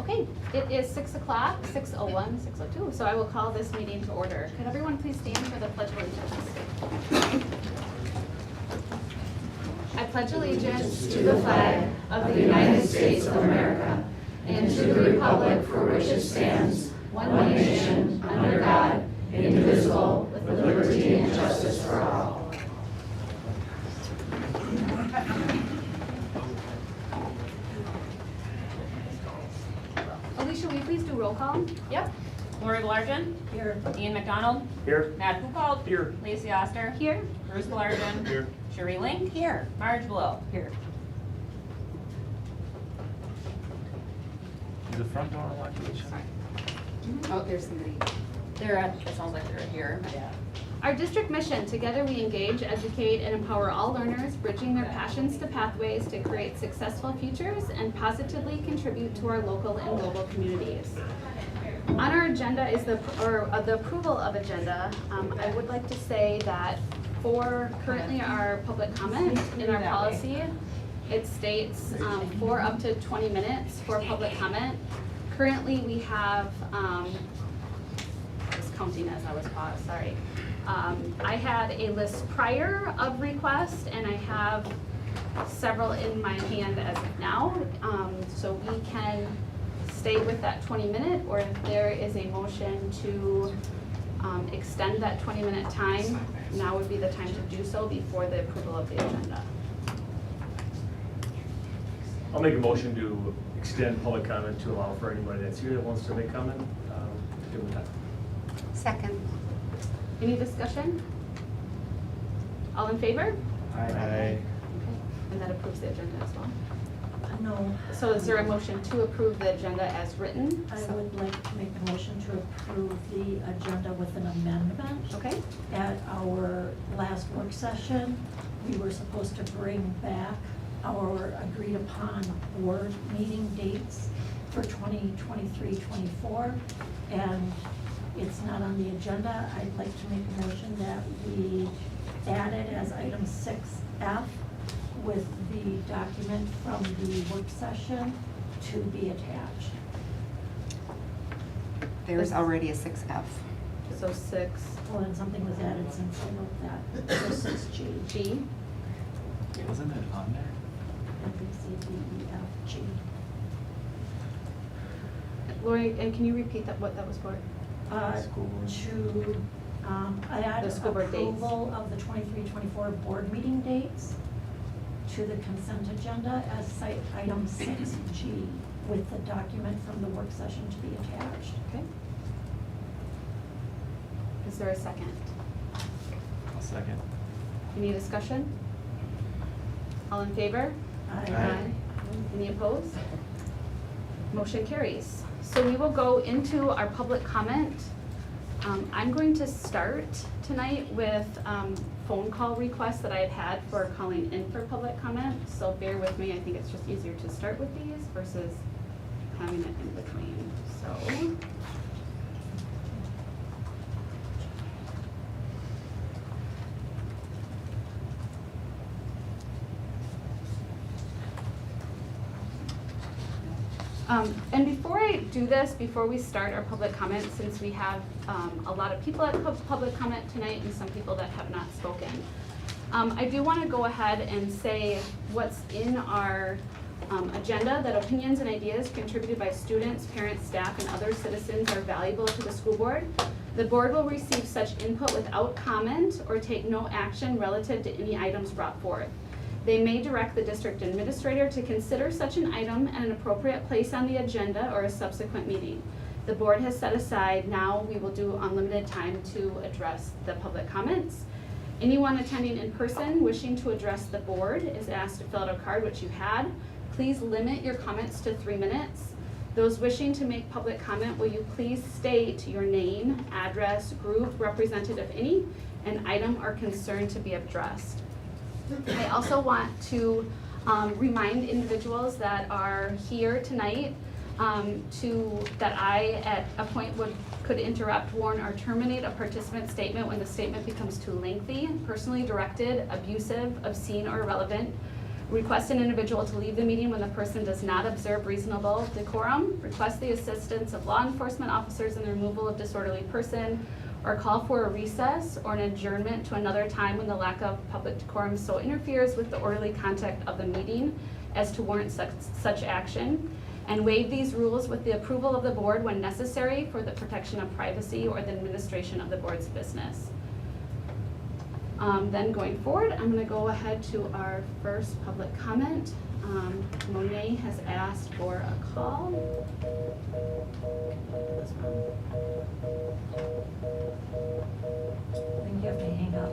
Okay, it is 6 o'clock, 6:01, 6:02, so I will call this meeting to order. Could everyone please stand for the Pledge of Allegiance? I pledge allegiance to the flag of the United States of America and to the republic for which it stands, one nation, under God, indivisible, with liberty and justice for all. Alicia, will you please do roll call? Yep. Lori Belargin. Here. Ian McDonald. Here. Matt Pucald. Here. Lacey Oster. Here. Bruce Belargin. Here. Sherry Link. Here. Marge Blow. Here. Is the front door locked? Oh, there's somebody. It sounds like they're here. Yeah. Our district mission: together we engage, educate, and empower all learners, bridging their passions to pathways to create successful futures and positively contribute to our local and global communities. On our agenda is the approval of agenda. I would like to say that for currently our public comment in our policy, it states for up to 20 minutes for public comment. Currently we have, I was counting as I was paused, sorry. I had a list prior of requests and I have several in my hand as of now. So we can stay with that 20-minute, or if there is a motion to extend that 20-minute time, now would be the time to do so before the approval of the agenda. I'll make a motion to extend public comment to allow for anybody that's here that wants to make comment. Give them time. Second. Any discussion? All in favor? Aye. Okay, and that approves the agenda as well. No, So is there a motion to approve the agenda as written? I would like to make a motion to approve the agenda with an amendment. Okay, At our last work session, we were supposed to bring back our agreed upon board meeting dates for 2023-24, and it's not on the agenda. I'd like to make a motion that we add it as item 6F with the document from the work session to be attached. There's already a 6F. so 6G. Well, and something was added since I wrote that. So 6G. Wasn't it on there? A, B, C, D, E, F, G. Lori, and can you repeat that, what that was for? School board. To add The school board dates. approval of the 23-24 board meeting dates to the consent agenda as site item 6G with the document from the work session to be attached. Okay. Is there a second? I'll second. Any discussion? All in favor? Aye. Any opposed? Motion carries. So we will go into our public comment. I'm going to start tonight with phone call requests that I've had for calling in for public comment. So bear with me, I think it's just easier to start with these versus having it in between, so. And before I do this, before we start our public comment, since we have a lot of people at public comment tonight and some people that have not spoken, I do want to go ahead and say what's in our agenda, that opinions and ideas contributed by students, parents, staff, and other citizens are valuable to the school board. The board will receive such input without comment or take no action relative to any items brought forth. They may direct the district administrator to consider such an item at an appropriate place on the agenda or a subsequent meeting. The board has set aside, now we will do unlimited time to address the public comments. Anyone attending in person wishing to address the board is asked to fill out a card, which you had. Please limit your comments to 3 minutes. Those wishing to make public comment, will you please state your name, address, group, representative if any, and item or concern to be addressed. I also want to remind individuals that are here tonight that I at a point could interrupt, warn, or terminate a participant statement when the statement becomes too lengthy, personally directed, abusive, obscene, or irrelevant, request an individual to leave the meeting when the person does not observe reasonable decorum, request the assistance of law enforcement officers in the removal of disorderly person, or call for a recess or an adjournment to another time when the lack of public decorum so interferes with the orderly conduct of the meeting as to warrant such action, and waive these rules with the approval of the board when necessary for the protection of privacy or the administration of the board's business. Then going forward, I'm going to go ahead to our first public comment. Monet has asked for a call. This one. I think you have to hang up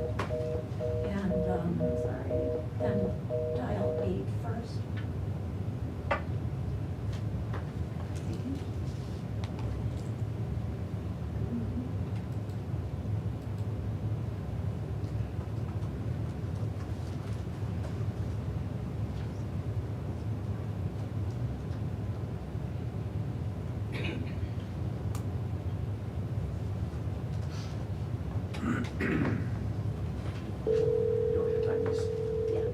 and, sorry, then dial 8 first. You want me to time this? Yeah.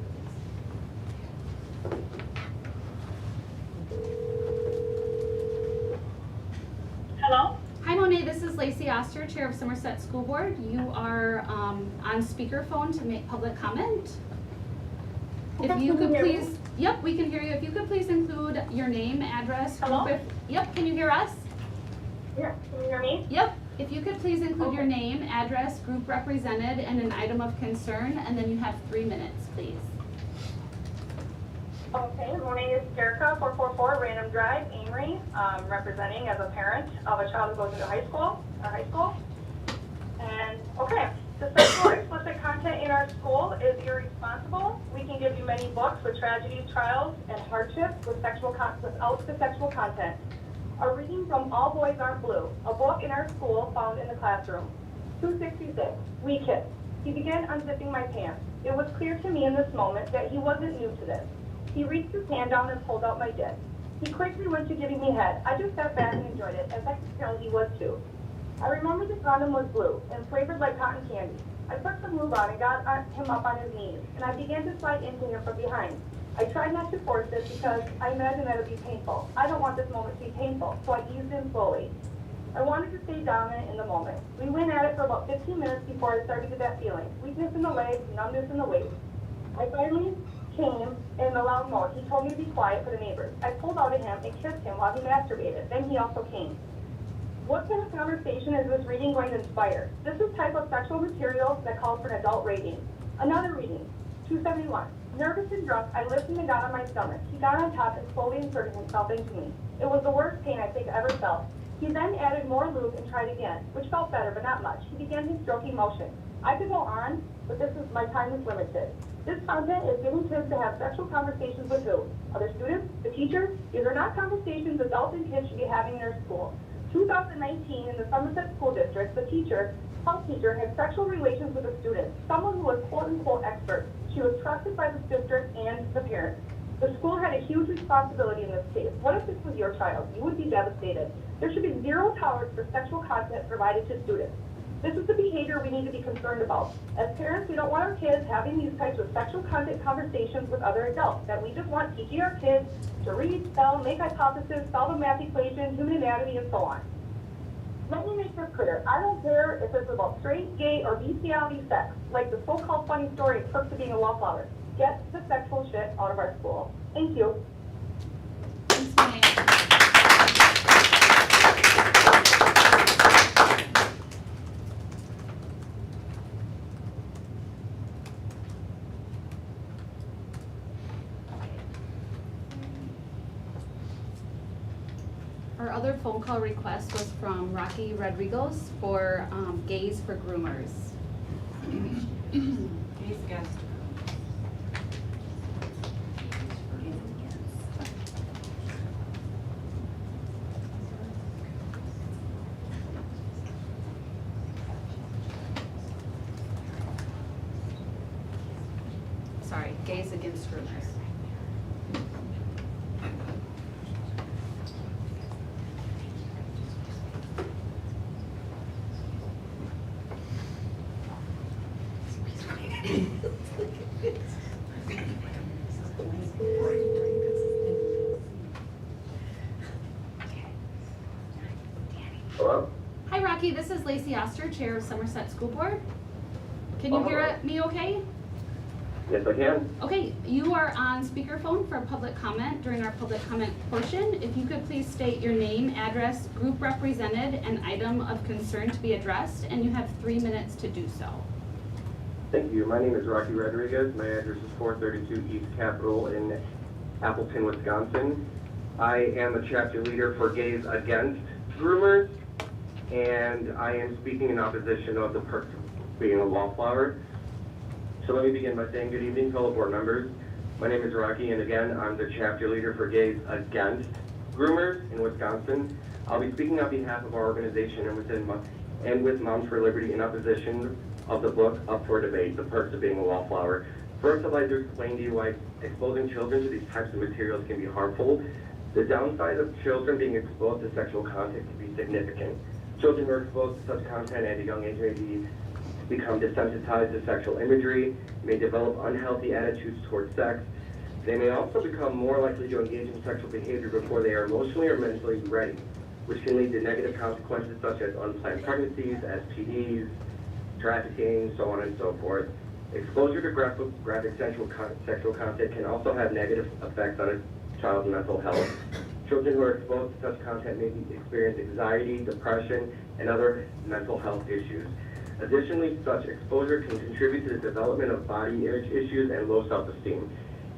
Hello? Hi Monet, this is Lacey Oster, Chair of Somerset School Board. You are on speakerphone to make public comment. If you could please, yep, we can hear you. If you could please include your name, address. Hello? Yep, can you hear us? Yeah, can you hear me? Yep, if you could please include your name, address, group represented, and an item of concern, and then you have 3 minutes, please. Okay, my name is Jerica, 444 Random Drive, Amory, representing as a parent of a child who goes into high school. And, okay, the sexual explicit content in our school is irresponsible. We can give you many books with tragedies, trials, and hardships without the sexual content. A reading from All Boys Aren't Blue, a book in our school found in the classroom. 266, We Kissed. He began unzipping my pants. It was clear to me in this moment that he wasn't new to this. He reached his hand down and pulled out my dick. He quickly went to giving me head. I just sat back and enjoyed it, as I could tell he was too. I remember the condom was blue and flavored like cotton candy. I put some lube on and got him up on his knees, and I began to slide into him from behind. I tried not to force this because I imagined that it would be painful. I don't want this moment to be painful, so I eased in slowly. I wanted to stay dominant in the moment. We went at it for about 15 minutes before I started to get that feeling. Weakness in the legs, numbness in the waist. I finally came in a loud mode. He told me to be quiet for the neighbors. I pulled out at him and kissed him while he masturbated. Then he also came. What kind of conversation is this reading going to inspire? This is type of sexual material that calls for an adult rating. Another reading, 271. Nervous and drunk, I lifted and got on my stomach. He got on top and slowly inserted himself into me. It was the worst pain I think I ever felt. He then added more lube and tried again, which felt better, but not much. He began his stroking motion. I could go on, but my time is limited. This content is giving kids to have sexual conversations with who? Other students? The teachers? These are not conversations adults and kids should be having in their school. 2019, in the Somerset School District, the health teacher had sexual relations with a student, someone who was quote-unquote expert. She was trusted by the district and the parents. The school had a huge responsibility in this case. What if this was your child? You would be devastated. There should be zero tolerance for sexual content provided to students. This is the behavior we need to be concerned about. As parents, we don't want our kids having these types of sexual content conversations with other adults, that we just want teaching our kids to read, spell, make hypotheses, solve a math equation, human anatomy, and so on. Let me make this clear. I don't care if it's about straight, gay, or bestiality sex, like the so-called funny story of Perks of Being a Wallflower. Get the sexual shit out of our school. Thank you. Thanks, Monet. Our other phone call request was from Rocky Rodriguez for Gays for Groomers. Gays against. Sorry, Gays Against Groomers. Hello? Hi, Rocky. This is Lacey Oster, Chair of Somerset School Board. Can you Oh, hear hello. me okay? Yes, I can. Okay, you are on speakerphone for public comment during our public comment portion. If you could please state your name, address, group represented, and item of concern to be addressed, and you have 3 minutes to do so. Thank you. My name is Rocky Rodriguez. My address is 432 East Capitol in Appleton, Wisconsin. I am a chapter leader for Gays Against Groomers, and I am speaking in opposition of the perks of being a wallflower. So let me begin by saying good evening, fellow board members. My name is Rocky, and again, I'm the chapter leader for Gays Against Groomers in Wisconsin. I'll be speaking on behalf of our organization and with Moms for Liberty in opposition of the book Up for Debate, The Perks of Being a Wallflower. First, I'd like to explain to you why exposing children to these types of materials can be harmful. The downside of children being exposed to sexual content can be significant. Children who are exposed to such content at a young age may become desensitized to sexual imagery, may develop unhealthy attitudes towards sex. They may also become more likely to engage in sexual behavior before they are emotionally or mentally ready, which can lead to negative consequences such as unplanned pregnancies, STDs, trafficking, so on and so forth. Exposure to graphic sexual content can also have negative effects on a child's mental health. Children who are exposed to such content may experience anxiety, depression, and other mental health issues. Additionally, such exposure can contribute to the development of body image issues and low self-esteem.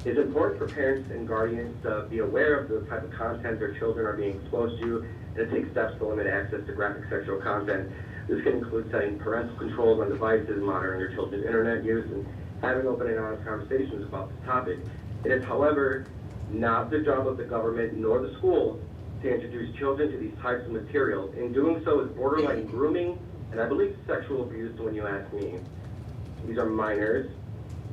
It's important for parents and guardians to be aware of the type of content their children are being exposed to and to take steps to limit access to graphic sexual content. This can include setting parental controls on devices, monitoring your children's internet use, and having open and honest conversations about this topic. It is, however, not the job of the government nor the schools to introduce children to these types of materials. In doing so is borderline grooming, and I believe sexual abuse when you ask me. These are minors.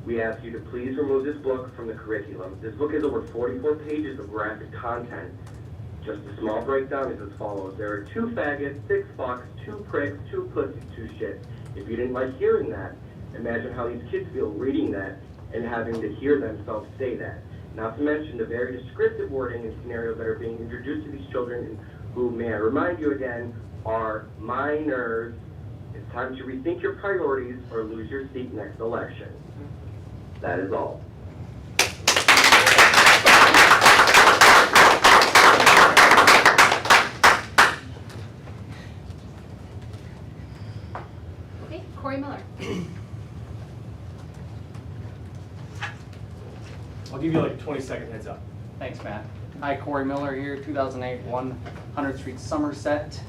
We ask you to please remove this book from the curriculum. This book is over 44 pages of graphic content. Just a small breakdown is as follows. There are 2 faggots, 6 fucks, 2 pricks, 2 pussies, 2 shits. If you didn't like hearing that, imagine how these kids feel reading that and having to hear themselves say that. Not to mention the very descriptive wording and scenarios that are being introduced to these children who, may I remind you again, are minors. It's time to rethink your priorities or lose your seat next election. That is all. Okay, Corey Miller. I'll give you like a 20-second heads up. Thanks, Matt. Hi, Corey Miller here, 2008, 100th Street, Somerset.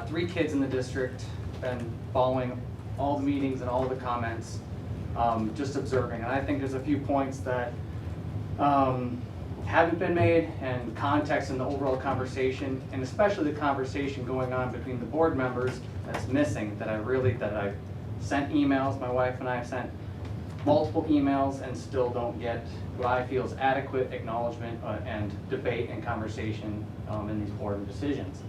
3 kids in the district, been following all the meetings and all the comments, just observing. And I think there's a few points that haven't been made, and context in the overall conversation, and especially the conversation going on between the board members that's missing, that I sent emails, my wife and I have sent multiple emails and still don't get what I feel is adequate acknowledgement and debate and conversation in these board decisions.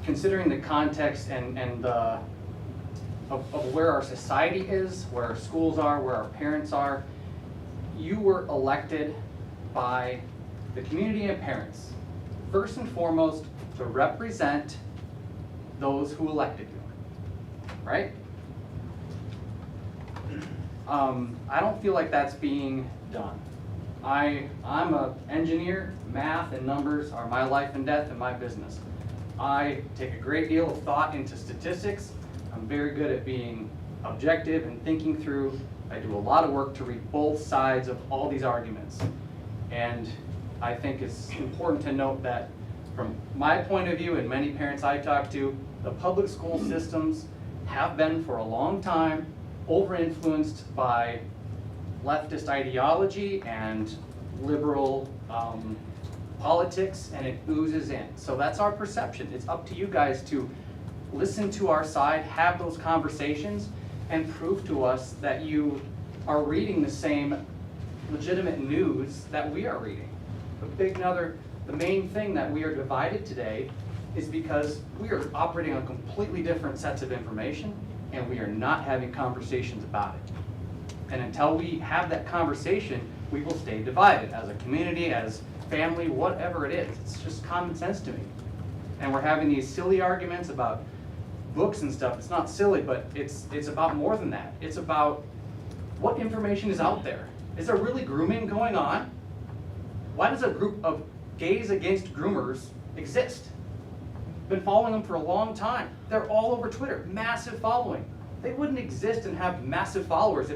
Considering the context and of where our society is, where our schools are, where our parents are, you were elected by the community and parents, first and foremost, to represent those who elected you, right? I don't feel like that's being done. I'm an engineer. Math and numbers are my life and death and my business. I take a great deal of thought into statistics. I'm very good at being objective and thinking through. I do a lot of work to read both sides of all these arguments. And I think it's important to note that from my point of view and many parents I talk to, the public school systems have been for a long time over-influenced by leftist ideology and liberal politics, and it oozes in. So that's our perception. It's up to you guys to listen to our side, have those conversations, and prove to us that you are reading the same legitimate news that we are reading. The main thing that we are divided today is because we are operating on completely different sets of information, and we are not having conversations about it. And until we have that conversation, we will stay divided as a community, as family, whatever it is. It's just common sense to me. And we're having these silly arguments about books and stuff. It's not silly, but it's about more than that. It's about what information is out there. Is there really grooming going on? Why does a group of gays against groomers exist? Been following them for a long time. They're all over Twitter, massive following. They wouldn't exist and have massive followers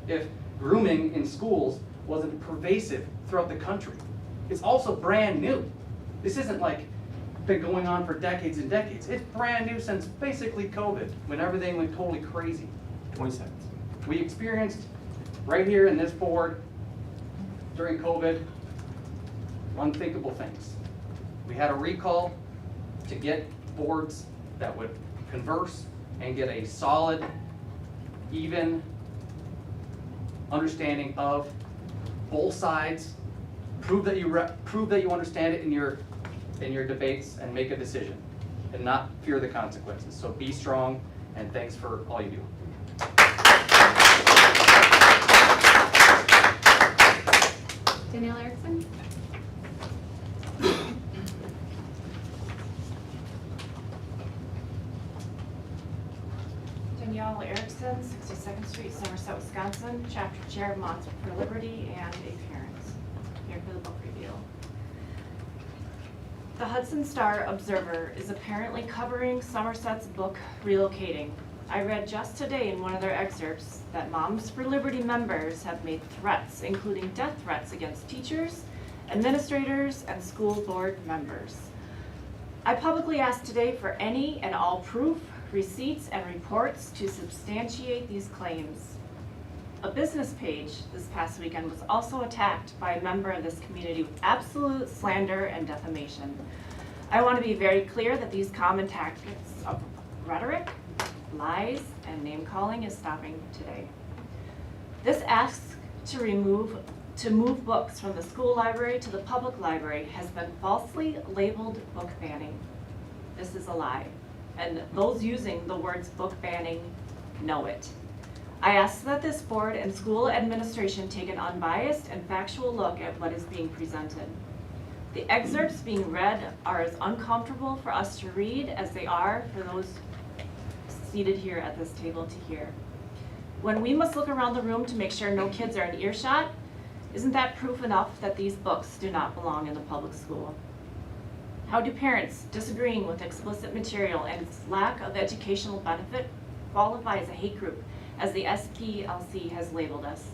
if grooming in schools wasn't pervasive throughout the country. It's also brand new. This isn't like been going on for decades and decades. It's brand new since basically COVID, when everything went totally crazy. 20 seconds. We experienced right here in this board during COVID unthinkable things. We had a recall to get boards that would converse and get a solid, even understanding of both sides. Prove that you understand it in your debates and make a decision, and not fear the consequences. So be strong, and thanks for all you do. Danielle Erickson? Danielle Erickson, 62nd Street, Somerset, Wisconsin, Chapter Chair of Moms for Liberty and a parent. Here for the book review. The Hudson Star Observer is apparently covering Somerset's book Relocating. I read just today in one of their excerpts that Moms for Liberty members have made threats, including death threats against teachers, administrators, and school board members. I publicly asked today for any and all proof, receipts, and reports to substantiate these claims. A business page this past weekend was also attacked by a member of this community with absolute slander and defamation. I want to be very clear that these common tactics of rhetoric, lies, and name-calling is stopping today. This asks to move books from the school library to the public library has been falsely labeled book banning. This is a lie, and those using the words book banning know it. I ask that this board and school administration take an unbiased and factual look at what is being presented. The excerpts being read are as uncomfortable for us to read as they are for those seated here at this table to hear. When we must look around the room to make sure no kids are in earshot, isn't that proof enough that these books do not belong in the public school? How do parents disagreeing with explicit material and its lack of educational benefit qualify as a hate group, as the SPLC has labeled us?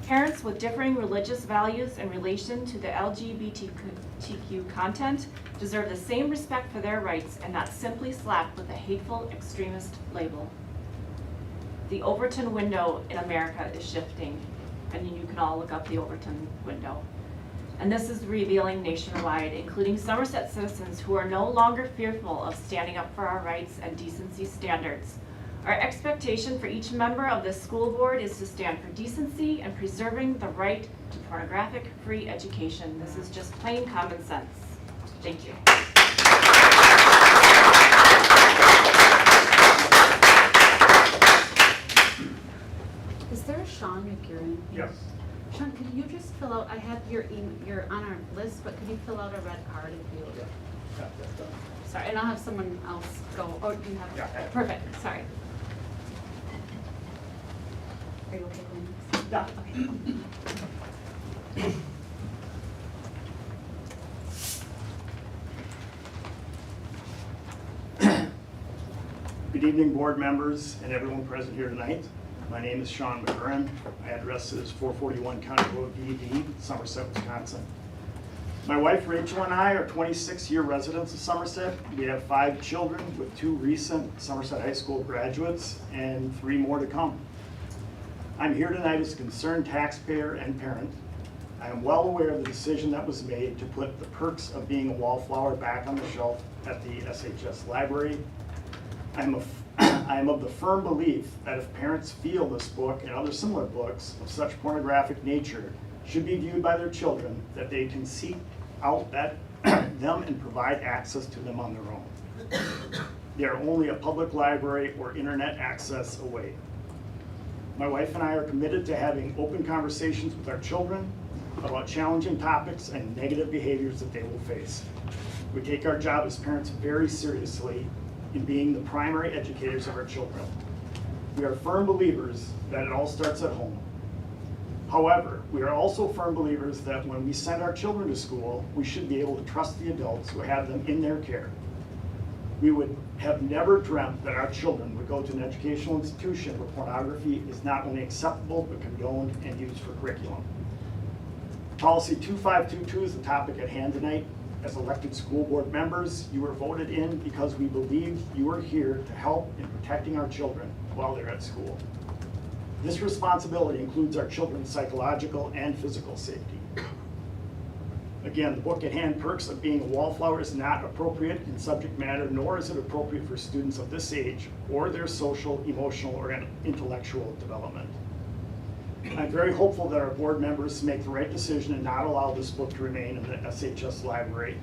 Parents with differing religious values in relation to the LGBTQ content deserve the same respect for their rights and not simply slapped with a hateful extremist label. The Overton window in America is shifting, and you can all look up the Overton window. And this is revealing nationwide, including Somerset citizens who are no longer fearful of standing up for our rights and decency standards. Our expectation for each member of this school board is to stand for decency and preserving the right to pornographic-free education. This is just plain common sense. Thank you. Is there a Sean McGurran? Yes. Sean, could you just fill out, I have you're on our list, but could you fill out a red card if you will? Yeah, that's done. Sorry, and I'll have someone else go, or do you have? Yeah. Perfect, sorry. Are you okay with this? Yeah. Okay. Good evening, board members and everyone present here tonight. My name is Sean McGurran. My address is 441 County Road DD, Somerset, Wisconsin. My wife Rachel and I are 26-year residents of Somerset. We have 5 children with 2 recent Somerset High School graduates and 3 more to come. I'm here tonight as a concerned taxpayer and parent. I am well aware of the decision that was made to put the perks of being a wallflower back on the shelf at the SHS library. I am of the firm belief that if parents feel this book and other similar books of such pornographic nature should be viewed by their children, that they can seek out them and provide access to them on their own. They are only a public library or internet access away. My wife and I are committed to having open conversations with our children about challenging topics and negative behaviors that they will face. We take our job as parents very seriously in being the primary educators of our children. We are firm believers that it all starts at home. However, we are also firm believers that when we send our children to school, we should be able to trust the adults who have them in their care. We would have never dreamt that our children would go to an educational institution where pornography is not only acceptable but condoned and used for curriculum. Policy 2522 is the topic at hand tonight. As elected school board members, you were voted in because we believe you are here to help in protecting our children while they're at school. This responsibility includes our children's psychological and physical safety. Again, the book at hand, Perks of Being a Wallflower, is not appropriate in subject matter, nor is it appropriate for students of this age or their social, emotional, or intellectual development. I'm very hopeful that our board members make the right decision and not allow this book to remain in the SHS library.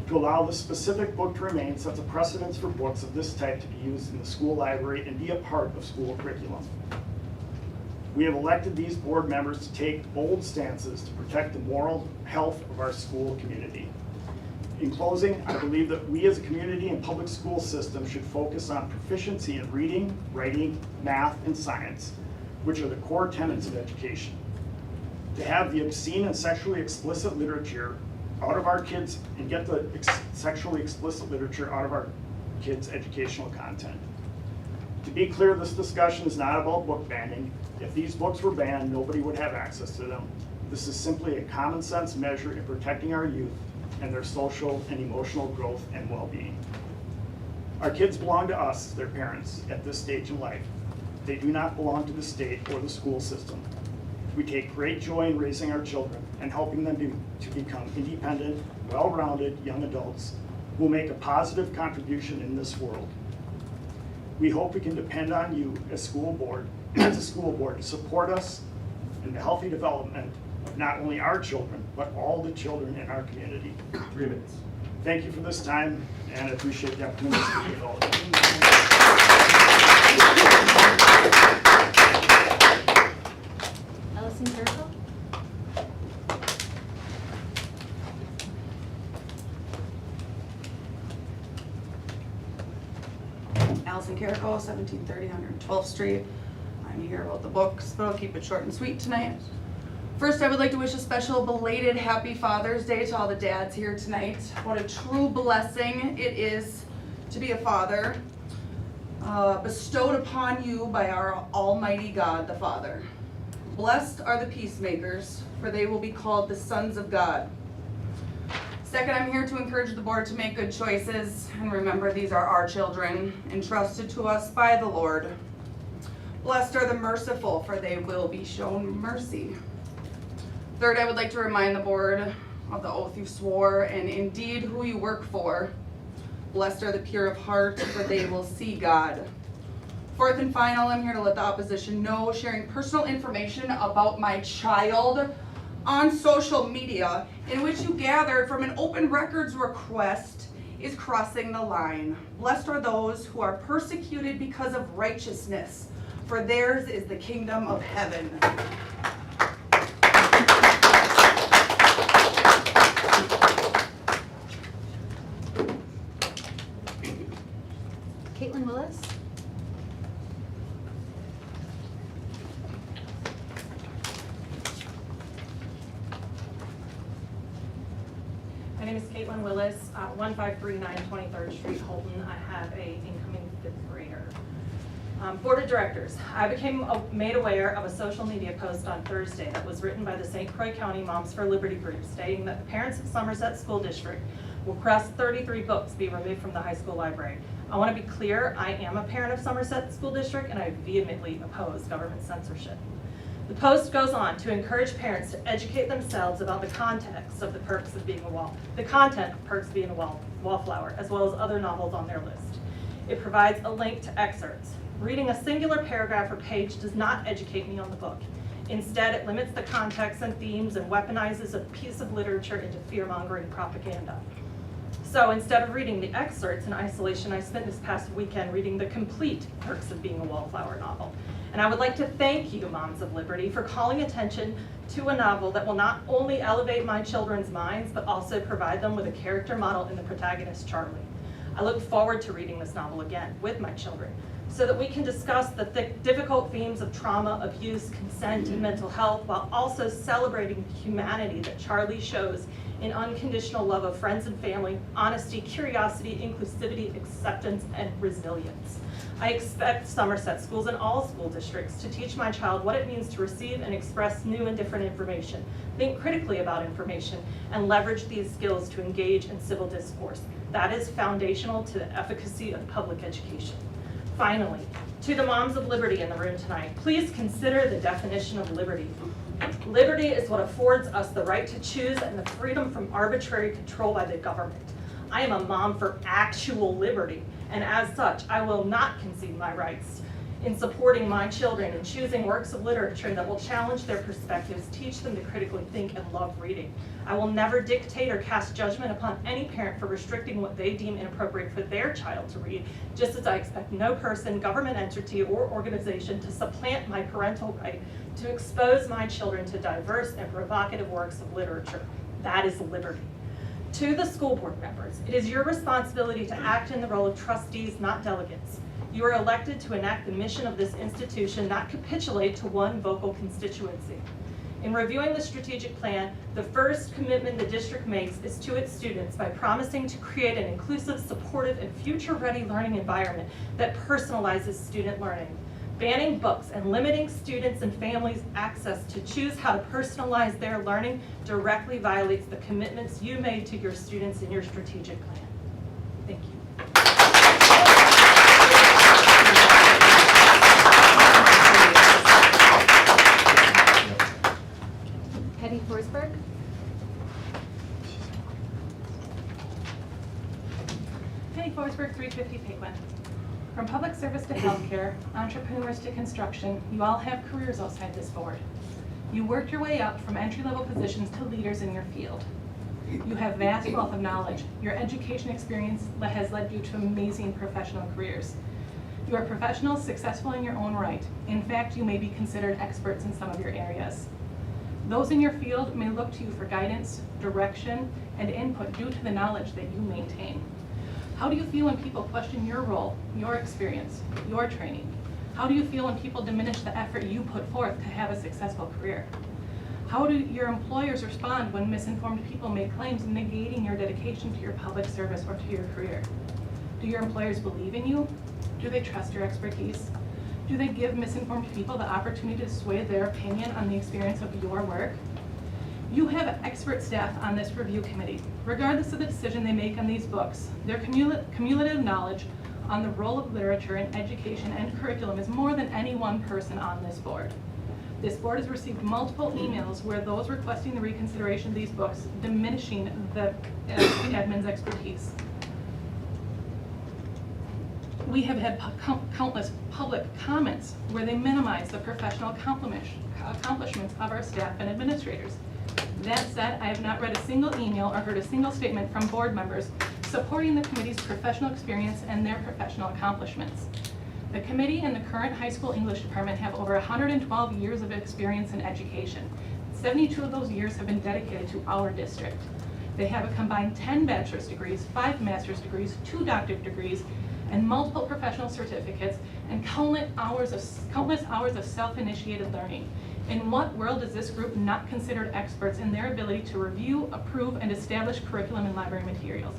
To allow this specific book to remain sets a precedence for books of this type to be used in the school library and be a part of school curriculum. We have elected these board members to take bold stances to protect the moral health of our school community. In closing, I believe that we as a community and public school system should focus on proficiency in reading, writing, math, and science, which are the core tenets of education. To have the obscene and sexually explicit literature out of our kids and get the sexually explicit literature out of our kids' educational content. To be clear, this discussion is not about book banning. If these books were banned, nobody would have access to them. This is simply a common sense measure in protecting our youth and their social and emotional growth and well-being. Our kids belong to us, their parents, at this stage in life. They do not belong to the state or the school system. We take great joy in raising our children and helping them to become independent, well-rounded young adults who will make a positive contribution in this world. We hope we can depend on you as a school board to support us in the healthy development of not only our children, but all the children in our community. 3 minutes. Thank you for this time, and I appreciate the opportunity to speak with all of you. Allison Jericho? Allison Carrico, 1730 112th Street. I'm here about the books, but I'll keep it short and sweet tonight. First, I would like to wish a special belated Happy Father's Day to all the dads here tonight. What a true blessing it is to be a father, bestowed upon you by our Almighty God, the Father. Blessed are the peacemakers, for they will be called the sons of God. Second, I'm here to encourage the board to make good choices, and remember these are our children, entrusted to us by the Lord. Blessed are the merciful, for they will be shown mercy. Third, I would like to remind the board of the oath you swore, and indeed who you work for. Blessed are the pure of heart, for they will see God. Fourth and final, I'm here to let the opposition know sharing personal information about my child on social media in which you gathered from an open records request is crossing the line. Blessed are those who are persecuted because of righteousness, for theirs is the kingdom of heaven. Caitlin Willis? My name is Caitlin Willis, 1539 23rd Street, Holton. I have a incoming 5th grader. Board of Directors, I became made aware of a social media post on Thursday that was written by the St. Croix County Moms for Liberty group stating that the parents of Somerset School District will request 33 books be removed from the high school library. I want to be clear, I am a parent of Somerset School District and I vehemently oppose government censorship. The post goes on to encourage parents to educate themselves about the context of the Perks of Being a content of Perks of Being a Wallflower, as well as other novels on their list. It provides a link to excerpts. Reading a singular paragraph or page does not educate me on the book. Instead, it limits the context and themes and weaponizes a piece of literature into fear-mongering propaganda. So instead of reading the excerpts in isolation, I spent this past weekend reading the complete Perks of Being a Wallflower novel. And I would like to thank you, Moms of Liberty, for calling attention to a novel that will not only elevate my children's minds, but also provide them with a character model in the protagonist, Charlie. I look forward to reading this novel again with my children so that we can discuss the difficult themes of trauma, abuse, consent, and mental health, while also celebrating the humanity that Charlie shows in unconditional love of friends and family, honesty, curiosity, inclusivity, acceptance, and resilience. I expect Somerset schools and all school districts to teach my child what it means to receive and express new and different information, think critically about information, and leverage these skills to engage in civil discourse. That is foundational to the efficacy of public education. Finally, to the Moms of Liberty in the room tonight, please consider the definition of liberty. Liberty is what affords us the right to choose and the freedom from arbitrary control by the government. I am a mom for actual liberty, and as such, I will not concede my rights in supporting my children and choosing works of literature that will challenge their perspectives, teach them to critically think, and love reading. I will never dictate or cast judgment upon any parent for restricting what they deem inappropriate for their child to read, just as I expect no person, government entity, or organization to supplant my parental right to expose my children to diverse and provocative works of literature. That is liberty. To the school board members, it is your responsibility to act in the role of trustees, not delegates. You are elected to enact the mission of this institution, not capitulate to one vocal constituency. In reviewing the strategic plan, the first commitment the district makes is to its students by promising to create an inclusive, supportive, and future-ready learning environment that personalizes student learning. Banning books and limiting students and families' access to choose how to personalize their learning directly violates the commitments you made to your students in your strategic plan. Thank you. Hetty Forsberg. Penny Forsberg, 350 Paquin. From public service to healthcare, entrepreneurs to construction, you all have careers outside this board. You worked your way up from entry-level positions to leaders in your field. You have vast wealth of knowledge. Your education experience has led you to amazing professional careers. You are professionals successful in your own right. In fact, you may be considered experts in some of your areas. Those in your field may look to you for guidance, direction, and input due to the knowledge that you maintain. How do you feel when people question your role, your experience, your training? How do you feel when people diminish the effort you put forth to have a successful career? How do your employers respond when misinformed people make claims negating your dedication to your public service or to your career? Do your employers believe in you? Do they trust your expertise? Do they give misinformed people the opportunity to sway their opinion on the experience of your work? You have expert staff on this review committee. Regardless of the decision they make on these books, their cumulative knowledge on the role of literature in education and curriculum is more than any one person on this board. This board has received multiple emails where those requesting the reconsideration of these books diminishing the admin's expertise. We have had countless public comments where they minimize the professional accomplishments of our staff and administrators. That said, I have not read a single email or heard a single statement from board members supporting the committee's professional experience and their professional accomplishments. The committee and the current high school English department have over 112 years of experience in education. 72 of those years have been dedicated to our district. They have a combined 10 bachelor's degrees, 5 master's degrees, 2 doctorate degrees, and multiple professional certificates, and countless hours of self-initiated learning. In what world is this group not considered experts in their ability to review, approve, and establish curriculum and library materials?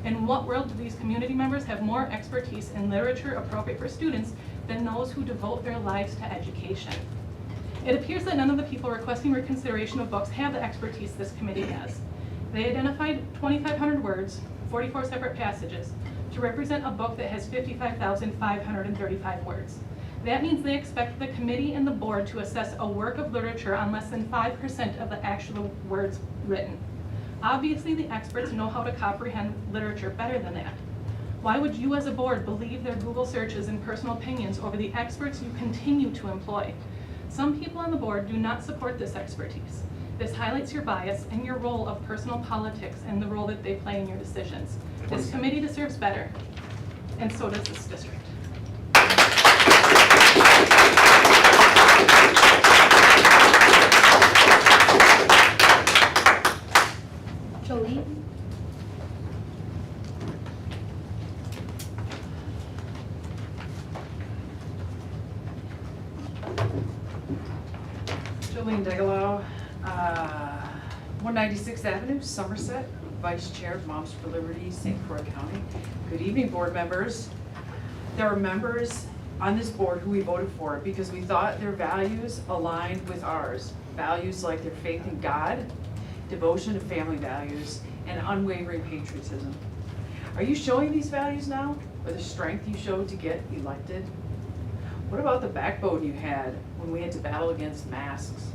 In what world do these community members have more expertise in literature appropriate for students than those who devote their lives to education? It appears that none of the people requesting reconsideration of books have the expertise this committee has. They identified 2,500 words, 44 separate passages, to represent a book that has 55,535 words. That means they expect the committee and the board to assess a work of literature on less than 5% of the actual words written. Obviously, the experts know how to comprehend literature better than that. Why would you as a board believe their Google searches and personal opinions over the experts you continue to employ? Some people on the board do not support this expertise. This highlights your bias and your role of personal politics and the role that they play in your decisions. This committee deserves better, and so does this district. Jolene? Jolene Degelow, 196th Avenue, Somerset, Vice Chair of Moms for Liberty, St. Croix County. Good evening, board members. There are members on this board who we voted for because we thought their values aligned with ours. Values like their faith in God, devotion to family values, and unwavering patriotism. Are you showing these values now, or the strength you showed to get elected? What about the backbone you had when we had to battle against masks?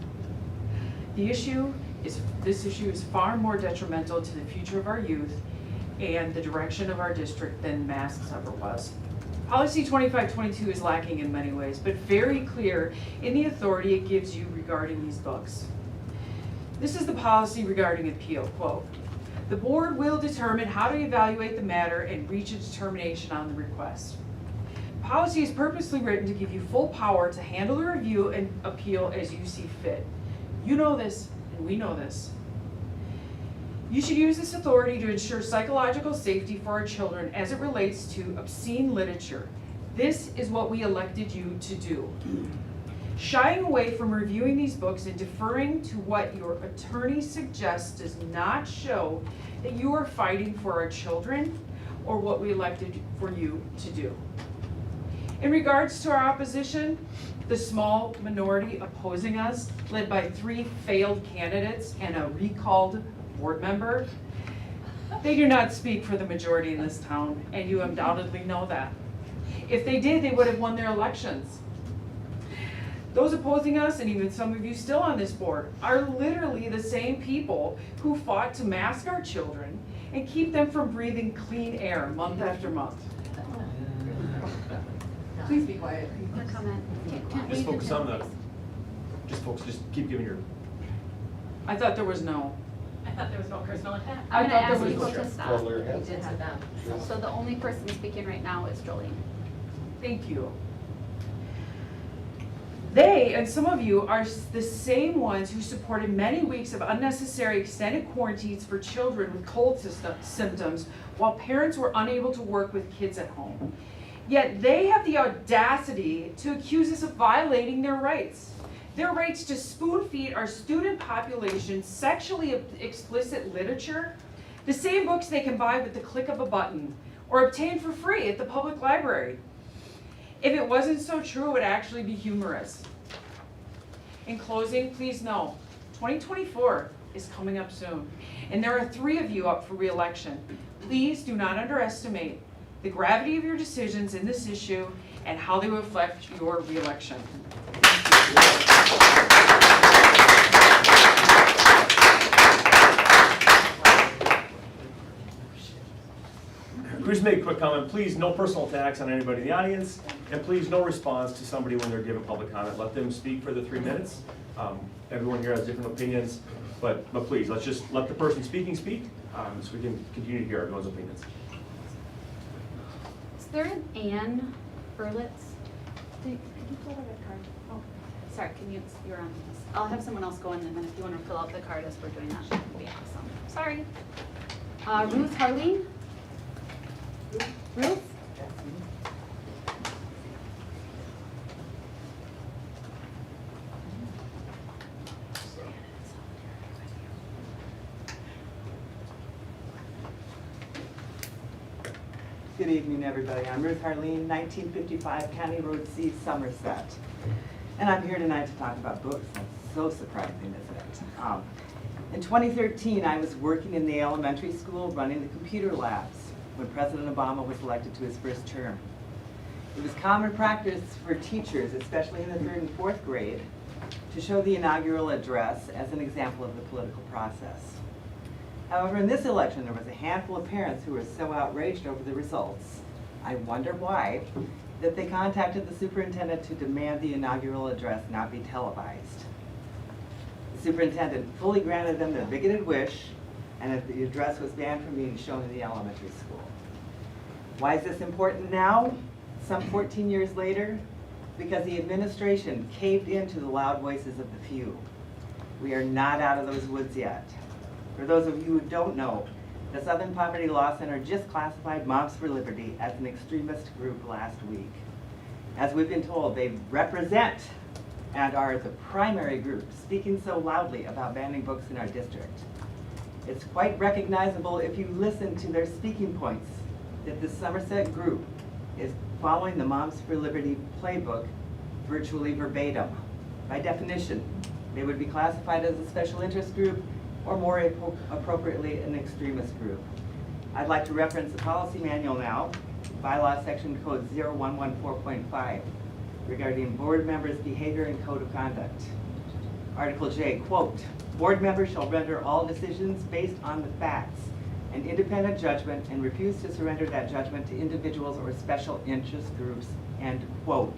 This issue is far more detrimental to the future of our youth and the direction of our district than masks ever was. Policy 2522 is lacking in many ways, but very clear in the authority it gives you regarding these books. This is the policy regarding appeal, quote, "The board will determine how to evaluate the matter and reach a determination on the request." Policy is purposely written to give you full power to handle the review and appeal as you see fit. You know this, and we know this. You should use this authority to ensure psychological safety for our children as it relates to obscene literature. This is what we elected you to do. Shying away from reviewing these books and deferring to what your attorney suggests does not show that you are fighting for our children or what we elected for you to do. In regards to our opposition, the small minority opposing us, led by 3 failed candidates and a recalled board member, they do not speak for the majority in this town, and you undoubtedly know that. If they did, they would have won their elections. Those opposing us, and even some of you still on this board, are literally the same people who fought to mask our children and keep them from breathing clean air month after month. Please be quiet. No comment. Just focus on the, just keep giving your. I thought there was no. I thought there was no personal attack. I'm gonna I thought ask there people was- to stop. So the only person speaking right now is Jolene. Thank you. They, and some of you, are the same ones who supported many weeks of unnecessary extended quarantines for children with cold symptoms while parents were unable to work with kids at home. Yet they have the audacity to accuse us of violating their rights. Their rights to spoon feed our student population sexually explicit literature, the same books they can buy with the click of a button or obtain for free at the public library. If it wasn't so true, it would actually be humorous. In closing, please know, 2024 is coming up soon, and there are 3 of you up for re-election. Please do not underestimate the gravity of your decisions in this issue and how they will affect your re-election. Can we just make a quick comment? Please, no personal attacks on anybody in the audience, and please, no response to somebody when they're giving public comment. Let them speak for the 3 minutes. Everyone here has different opinions, but please, let's just let the person speaking speak, so we can continue to hear everyone's opinions. Is there an Ann Berlitz? Could you pull out a card? Oh, sorry, you're on this. I'll have someone else go in, and then if you want to fill out the card as we're doing that, that would be awesome. Sorry. Ruth Harleen? Ruth? Good evening, everybody. I'm Ruth Harleen, 1955 County Road C, Somerset. And I'm here tonight to talk about books. That's so surprising, isn't it? In 2013, I was working in the elementary school running the computer labs when President Obama was elected to his first term. It was common practice for teachers, especially in the 3rd and 4th grade, to show the inaugural address as an example of the political process. However, in this election, there was a handful of parents who were so outraged over the results, I wonder why, that they contacted the superintendent to demand the inaugural address not be televised. The superintendent fully granted them their bigoted wish, and that the address was banned from being shown in the elementary school. Why is this important now, some 14 years later? Because the administration caved into the loud voices of the few. We are not out of those woods yet. For those of you who don't know, the Southern Poverty Law Center just classified Moms for Liberty as an extremist group last week. As we've been told, they represent and are the primary group speaking so loudly about banning books in our district. It's quite recognizable if you listen to their speaking points that the Somerset group is following the Moms for Liberty playbook virtually verbatim. By definition, they would be classified as a special interest group, or more appropriately, an extremist group. I'd like to reference the policy manual now, bylaw section code 0114.5, regarding board members' behavior and code of conduct. Article J, quote, board members shall render all decisions based on the facts and independent judgment and refuse to surrender that judgment to individuals or special interest groups, end quote,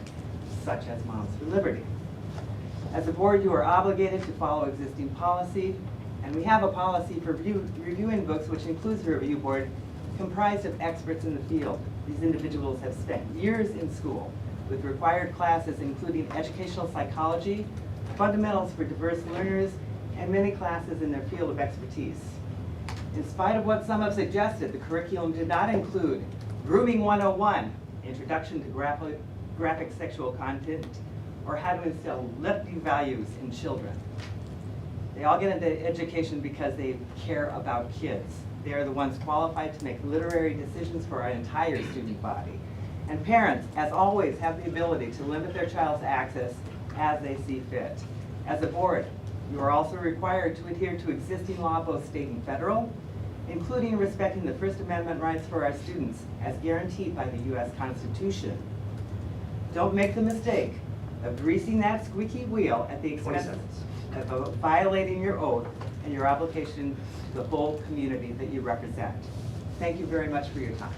such as Moms for Liberty. As a board, you are obligated to follow existing policy, and we have a policy for reviewing books, which includes a review board comprised of experts in the field. These individuals have spent years in school with required classes including educational psychology, fundamentals for diverse learners, and many classes in their field of expertise. In spite of what some have suggested, the curriculum did not include Grooming 101, Introduction to Graphic Sexual Content, or how to instill lefty values in children. They all get into education because they care about kids. They are the ones qualified to make literary decisions for our entire student body. And parents, as always, have the ability to limit their child's access as they see fit. As a board, you are also required to adhere to existing law, both state and federal, including respecting the First Amendment rights for our students as guaranteed by the U.S. Constitution. Don't make the mistake of greasing that squeaky wheel at the expense of violating your oath and your obligation to the whole community that you represent. Thank you very much for your time.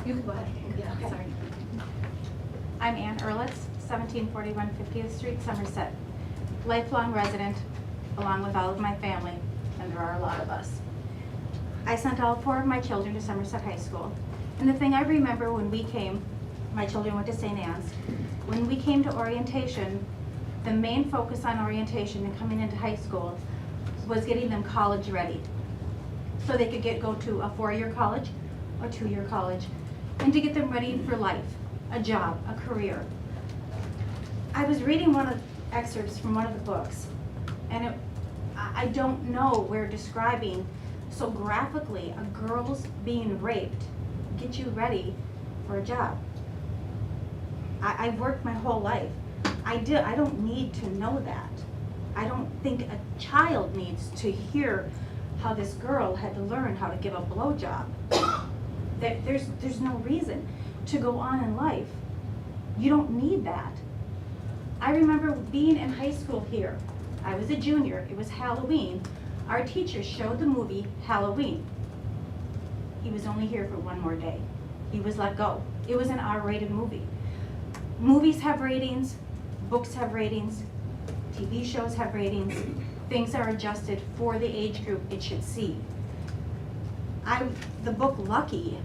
You can go ahead. Yeah, sorry. I'm Ann Earlitz, 1741 50th Street, Somerset. Lifelong resident, along with all of my family, and there are a lot of us. I sent all 4 of my children to Somerset High School. And the thing I remember when we came, my children went to St. Anne's, when we came to orientation, the main focus on orientation and coming into high school was getting them college ready. So they could go to a 4-year college, a 2-year college, and to get them ready for life, a job, a career. I was reading one of the excerpts from one of the books, and I don't know where describing so graphically a girl's being raped get you ready for a job. I've worked my whole life. I don't need to know that. I don't think a child needs to hear how this girl had to learn how to give a blowjob. There's no reason to go on in life. You don't need that. I remember being in high school here. I was a junior, it was Halloween. Our teacher showed the movie Halloween. He was only here for 1 more day. He was let go. It was an R-rated movie. Movies have ratings, books have ratings, TV shows have ratings. Things are adjusted for the age group it should see. The book Lucky,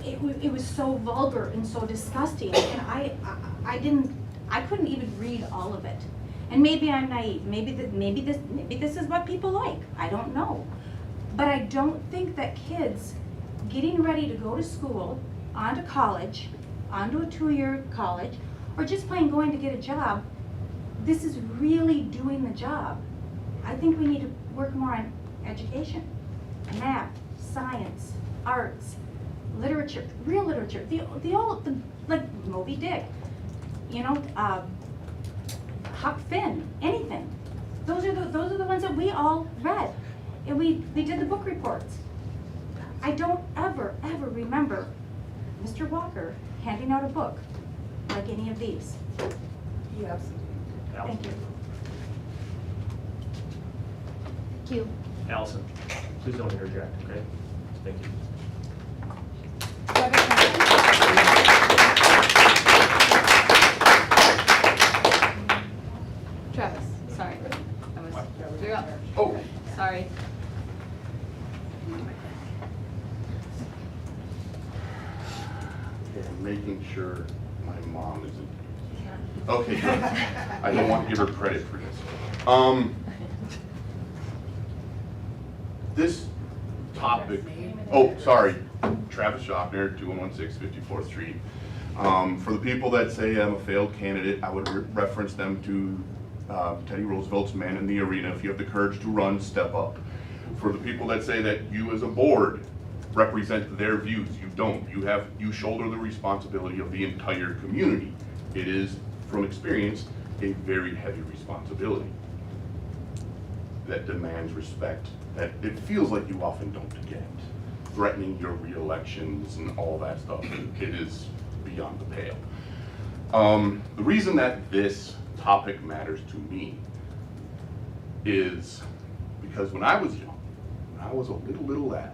it was so vulgar and so disgusting, and I couldn't even read all of it. And maybe I'm naive. Maybe this is what people like. I don't know. But I don't think that kids getting ready to go to school, on to college, onto a 2-year college, or just plain going to get a job, this is really doing the job. I think we need to work more on education, math, science, arts, literature, real literature, like Moby Dick, Huck Finn, anything. Those are the ones that we all read, and we did the book reports. I don't ever remember Mr. Walker handing out a book like like any of these? Yes. Thank you. Thank you. Allison, please don't interject, okay? Thank you. Travis, sorry. You're up. Oh. Sorry. Okay, I'm making sure my mom isn't. Okay, good. I don't want to give her credit for this. This topic, oh, sorry, Travis Schaffner, 2116 54th Street. For the people that say I'm a failed candidate, I would reference them to Teddy Roosevelt's Man in the Arena. If you have the courage to run, step up. For the people that say that you as a board represent their views, you don't. You shoulder the responsibility of the entire community. It is, from experience, a very heavy responsibility that demands respect that it feels like you often don't get. Threatening your re-elections and all that stuff, it is beyond the pale. The reason that this topic matters to me is because when I was young, when I was a little lad,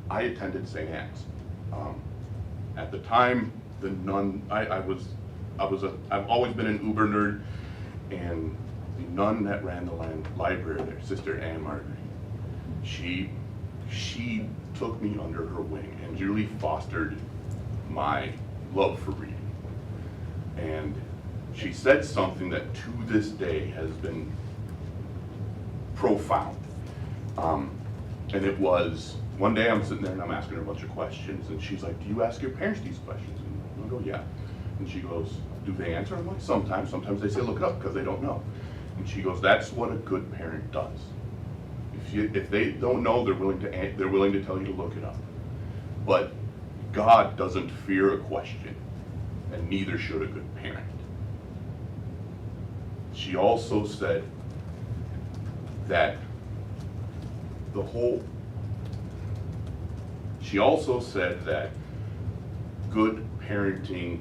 I attended St. Anne's. At the time, the nun, I've always been an Uber nerd, and the nun that ran the library there, Sister Anne Marguerite, she took me under her wing and really fostered my love for reading. And she said something that to this day has been profound. And it was, one day I'm sitting there and I'm asking her a bunch of questions, and she's like, do you ask your parents these questions? And I go, yeah. And she goes, do they answer? I'm like, sometimes they say look it up because they don't know. And she goes, that's what a good parent does. If they don't know, they're willing to tell you to look it up. But God doesn't fear a question, and neither should a good parent. She also said that good parenting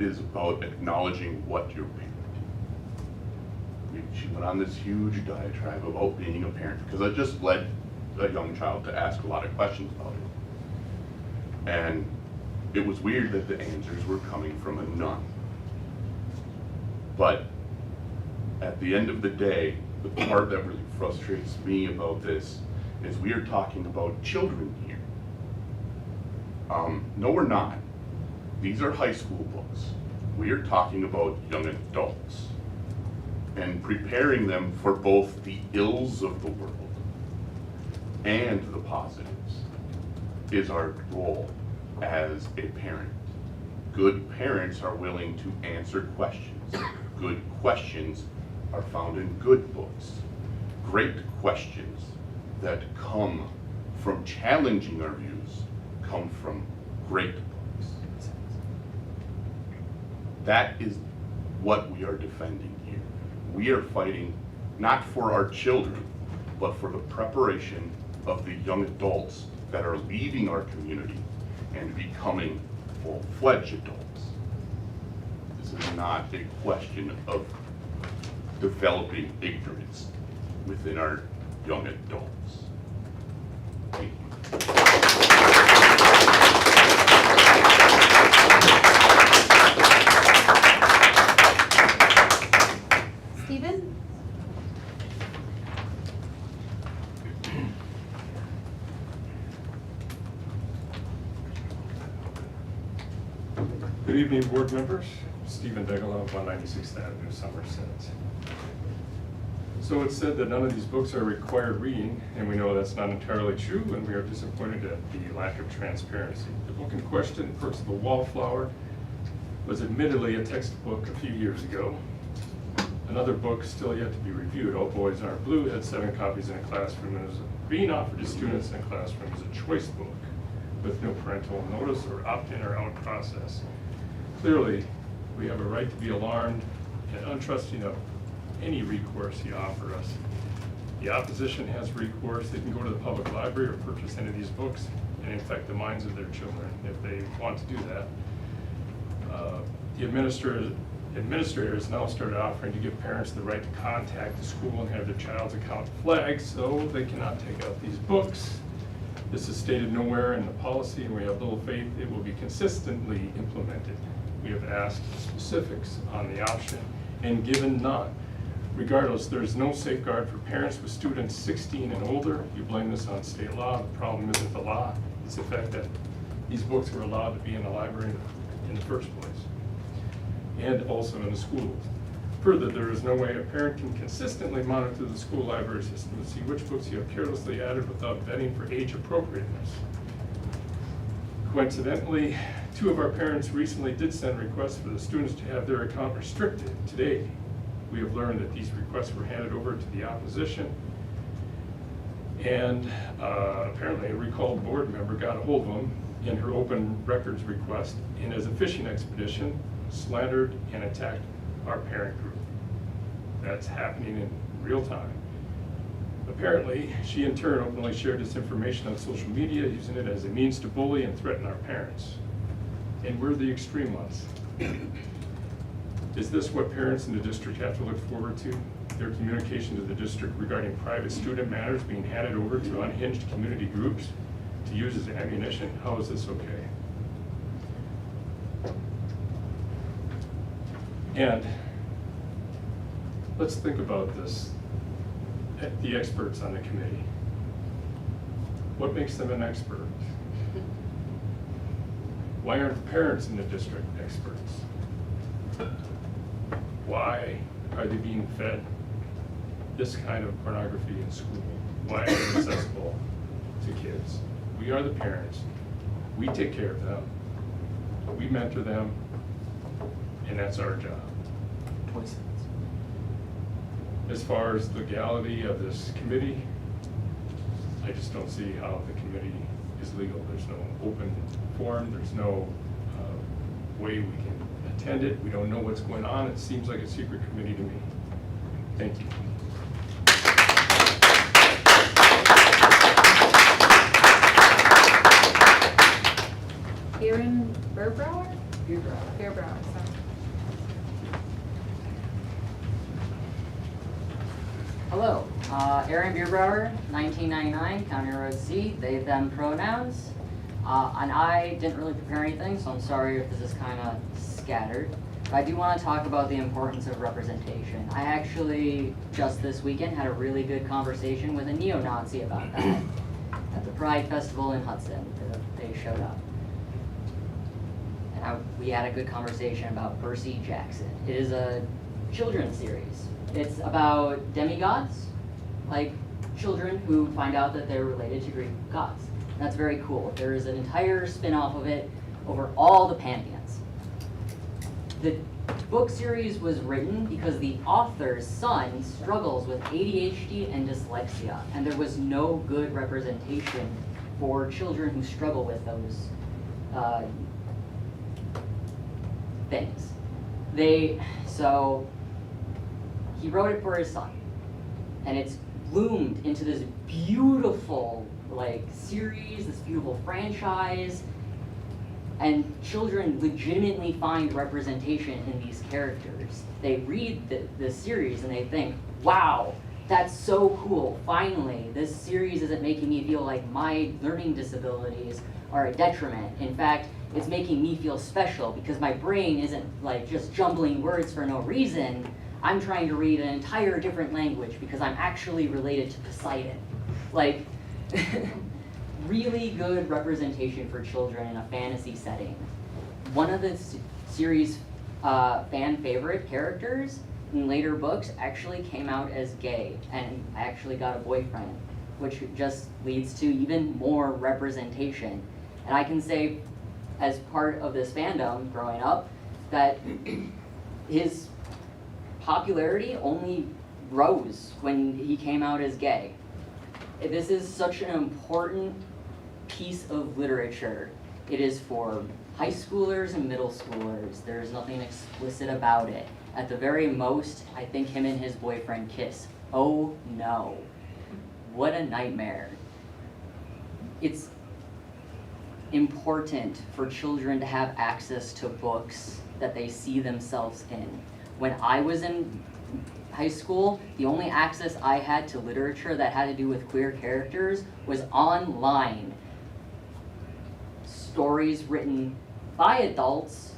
is about acknowledging what you're parenting. She went on this huge diatribe about being a parent, because I just led a young child to ask a lot of questions about it. And it was weird that the answers were coming from a nun. But at the end of the day, the part that really frustrates me about this is we are talking about children here. No, we're not. These are high school books. We are talking about young adults and preparing them for both the ills of the world and the positives is our role as a parent. Good parents are willing to answer questions. Good questions are found in good books. Great questions that come from challenging our views come from great books. That is what we are defending here. We are fighting not for our children, but for the preparation of the young adults that are leaving our community and becoming full-fledged adults. This is not a question of developing ignorance within our young adults. Thank you. Stephen? Good evening, board members. Stephen Degelow, 196th Avenue, Somerset. So it's said that none of these books are required reading, and we know that's not entirely true, and we are disappointed at the lack of transparency. The book in question, Perks of the Wallflower, was admittedly a textbook a few years ago. Another book still yet to be reviewed, All Boys Aren't Blue, had 7 copies in a classroom and was being offered to students in a classroom as a choice book with no parental notice or opt-in or out process. Clearly, we have a right to be alarmed and untrusting of any recourse you offer us. The opposition has recourse. They can go to the public library or purchase any of these books and infect the minds of their children if they want to do that. The administrators now started offering to give parents the right to contact the school and have their child's account flagged, so they cannot take out these books. This is stated nowhere in the policy, and we have little faith it will be consistently implemented. We have asked specifics on the option and given none. Regardless, there is no safeguard for parents with students 16 and older. You blame this on state law. The problem isn't the law, it's the fact that these books were allowed to be in the library in the first place, and also in the schools. Further, there is no way a parent can consistently monitor the school library system to see which books you have carelessly added without vetting for age appropriateness. Coincidentally, 2 of our parents recently did send requests for the students to have their account restricted. Today, we have learned that these requests were handed over to the opposition, and apparently a recalled board member got a hold of them in her open records request, and as a fishing expedition, slandered and attacked our parent group. That's happening in real time. Apparently, she in turn openly shared this information on social media, using it as a means to bully and threaten our parents. And we're the extreme ones. Is this what parents in the district have to look forward to? Their communication to the district regarding private student matters being handed over to unhinged community groups to use as ammunition? How is this okay? And let's think about this, the experts on the committee. What makes them an expert? Why aren't the parents in the district experts? Why are they being fed this kind of pornography in school? Why is it accessible to kids? We are the parents. We take care of them. We mentor them, and that's our job. 20 seconds. As far as the legality of this committee, I just don't see how the committee is legal. There's no open forum, there's no way we can attend it. We don't know what's going on. It seems like a secret committee to me. Thank you. Aaron Beerbrower? Beerbrower, sorry. Hello, Aaron Beerbrower, 1999, County Road C, they, them pronouns. And I didn't really prepare anything, so I'm sorry if this is kind of scattered. But I do want to talk about the importance of representation. I actually, just this weekend, had a really good conversation with a neo-Nazi about that at the Pride Festival in Hudson. They showed up. And we had a good conversation about Percy Jackson. It is a children's series. It's about demigods, like children who find out that they're related to Greek gods. That's very cool. There is an entire spin-off of it over all the pantheons. The book series was written because the author's son struggles with ADHD and dyslexia, and there was no good representation for children who struggle with those things. So he wrote it for his son, and it's bloomed into this beautiful series, this beautiful franchise, and children legitimately find representation in these characters. They read the series and they think, wow, that's so cool. Finally, this series isn't making me feel like my learning disabilities are a detriment. In fact, it's making me feel special because my brain isn't just jumbling words for no reason. I'm trying to read an entire different language because I'm actually related to Poseidon. Really good representation for children in a fantasy setting. One of the series' fan favorite characters in later books actually came out as gay and actually got a boyfriend, which just leads to even more representation. And I can say, as part of this fandom growing up, that his popularity only rose when he came out as gay. This is such an important piece of literature. It is for high schoolers and middle schoolers. There's nothing explicit about it. At the very most, I think him and his boyfriend kiss. Oh no. What a nightmare. important for children to have access to books that they see themselves in. When I was in high school, the only access I had to literature that had to do with queer characters was online. Stories written by adults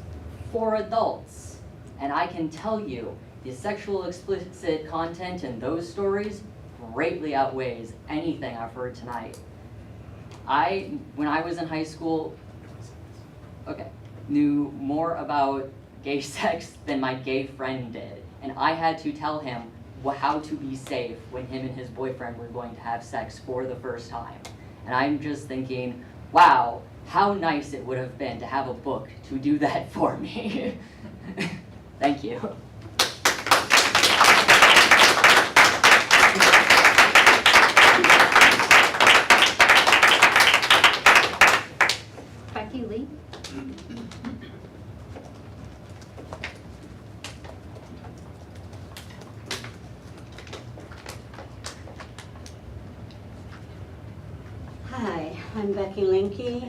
for adults. And I can tell you, the sexual explicit content in those stories greatly outweighs anything I've heard tonight. When I was in high school, knew more about gay sex than my gay friend did. And I had to tell him how to be safe when him and his boyfriend were going to have sex for the first time. And I'm just thinking, wow, how nice it would have been to have a book to do that for me. Thank you. Becky Lee? Hi, I'm Becky Linke,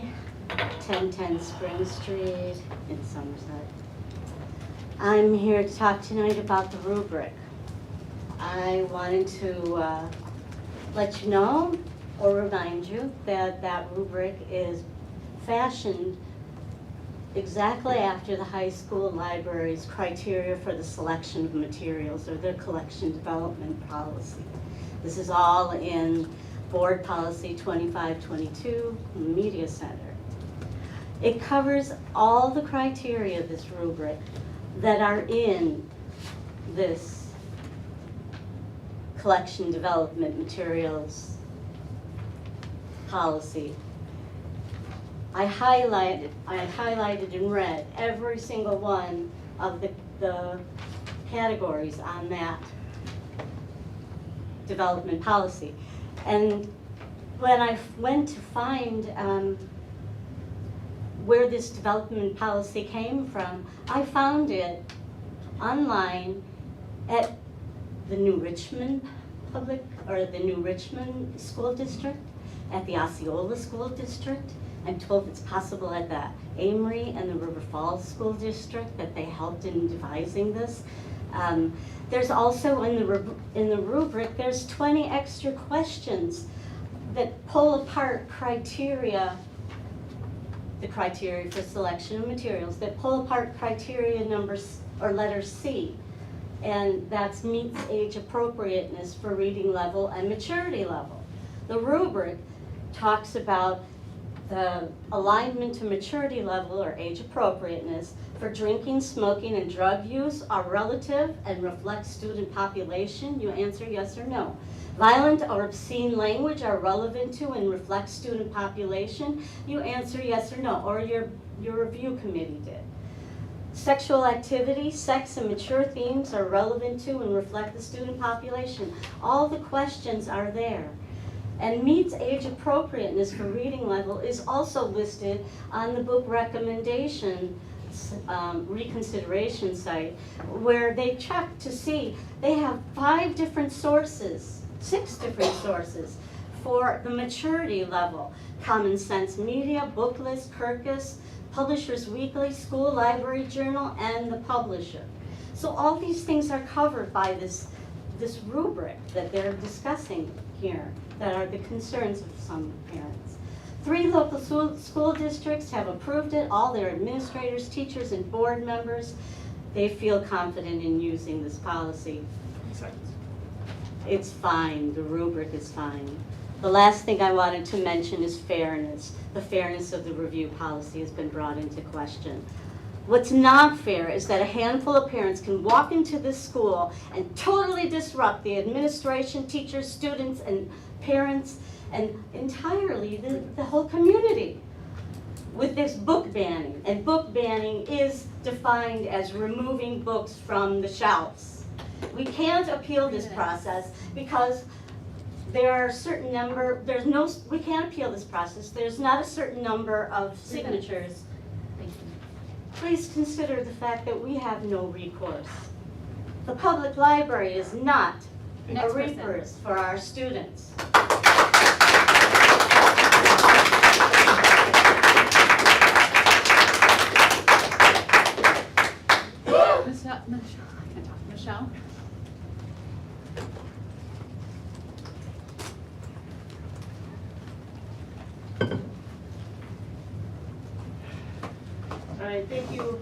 1010 Spring Street in Somerset. I'm here to talk tonight about the rubric. I wanted to let you know or remind you that that rubric is fashioned exactly after the high school library's criteria for the selection of materials or their collection development policy. This is all in Board Policy 2522, Media Center. It covers all the criteria, this rubric, that are in this collection development materials policy. I highlighted in red every single one of the categories on that development policy. And when I went to find where this development policy came from, I found it online at the New Richmond the New Richmond School District, at the Osceola School District. I'm told it's possible at the Amory and the River Falls School District that they helped in devising this. There's also in the rubric, there's 20 extra questions that pull apart the criteria for selection of materials, that pull apart criteria letter C, and that's meets age appropriateness for reading level and maturity level. The rubric talks about the alignment to maturity level or age appropriateness for drinking, smoking, and drug use are relative and reflect student population. You answer yes or no. Violent or obscene language are relevant to and reflect student population. You answer yes or no, or your review committee did. Sexual activity, sex, and mature themes are relevant to and reflect the student population. All the questions are there. And meets age appropriateness for reading level is also listed on the book recommendation reconsideration site, where they check to see they have 6 different sources for the maturity level. Common Sense Media, Booklist, Kirkus, Publishers Weekly, School Library Journal, and the publisher. So all these things are covered by this rubric that they're discussing here, that are the concerns of some parents. 3 local school districts have approved it, all their administrators, teachers, and board members. They feel confident in using this policy. Seconds. It's fine, the rubric is fine. The last thing I wanted to mention is fairness. The fairness of the review policy has been brought into question. What's not fair is that a handful of parents can walk into this school and totally disrupt the administration, teachers, students, and parents, and entirely the whole community with this book banning. And book banning is defined as removing books from the shelves. We can't appeal this process because there are a certain number, we can't appeal this process. There's not a certain number of signatures. Please consider the fact that we have no recourse. The public library is not a recourse for our students. Michelle? All right, thank you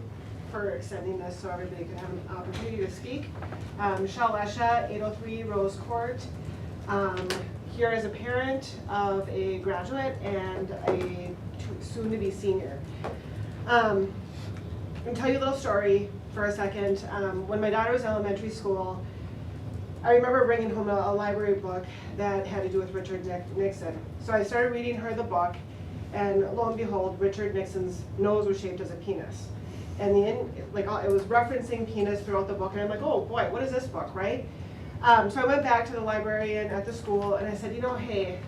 for extending this so everybody can have an opportunity to speak. Michelle Lesha, 803 Rose Court. Here as a parent of a graduate and a soon-to-be senior. I'm gonna tell you a little story for a second. When my daughter was in elementary school, I remember bringing home a library book that had to do with Richard Nixon. So I started reading her the book, and lo and behold, Richard Nixon's nose was shaped as a penis. And it was referencing penis throughout the book, and I'm like, oh boy, what is this book, right? So I went back to the librarian at the school, and I said, hey,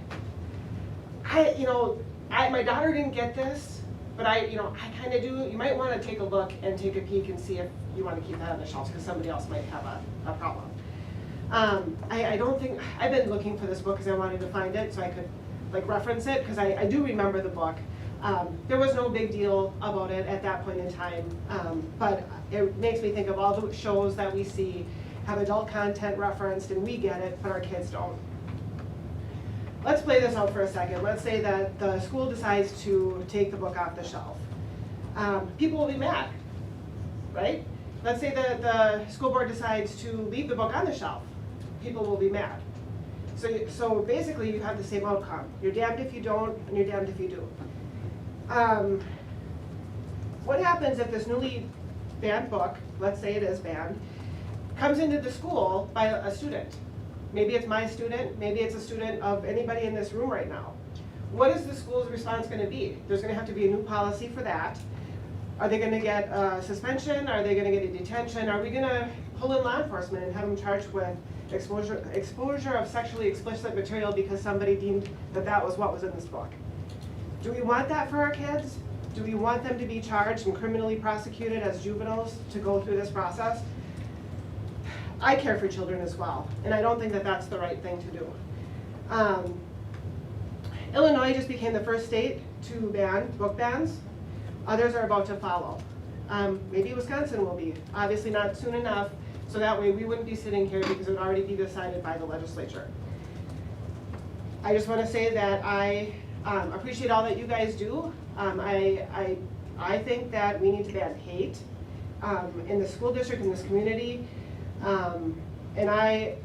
my daughter didn't get this, but I kind of do. You might want to take a look and take a peek and see if you want to keep that on the shelves, because somebody else might have a problem. I don't think, I've been looking for this book because I wanted to find it so I could reference it, because I do remember the book. There was no big deal about it at that point in time, but it makes me think of all the shows that we see have adult content referenced, and we get it, but our kids don't. Let's play this out for a second. Let's say that the school decides to take the book off the shelf. People will be mad, right? Let's say that the school board decides to leave the book on the shelf. People will be mad. So basically you have the same outcome. You're damned if you don't, and you're damned if you do. What happens if this newly banned book, let's say it is banned, comes into the school by a student? Maybe it's my student, maybe it's a student of anybody in this room right now. What is the school's response going to be? There's going to have to be a new policy for that. Are they going to get a suspension? Are they going to get a detention? Are we going to pull in law enforcement and have them charged with exposure of sexually explicit material because somebody deemed that that was what was in this book? Do we want that for our kids? Do we want them to be charged and criminally prosecuted as juveniles to go through this process? I care for children as well, and I don't think that that's the right thing to do. Illinois just became the first state to ban book bans. Others are about to follow. Maybe Wisconsin will be, obviously not soon enough, so that way we wouldn't be sitting here because it would already be decided by the legislature. I just want to say that I appreciate all that you guys do. I think that we need to ban hate in the school district, in this community. And I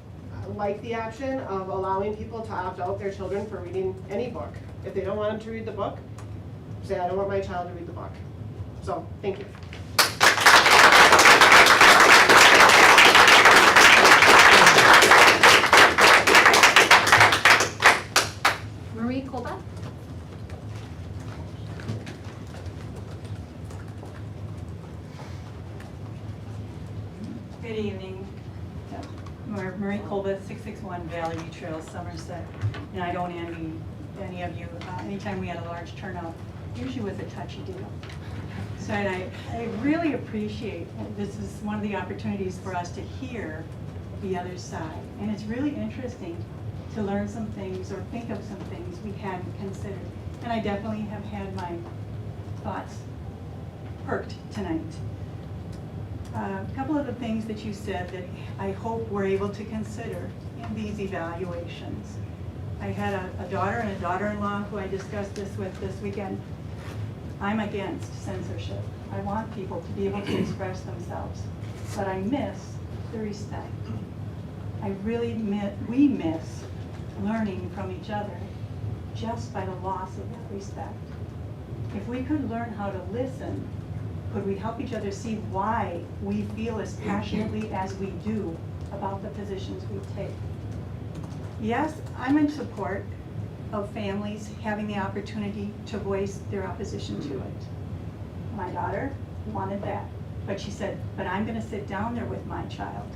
like the option of allowing people to opt out their children for reading any book. If they don't want them to read the book, say, I don't want my child to read the book. So, thank you. Marie Colbeth? Good evening. Marie Colbeth, 661 Valley View Trail, Somerset. And I don't envy any of you. Anytime we had a large turnout, usually was a touchy deal. So I really appreciate, this is one of the opportunities for us to hear the other side. And it's really interesting to learn some things or think of some things we hadn't considered. And I definitely have had my thoughts perked tonight. A couple of the things that you said that I hope we're able to consider in these evaluations. I had a daughter and a daughter-in-law who I discussed this with this weekend. I'm against censorship. I want people to be able to express themselves, but I miss the respect. We miss learning from each other just by the loss of that respect. If we could learn how to listen, could we help each other see why we feel as passionately as we do about the positions we take? Yes, I'm in support of families having the opportunity to voice their opposition to it. My daughter wanted that, but she said, but I'm going to sit down there with my child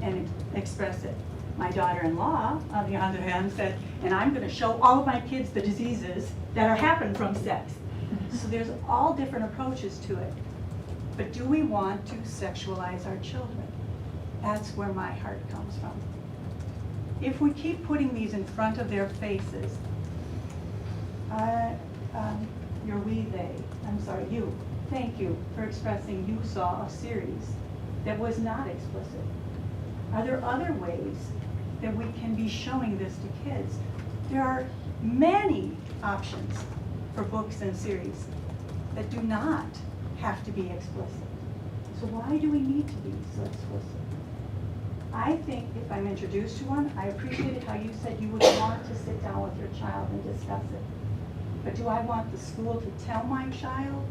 and express it. My daughter-in-law, on the other hand, said, and I'm going to show all of my kids the diseases that are happening from sex. So there's all different approaches to it. But do we want to sexualize our children? That's where my heart comes from. If we keep putting these in front of their faces, you, thank you for expressing you saw a series. that was not explicit? Are there other ways that we can be showing this to kids? There are many options for books and series that do not have to be explicit. So why do we need to be so explicit? I think if I'm introduced to one, I appreciated how you said you would want to sit down with your child and discuss it. But do I want the school to tell my child,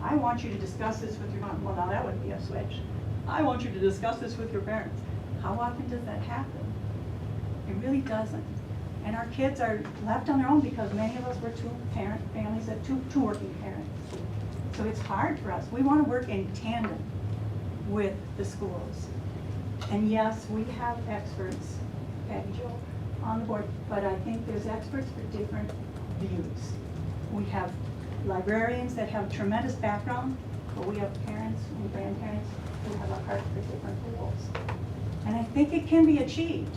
I want you to discuss this with your mom? Well, now that would be a switch. I want you to discuss this with your parents. How often does that happen? It really doesn't. And our kids are left on their own because many of us were two-parent families that two working parents. So it's hard for us. We want to work in tandem with the schools. And yes, we have experts, Patty Jo, on the board, but I think there's experts for different views. We have librarians that have tremendous background, but we have parents and grandparents who have a heart for different goals. And I think it can be achieved,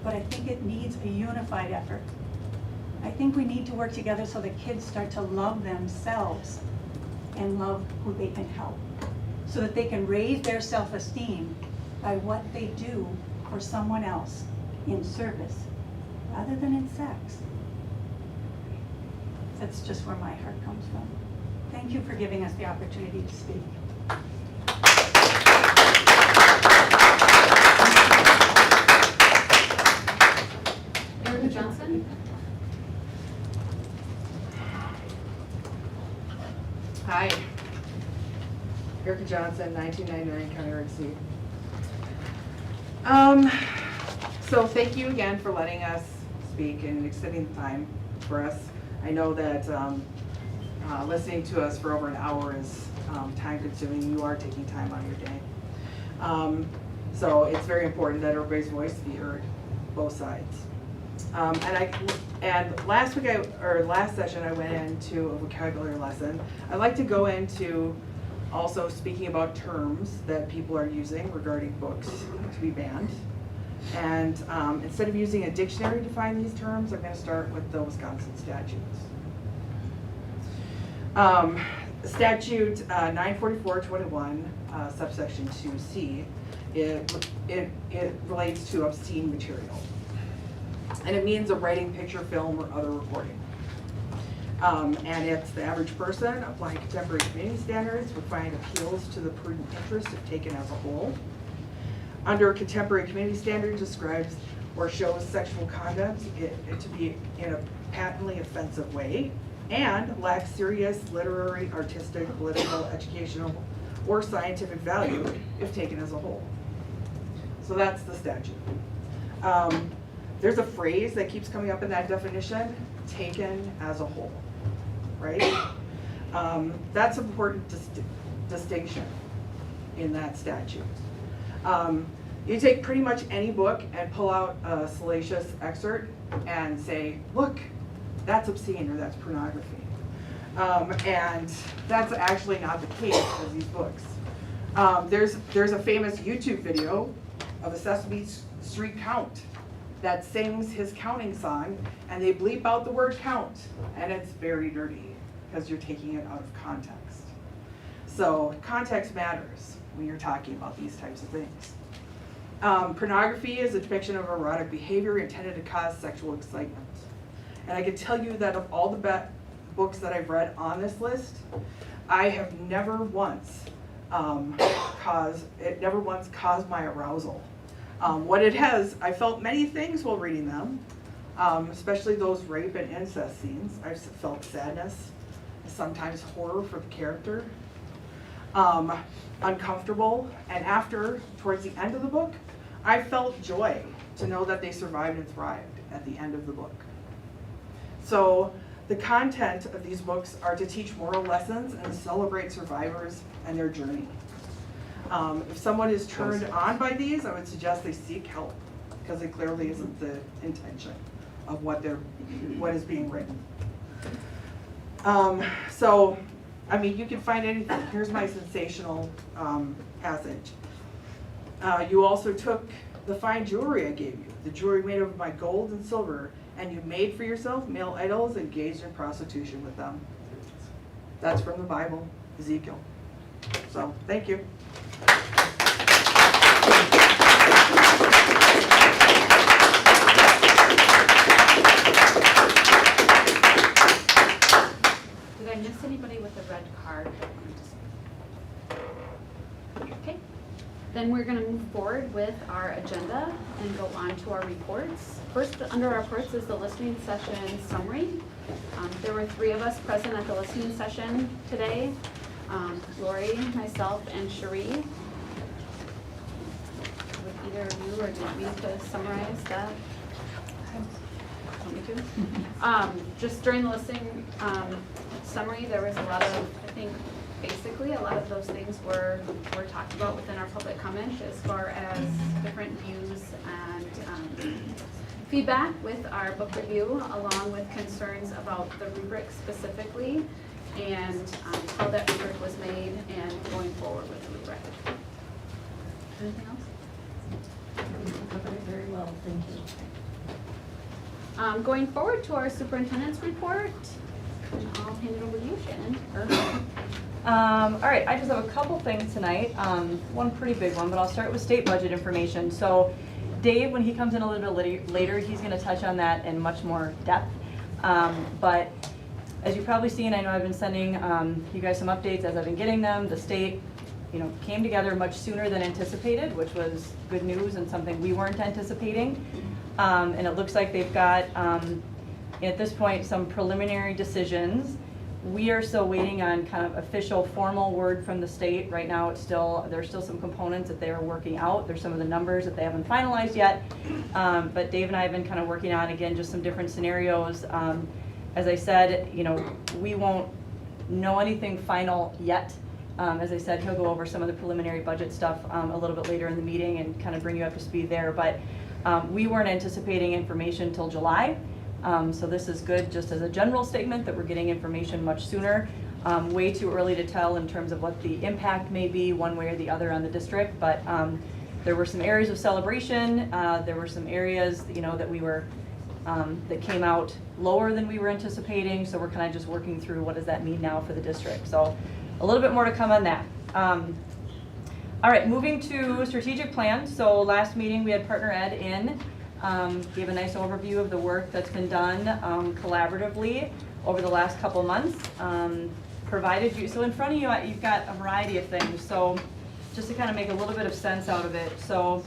but I think it needs a unified effort. I think we need to work together so the kids start to love themselves and love who they can help, so that they can raise their self-esteem by what they do for someone else in service, rather than in sex. That's just where my heart comes from. Thank you for giving us the opportunity to speak. Erica Johnson? Hi. Erica Johnson, 1999 County Road C. So thank you again for letting us speak and extending the time for us. I know that listening to us for over an hour is time consuming. You are taking time out of your day. So it's very important that everybody's voice be heard, both sides. And last week, last session, I went into a vocabulary lesson. I'd like to go into also speaking about terms that people are using regarding books to be banned. And instead of using a dictionary to find these terms, I'm going to start with the Wisconsin statutes. Statute 944-21, subsection 2C, it relates to obscene material. And it means a writing, picture, film, or other recording. And it's the average person applying contemporary community standards would find appeals to the prudent interest if taken as a whole. Under contemporary community standards describes or shows sexual conduct to be in a patently offensive way and lacks serious literary, artistic, political, educational, or scientific value if taken as a whole. So that's the statute. There's a phrase that keeps coming up in that definition, taken as a whole, right? That's an important distinction in that statute. You take pretty much any book and pull out a salacious excerpt and say, look, that's obscene or that's pornography. And that's actually not the case with these books. There's a famous YouTube video of a Sesame Street count that sings his counting song, and they bleep out the word count, and it's very dirty because you're taking it out of context. So context matters when you're talking about these types of things. Pornography is a depiction of erotic behavior intended to cause sexual excitement. And I can tell you that of all the books that I've read on this list, I have never once caused my arousal. What it has, I felt many things while reading them, especially those rape and incest scenes. I felt sadness, sometimes horror for the character, uncomfortable, and towards the end of the book, I felt joy to know that they survived and thrived at the end of the book. So the content of these books are to teach moral lessons and celebrate survivors and their journey. If someone is turned on by these, I would suggest they seek help, because it clearly isn't the intention of what is being written. So, I mean, you can find anything. Here's my sensational passage. You also took the fine jewelry I gave you, the jewelry made of my gold and silver, and you made for yourself male idols and engaged in prostitution with them. That's from the Bible, Ezekiel. So, thank you. Then we're gonna move forward with our agenda and go on to our reports. First, under our reports is the listening session summary. There were 3 of us present at the listening session today. Lori, myself, and Cherie. Would either of you or do you need to summarize that? Want me to? Just during the listening summary, there was a lot of, I think, basically a lot of those things were talked about within our public comment as far as different views and feedback with our book review, along with concerns about the rubric specifically and how that rubric was made and going forward with the rubric. Anything else? You covered it very well, thank you. Going forward to our superintendent's report, I'll hand it over to you, Shannon. All right, I just have a couple things tonight. One pretty big one, but I'll start with state budget information. So Dave, when he comes in a little bit later, he's going to touch on that in much more depth. But as you've probably seen, I know I've been sending you guys some updates as I've been getting them. The state, came together much sooner than anticipated, which was good news and something we weren't anticipating. And it looks like they've got, at this point, some preliminary decisions. We are still waiting on kind of official formal word from the state. Right now, there's still some components that they are working out. There's some of the numbers that they haven't finalized yet. But Dave and I have been kind of working on, again, just some different scenarios. As I said, we won't know anything final yet. As I said, he'll go over some of the preliminary budget stuff a little bit later in the meeting and kind of bring you up to speed there. But we weren't anticipating information till July. So this is good just as a general statement that we're getting information much sooner. Way too early to tell in terms of what the impact may be one way or the other on the district, but there were some areas of celebration. There were some areas, that we were, that came out lower than we were anticipating, so we're kind of just working through what does that mean now for the district. So a little bit more to come on that. All right, moving to strategic plan. So last meeting we had Partner Ed in. Gave a nice overview of the work that's been done collaboratively over the last couple months. Provided you, so in front of you, you've got a variety of things. So just to kind of make a little bit of sense out of it. So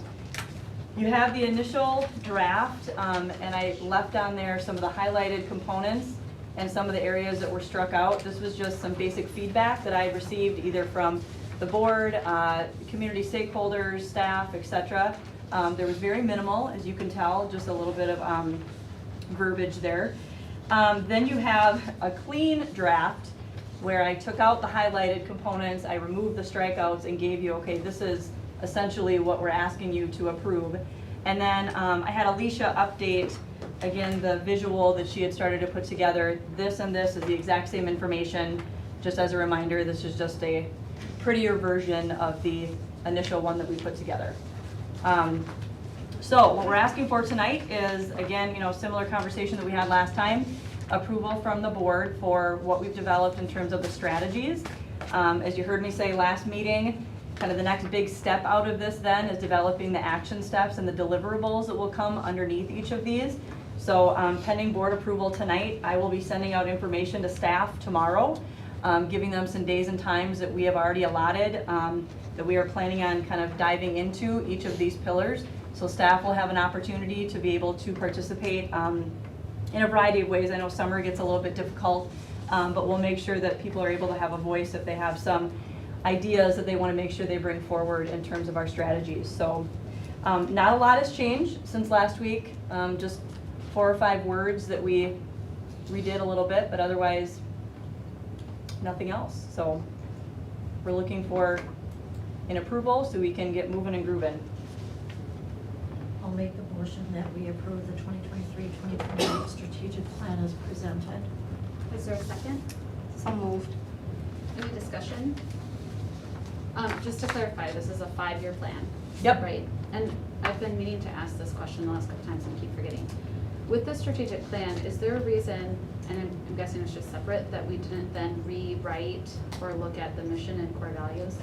you have the initial draft, and I left on there some of the highlighted components and some of the areas that were struck out. This was just some basic feedback that I had received either from the board, community stakeholders, staff, etc. There was very minimal, as you can tell, just a little bit of verbiage there. Then you have a clean draft where I took out the highlighted components, I removed the strikeouts and gave you, okay, this is essentially what we're asking you to approve. And then I had Alicia update, again, the visual that she had started to put together. This and this is the exact same information. Just as a reminder, this is just a prettier version of the initial one that we put together. So what we're asking for tonight is, again, similar conversation that we had last time, approval from the board for what we've developed in terms of the strategies. As you heard me say last meeting, kind of the next big step out of this then is developing the action steps and the deliverables that will come underneath each of these. So pending board approval tonight, I will be sending out information to staff tomorrow, giving them some days and times that we have already allotted that we are planning on kind of diving into each of these pillars. So staff will have an opportunity to be able to participate in a variety of ways. I know summer gets a little bit difficult, but we'll make sure that people are able to have a voice if they have some ideas that they want to make sure they bring forward in terms of our strategies. So not a lot has changed since last week, just 4 or 5 words that we redid a little bit, but otherwise nothing else. So we're looking for an approval so we can get moving and grooving. I'll make the motion that we approve the 2023-2028 strategic plan as presented. Is there a second? So moved. Any discussion? Just to clarify, this is a 5-year plan. Yep. Right, and I've been meaning to ask this question the last couple times and keep forgetting. With the strategic plan, is there a reason, and I'm guessing it's just separate, that we didn't then rewrite or look at the mission and core values?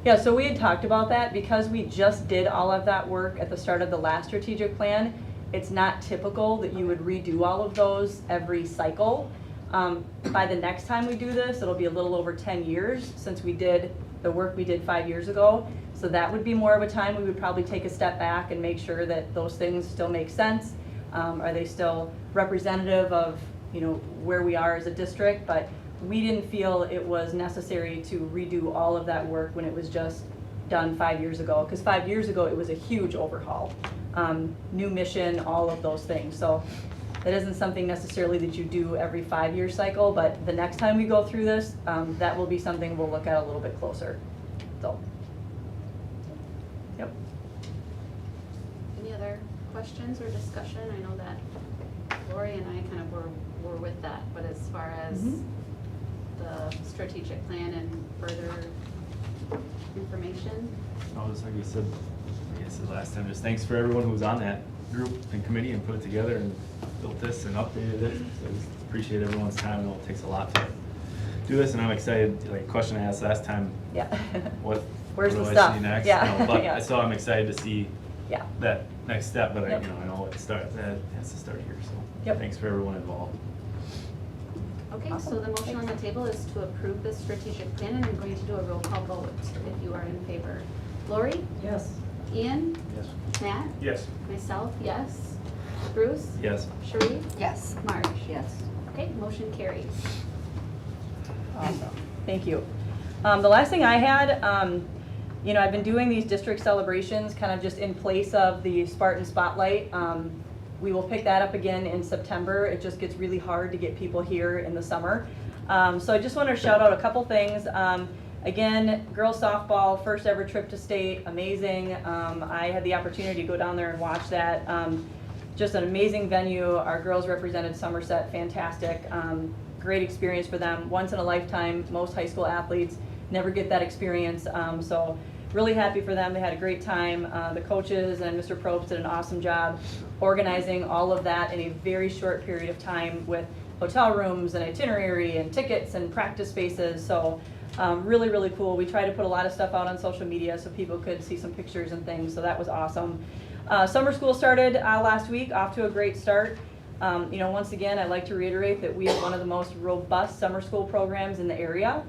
Yeah, so we had talked about that because we just did all of that work at the start of the last strategic plan. It's not typical that you would redo all of those every cycle. By the next time we do this, it'll be a little over 10 years since we did the work we did 5 years ago. So that would be more of a time we would probably take a step back and make sure that those things still make sense. Are they still representative of, you know, where we are as a district? But we didn't feel it was necessary to redo all of that work when it was just done 5 years ago. Because 5 years ago, it was a huge overhaul. New mission, all of those things. So that isn't something necessarily that you do every 5-year cycle, but the next time we go through this, that will be something we'll look at a little bit closer. So, yep. Any other questions or discussion? I know that Lori and I kind of were with that, but as far as the strategic plan and further information? No, just like we said, like I said last time, just thanks for everyone who was on that group and committee and put it together and built this and updated it. So I just appreciate everyone's time. I know it takes a lot to do this, and I'm excited. Like the question I asked last time, yeah. Where's the do stuff? I see next? Yeah. No, but Yeah. so I'm excited to see yeah. that next step. But Yep. I know it has to start here. So Yep. thanks for everyone involved. Okay, Awesome. so the motion on the table is to approve this strategic plan, and I'm going to do a roll call vote if you are in favor. Lori? Yes. Ian? Yes. Matt? Yes. Myself, yes. Bruce? Yes. Sheree? Yes. Marge? Yes. Okay, motion carries. Awesome. Thank you. The last thing I had, you know, I've been doing these district celebrations kind of just in place of the Spartan Spotlight. We will pick that up again in September. It just gets really hard to get people here in the summer. So I just want to shout out a couple things. Again, girls softball, first ever trip to state, amazing. I had the opportunity to go down there and watch that. Just an amazing venue. Our girls represented Somerset, fantastic. Great experience for them, once in a lifetime. Most high school athletes never get that experience. So really happy for them. They had a great time. The coaches and Mr. Probst did an awesome job organizing all of that in a very short period of time with hotel rooms and itinerary and tickets and practice spaces. So really, really cool. We tried to put a lot of stuff out on social media so people could see some pictures and things. So that was awesome. Summer school started last week, off to a great start. You know, once again, I'd like to reiterate that we have one of the most robust summer school programs in the area.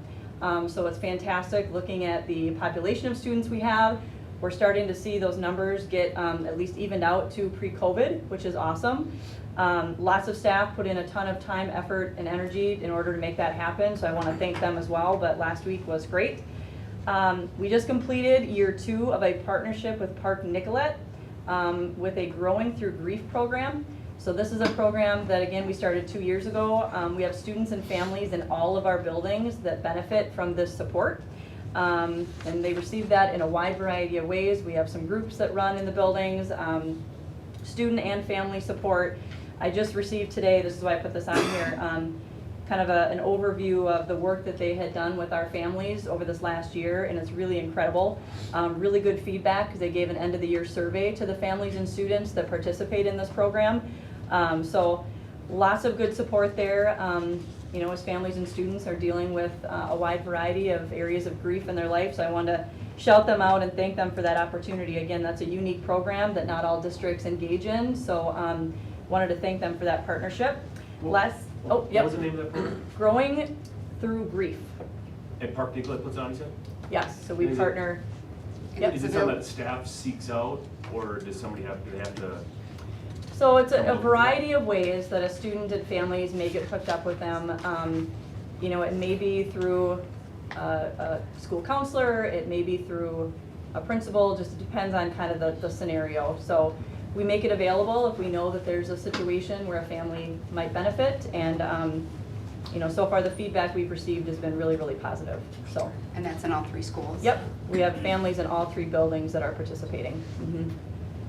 So it's fantastic looking at the population of students we have. We're starting to see those numbers get at least evened out to pre-COVID, which is awesome. Lots of staff put in a ton of time, effort, and energy in order to make that happen, so I want to thank them as well, but last week was great. We just completed year 2 of a partnership with Park Nicollet with a Growing Through Grief program. So this is a program that, again, we started 2 years ago. We have students and families in all of our buildings that benefit from this support. And they receive that in a wide variety of ways. We have some groups that run in the buildings, student and family support. I just received today, this is why I put this on here, kind of an overview of the work that they had done with our families over this last year, and it's really incredible. Really good feedback because they gave an end of the year survey to the families and students that participate in this program. So lots of good support there. You know, as families and students are dealing with a wide variety of areas of grief in their life. So I wanted to shout them out and thank them for that opportunity. Again, that's a unique program that not all districts engage in. So wanted to thank them for that partnership. What was the name of that program? Growing Through Grief. And Park Nicollet puts on, you said? Yes, so we partner. Yep. Is it something that staff seeks out, or does somebody do they have to? So it's a variety of ways that a student and families may get hooked up with them. You know, it may be through a school counselor, it may be through a principal, just depends on kind of the scenario. So we make it available if we know that there's a situation where a family might benefit. And you know, so far the feedback we've received has been really, really positive. So. And that's in all 3 schools? Yep, we have families in all 3 buildings that are participating.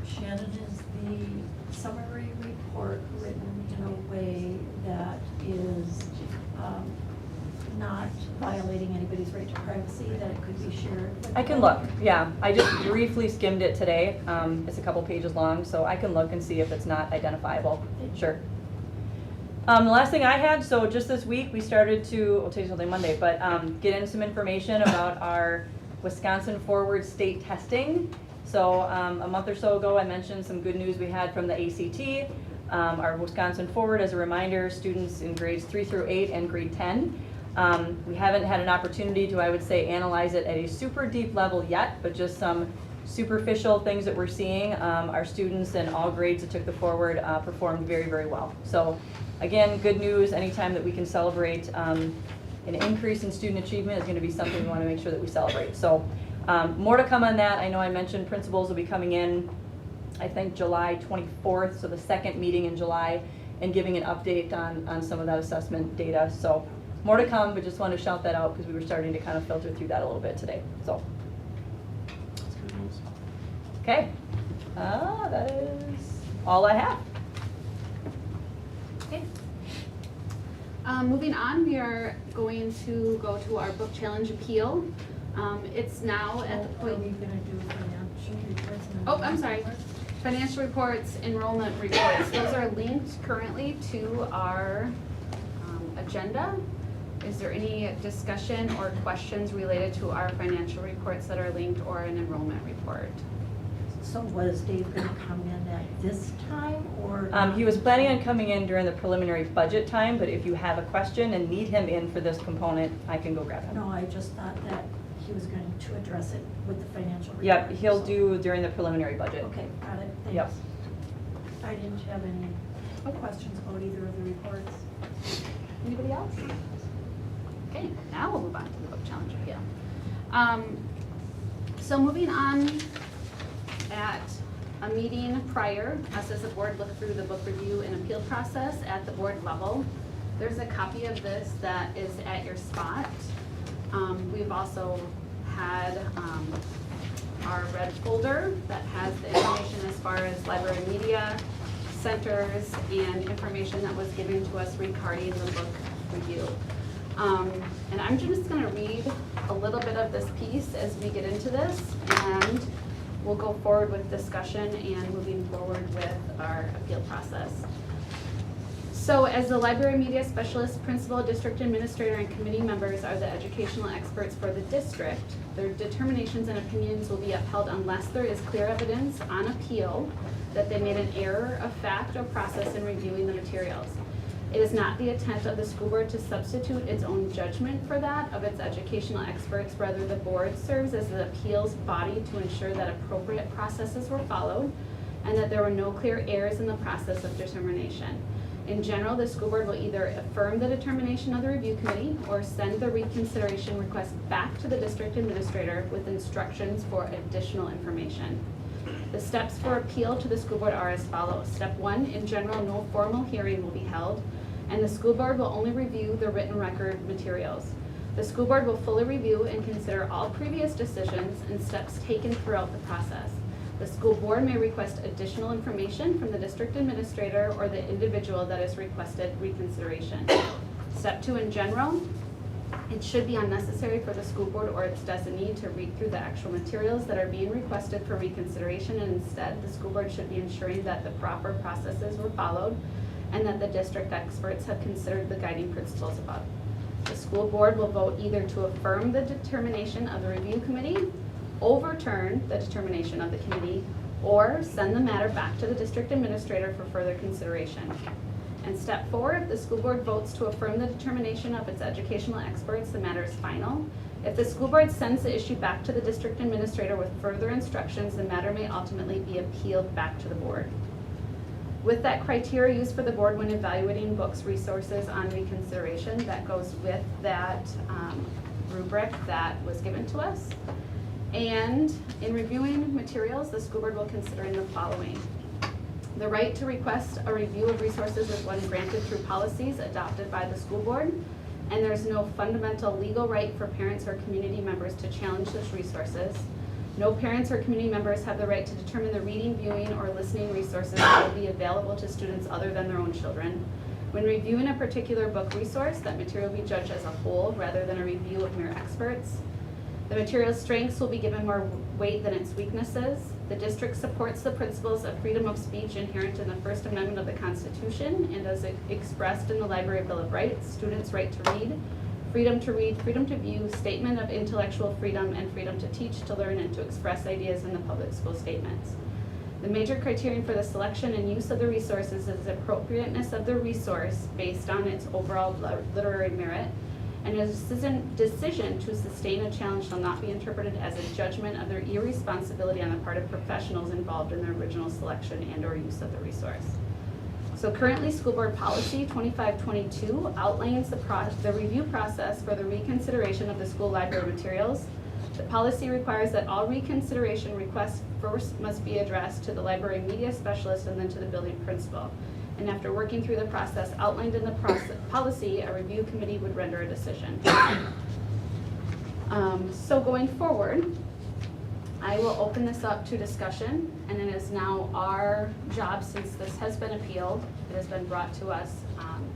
Shannon, is the summary report written in a way that is not violating anybody's right to privacy, that it could be shared with I can look, yeah. I just briefly skimmed it today. It's a couple pages long, so I can look and see if it's not identifiable. Sure. The last thing I had, so just this week we started to, I'll tell you something Monday, but get in some information about our Wisconsin Forward state testing. So a month or so ago I mentioned some good news we had from the ACT. Our Wisconsin Forward, as a reminder, students in grades 3 through 8 and grade 10 We haven't had an opportunity to, I would say, analyze it at a super deep level yet, but just some superficial things that we're seeing. Our students in all grades that took the forward performed very, very well. So again, good news. Anytime that we can celebrate an increase in student achievement is going to be something we want to make sure that we celebrate. So more to come on that. I know I mentioned principals will be coming in, I think, July 24th, so the second meeting in July, and giving an update on some of that assessment data. So more to come, but just want to shout that out because we were starting to kind of filter through that a little bit today. So. That's good news. Okay, that is all I have. Okay. Moving on, we are going to go to our book challenge appeal. It's now at the point. Are we gonna do financial reports? and Oh, I'm sorry. Financial reports, enrollment reports. Those are linked currently to our agenda. Is there any discussion or questions related to our financial reports that are linked or an enrollment report? So was Dave gonna come in at this time or? He was planning on coming in during the preliminary budget time, but if you have a question and need him in for this component, I can go grab him. No, I just thought that he was going to address it with the financial report. Yep, he'll so- do during the preliminary budget. Okay, got it, thanks. Yep. I didn't have any questions about either of the reports. Anybody else? Okay, now we'll move on to the book challenge appeal. So moving on, at a meeting prior, us as a board looked through the book review and appeal process at the board level. There's a copy of this that is at your spot. We've also had our red folder that has the information as far as library media centers and information that was given to us regarding the book review. And I'm just gonna read a little bit of this piece as we get into this, and we'll go forward with discussion and moving forward with our appeal process. So as the library media specialist, principal, district administrator, and committee members are the educational experts for the district, their determinations and opinions will be upheld unless there is clear evidence on appeal that they made an error of fact or process in reviewing the materials. It is not the intent of the school board to substitute its own judgment for that of its educational experts. Rather, the board serves as the appeals body to ensure that appropriate processes were followed and that there were no clear errors in the process of determination. In general, the school board will either affirm the determination of the review committee or send the reconsideration request back to the district administrator with instructions for additional information. The steps for appeal to the school board are as follows. Step 1, in general, no formal hearing will be held, and the school board will only review the written record materials. The school board will fully review and consider all previous decisions and steps taken throughout the process. The school board may request additional information from the district administrator or the individual that has requested reconsideration. Step 2, in general, it should be unnecessary for the school board or its designee to read through the actual materials that are being requested for reconsideration, and instead, the school board should be ensuring that the proper processes were followed and that the district experts have considered the guiding principles above. The school board will vote either to affirm the determination of the review committee, overturn the determination of the committee, or send the matter back to the district administrator for further consideration. And step 4, if the school board votes to affirm the determination of its educational experts, the matter is final. If the school board sends the issue back to the district administrator with further instructions, the matter may ultimately be appealed back to the board. With that criteria used for the board when evaluating books, resources on reconsideration, that goes with that rubric that was given to us. And in reviewing materials, the school board will consider in the following. The right to request a review of resources is one granted through policies adopted by the school board, and there's no fundamental legal right for parents or community members to challenge those resources. No parents or community members have the right to determine the reading, viewing, or listening resources that will be available to students other than their own children. When reviewing a particular book resource, that material will be judged as a whole rather than a review of mere experts. The material's strengths will be given more weight than its weaknesses. The district supports the principles of freedom of speech inherent in the First Amendment of the Constitution and as expressed in the Library Bill of Rights, students' right to read, freedom to view, statement of intellectual freedom, and freedom to teach, to learn, and to express ideas in the public school statements. The major criterion for the selection and use of the resources is the appropriateness of the resource based on its overall literary merit and a decision to sustain a challenge shall not be interpreted as a judgment of their irresponsibility on the part of professionals involved in the original selection and or use of the resource. So currently, School Board Policy 2522 outlines the review process for the reconsideration of the school library materials. The policy requires that all reconsideration requests first must be addressed to the library media specialist and then to the building principal. And after working through the process outlined in the policy, a review committee would render a decision. So going forward, I will open this up to discussion, and it is now our job, since this has been appealed, it has been brought to us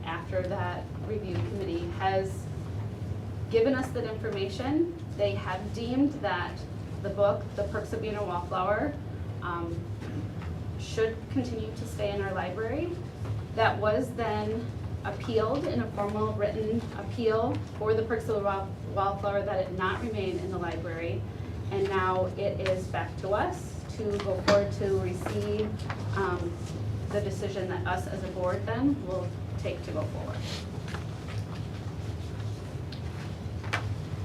after that review committee has given us that information. They have deemed that the book, The Perks of Being a Wallflower, should continue to stay in our library. That was then appealed in a formal written appeal for The Perks of the Wallflower, that it not remain in the library. And now it is back to us to go forward to receive the decision that us as a board then will take to go forward.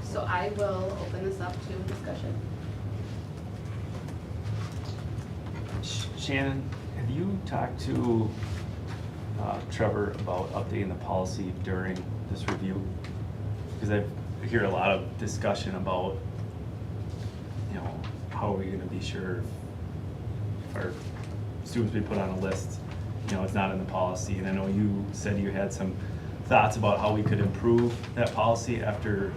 So I will open this up to discussion. Shannon, have you talked to Trevor about updating the policy during this review? Because I hear a lot of discussion about, you know, how are we gonna be sure if our students we put on a list, you know, it's not in the policy. And I know you said you had some thoughts about how we could improve that policy after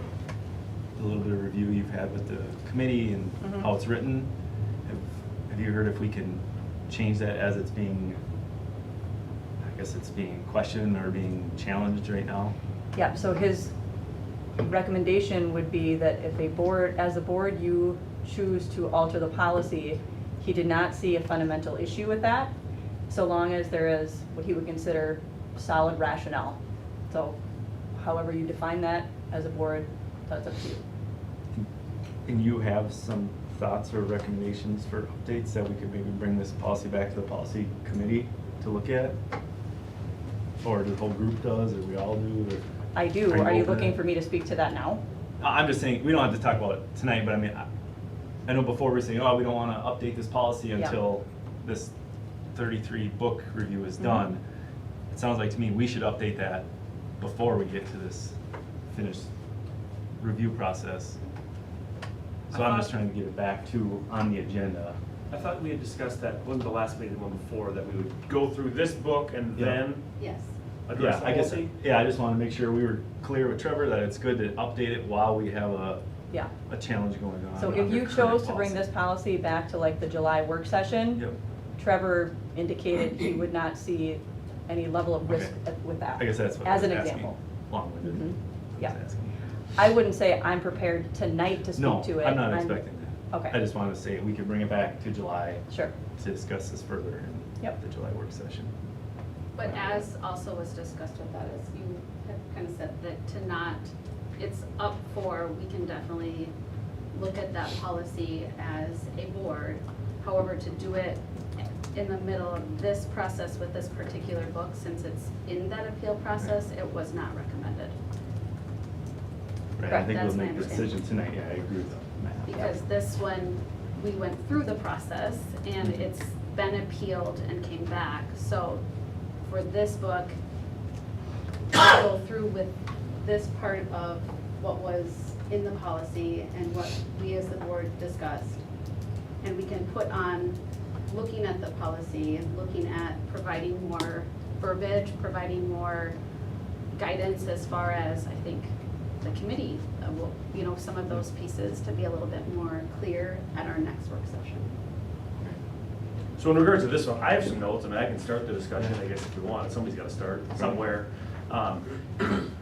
a little bit of review you've had with the committee and how it's written. Have you heard if we can change that as it's being, I guess it's being questioned or being challenged right now? Yeah, so his recommendation would be that if a board, as a board, you choose to alter the policy, he did not see a fundamental issue with that, so long as there is what he would consider solid rationale. So however you define that as a board, that's up to you. And you have some thoughts or recommendations for updates that we could maybe bring this policy back to the policy committee to look at? Or the whole group does, or we all do? Or I do. Are you looking for me to speak to that now? I'm just saying, we don't have to talk about it tonight, but I mean, I know before we were saying, oh, we don't want to update this policy until this 33 book review is done. It sounds like to me we should update that before we get to this finished review process. So I'm just trying to get it back to on the agenda. I thought we had discussed that, wasn't the last meeting, the one before, that we would go through this book and then Yes. address the policy? I just want to make sure we were clear with Trevor that it's good to update it while we have a challenge going on. So if under you current chose to bring policy. this policy back to like the July work session, Yep. Trevor indicated he would not see any level of risk with that. I guess that's what As I was an asking. example. Long-winded. Yeah. I was asking. I wouldn't say I'm prepared tonight to speak to it. No, I'm not expecting that. Okay. I just wanted to say we could bring it back to July. Sure. To discuss this further in the July work session. But as also was discussed with that, as you have kind of said, that to not, it's up for, we can definitely look at that policy as a board. However, to do it in the middle of this process with this particular book, since it's in that appeal process, it was not recommended. Right, I Correct, think that's we'll my make the decision tonight, yeah, I agree with Matt. Because this one, we went through the process and it's been appealed and came back. So for this book, we'll go through with this part of what was in the policy and what we as the board discussed. And we can put on, looking at the policy and looking at providing more verbiage, providing more guidance as far as, I think, the committee, will, you know, some of those pieces to be a little bit more clear at our next work session. So in regards to this one, I have some notes, I mean, I can start the discussion, I guess, if you want, somebody's gotta start somewhere.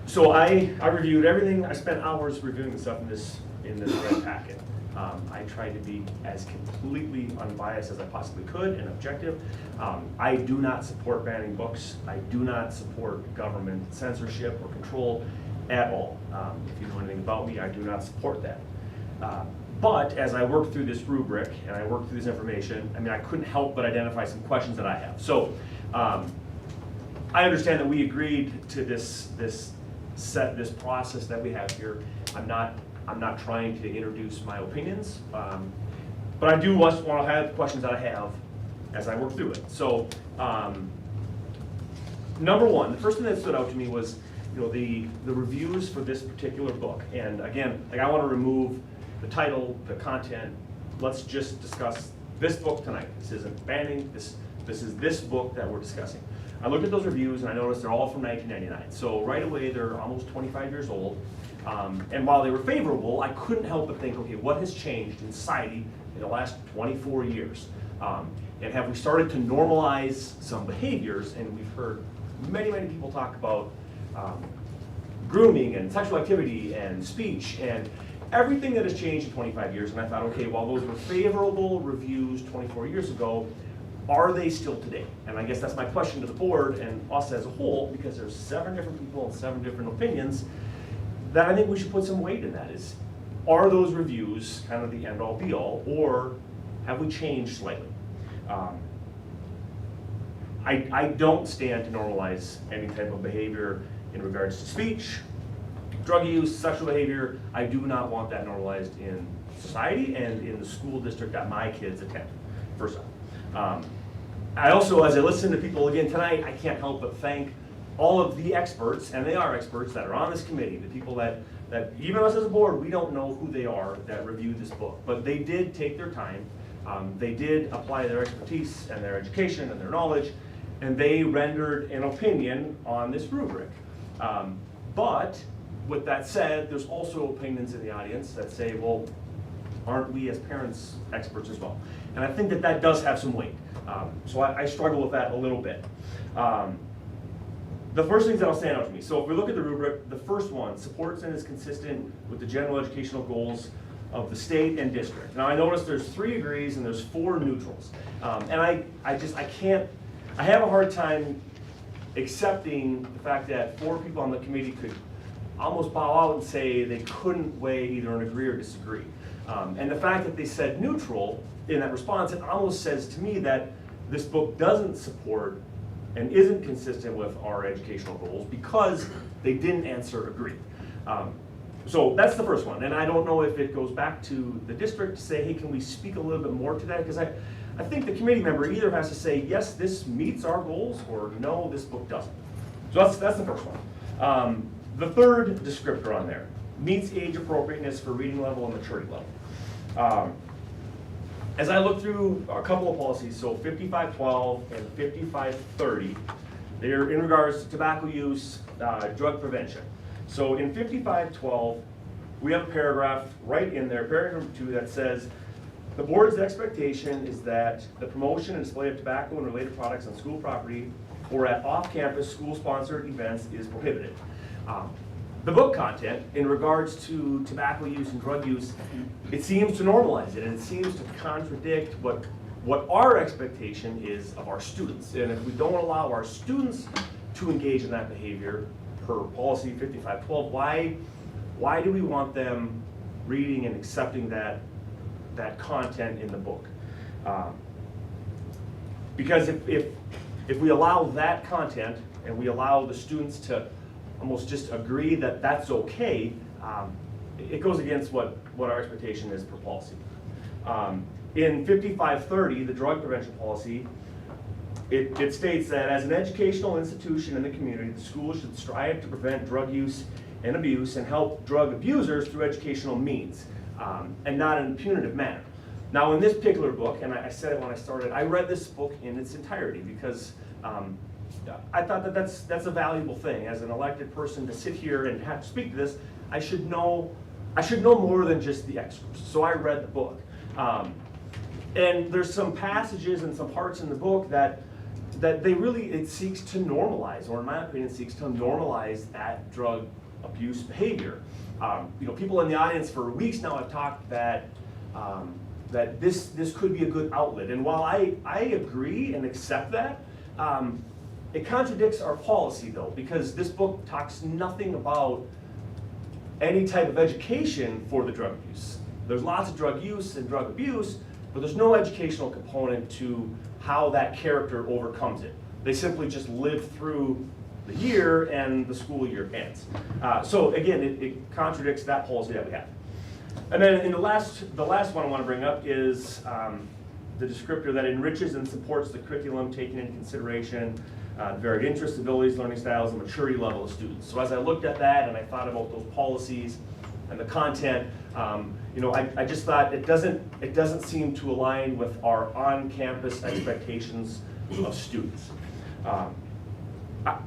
So I reviewed everything, I spent hours reviewing the stuff in this red packet. I tried to be as completely unbiased as I possibly could and objective. I do not support banning books, I do not support government censorship or control at all. If you know anything about me, I do not support that. But as I worked through this rubric and I worked through this information, I mean, I couldn't help but identify some questions that I have. So I understand that we agreed to this set this process that we have here. I'm not trying to introduce my opinions, but I do want to have questions that I have as I work through it. So, number one, the first thing that stood out to me was, the reviews for this particular book. And again, like, I want to remove the title, the content. Let's just discuss this book tonight. This isn't banning. This is this book that we're discussing. I looked at those reviews and I noticed they're all from 1999. So right away, they're almost 25 years old. And while they were favorable, I couldn't help but think, okay, what has changed in society in the last 24 years? And have we started to normalize some behaviors? And we've heard many, many people talk about grooming and sexual activity and speech and everything that has changed in 25 years. And I thought, okay, while those were favorable reviews 24 years ago, are they still today? And I guess that's my question to the board and us as a whole, because there's 7 different people and 7 different opinions, that I think we should put some weight in that. Is, are those reviews kind of the end-all be-all, or have we changed slightly? I don't stand to normalize any type of behavior in regards to speech, drug use, sexual behavior. I do not want that normalized in society and in the school district that my kids attend, first off. I also, as I listen to people again tonight, I can't help but thank all of the experts, and they are experts, that are on this committee, the people that even us as a board, we don't know who they are that reviewed this book, but they did take their time. They did apply their expertise and their education and their knowledge, and they rendered an opinion on this rubric. But with that said, there's also opinions in the audience that say, well, aren't we as parents experts as well? And I think that does have some weight. So I struggle with that a little bit. The first things that'll stand out to me. So if we look at the rubric, the first one, supports and is consistent with the general educational goals of the state and district. Now I noticed there's 3 agrees and there's 4 neutrals. And I have a hard time accepting the fact that 4 people on the committee could almost bow out and say they couldn't weigh either an agree or disagree. And the fact that they said neutral in that response, it almost says to me that this book doesn't support and isn't consistent with our educational goals because they didn't answer agree. So that's the first one. And I don't know if it goes back to the district to say, hey, can we speak a little bit more to that? Because I think the committee member either has to say, yes, this meets our goals, or no, this book doesn't. So that's the first one. The third descriptor on there, meets age appropriateness for reading level and maturity level. As I look through a couple of policies, so 5512 and 5530, they're in regards to tobacco use, drug prevention. So in 5512, we have a paragraph right in there, paragraph number 2, that says, the board's expectation is that the promotion and display of tobacco and related products on school property or at off-campus school-sponsored events is prohibited. The book content, in regards to tobacco use and drug use, it seems to normalize it, and it seems to contradict what our expectation is of our students. And if we don't allow our students to engage in that behavior per policy 5512, why do we want them reading and accepting that content in the book? Because if we allow that content and we allow the students to almost just agree that that's okay, it goes against what our expectation is per policy. In 5530, the drug prevention policy, it states that as an educational institution in the community, the school should strive to prevent drug use and abuse and help drug abusers through educational means, and not in a punitive manner. Now in this particular book, and I said it when I started, I read this book in its entirety because I thought that's a valuable thing. As an elected person to sit here and have to speak to this, I should know more than just the extras. So I read the book. And there's some passages and some parts in the book that it seeks to normalize, or in my opinion, seeks to normalize that drug abuse behavior. People in the audience for weeks now have talked that this could be a good outlet. And while I agree and accept that, it contradicts our policy though, because this book talks nothing about any type of education for the drug abuse. There's lots of drug use and drug abuse, but there's no educational component to how that character overcomes it. They simply just live through the year and the school year ends. So again, it contradicts that policy that we have. And then in the last one I want to bring up is the descriptor that enriches and supports the curriculum, taking into consideration varied interests, abilities, learning styles, and maturity level of students. So as I looked at that and I thought about those policies and the content, I just thought it doesn't seem to align with our on-campus expectations of students.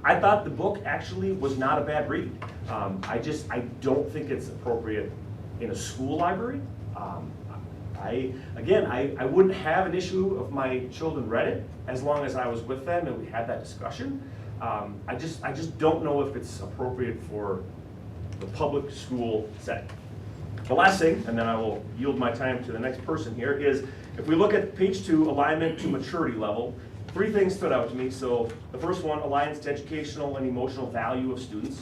I thought the book actually was not a bad read. I don't think it's appropriate in a school library. I wouldn't have an issue if my children read it as long as I was with them and we had that discussion. I just don't know if it's appropriate for the public school setting. The last thing, and then I will yield my time to the next person here, is if we look at page 2, alignment to maturity level, 3 things stood out to me. So the first one, aligns to educational and emotional value of students.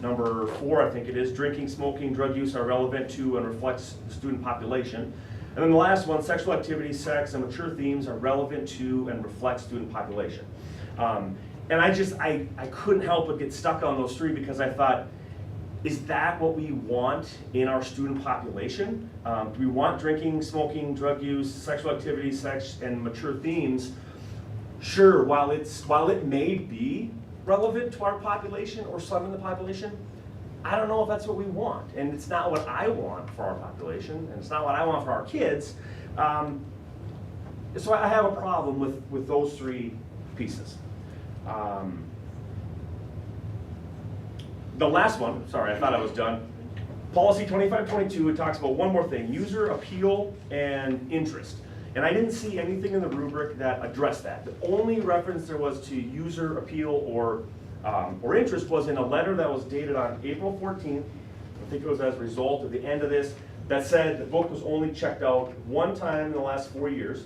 Number 4, I think it is, drinking, smoking, drug use are relevant to and reflects the student population. And then the last one, sexual activity, sex, and mature themes are relevant to and reflect student population. And I couldn't help but get stuck on those 3 because I thought, is that what we want in our student population? Do we want drinking, smoking, drug use, sexual activity, sex, and mature themes? Sure, while it may be relevant to our population or some in the population, I don't know if that's what we want. And it's not what I want for our population, and it's not what I want for our kids. So I have a problem with those 3 pieces. The last one, sorry, I thought I was done. Policy 2522, it talks about one more thing, user appeal and interest. And I didn't see anything in the rubric that addressed that. The only reference there was to user appeal or interest was in a letter that was dated on April 14th. I think it was as a result of the end of this, that said the book was only checked out 1 time in the last 4 years.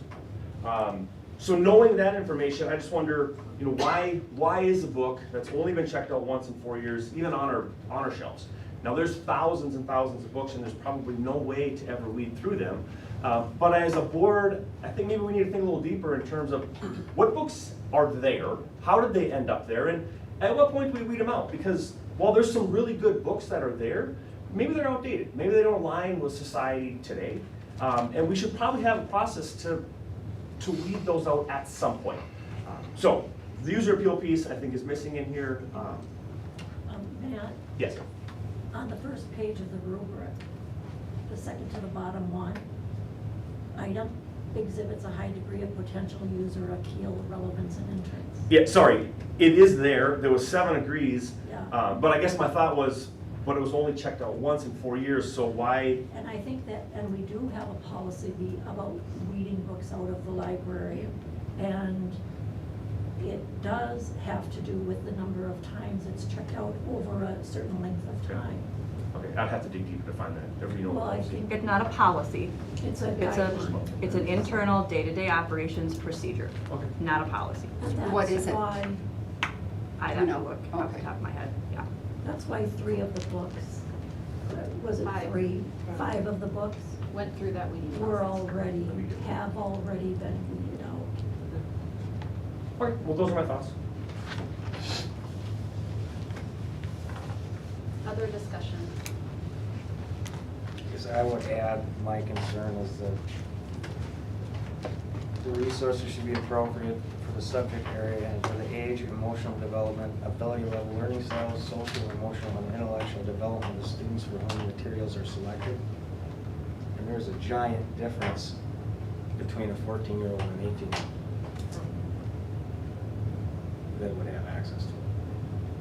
So knowing that information, I just wonder, why is a book that's only been checked out once in 4 years even on our shelves? Now there's thousands and thousands of books, and there's probably no way to ever weed through them. But as a board, I think maybe we need to think a little deeper in terms of what books are there, how did they end up there, and at what point do we weed them out? Because while there's some really good books that are there, maybe they're outdated, maybe they don't align with society today, and we should probably have a process to weed those out at some point. So the user appeal piece I think is missing in here. Matt, Yes. on the first page of the rubric, the second to the bottom one, item exhibits a high degree of potential user appeal, relevance, and interest. Yeah, sorry, it is there. There was 7 agrees, Yeah. but I guess my thought was, but it was only checked out once in 4 years, so why? And I think that, and we do have a policy about weeding books out of the library, and it does have to do with the number of times it's checked out over a certain length of time. Okay, I'd have to dig deeper to find that. Well, I think It's not a policy. it's a It's guideline. it's an internal day-to-day operations procedure, Okay. not a policy. And What that's is it? why- I'd have to No. look off the Okay. top of my head, yeah. That's why 3 of the books, was it 5. 3? 5 of the books Went through that weeding were process. have already been weeded out. All right, well, those are my thoughts. Other discussion? Because I would add, my concern is that the resources should be appropriate for the subject area and for the age, emotional development, ability level, learning styles, social, emotional, and intellectual development of the students for whom the materials are selected. And there's a giant difference between a 14-year-old and an 18-year-old that would have access to it.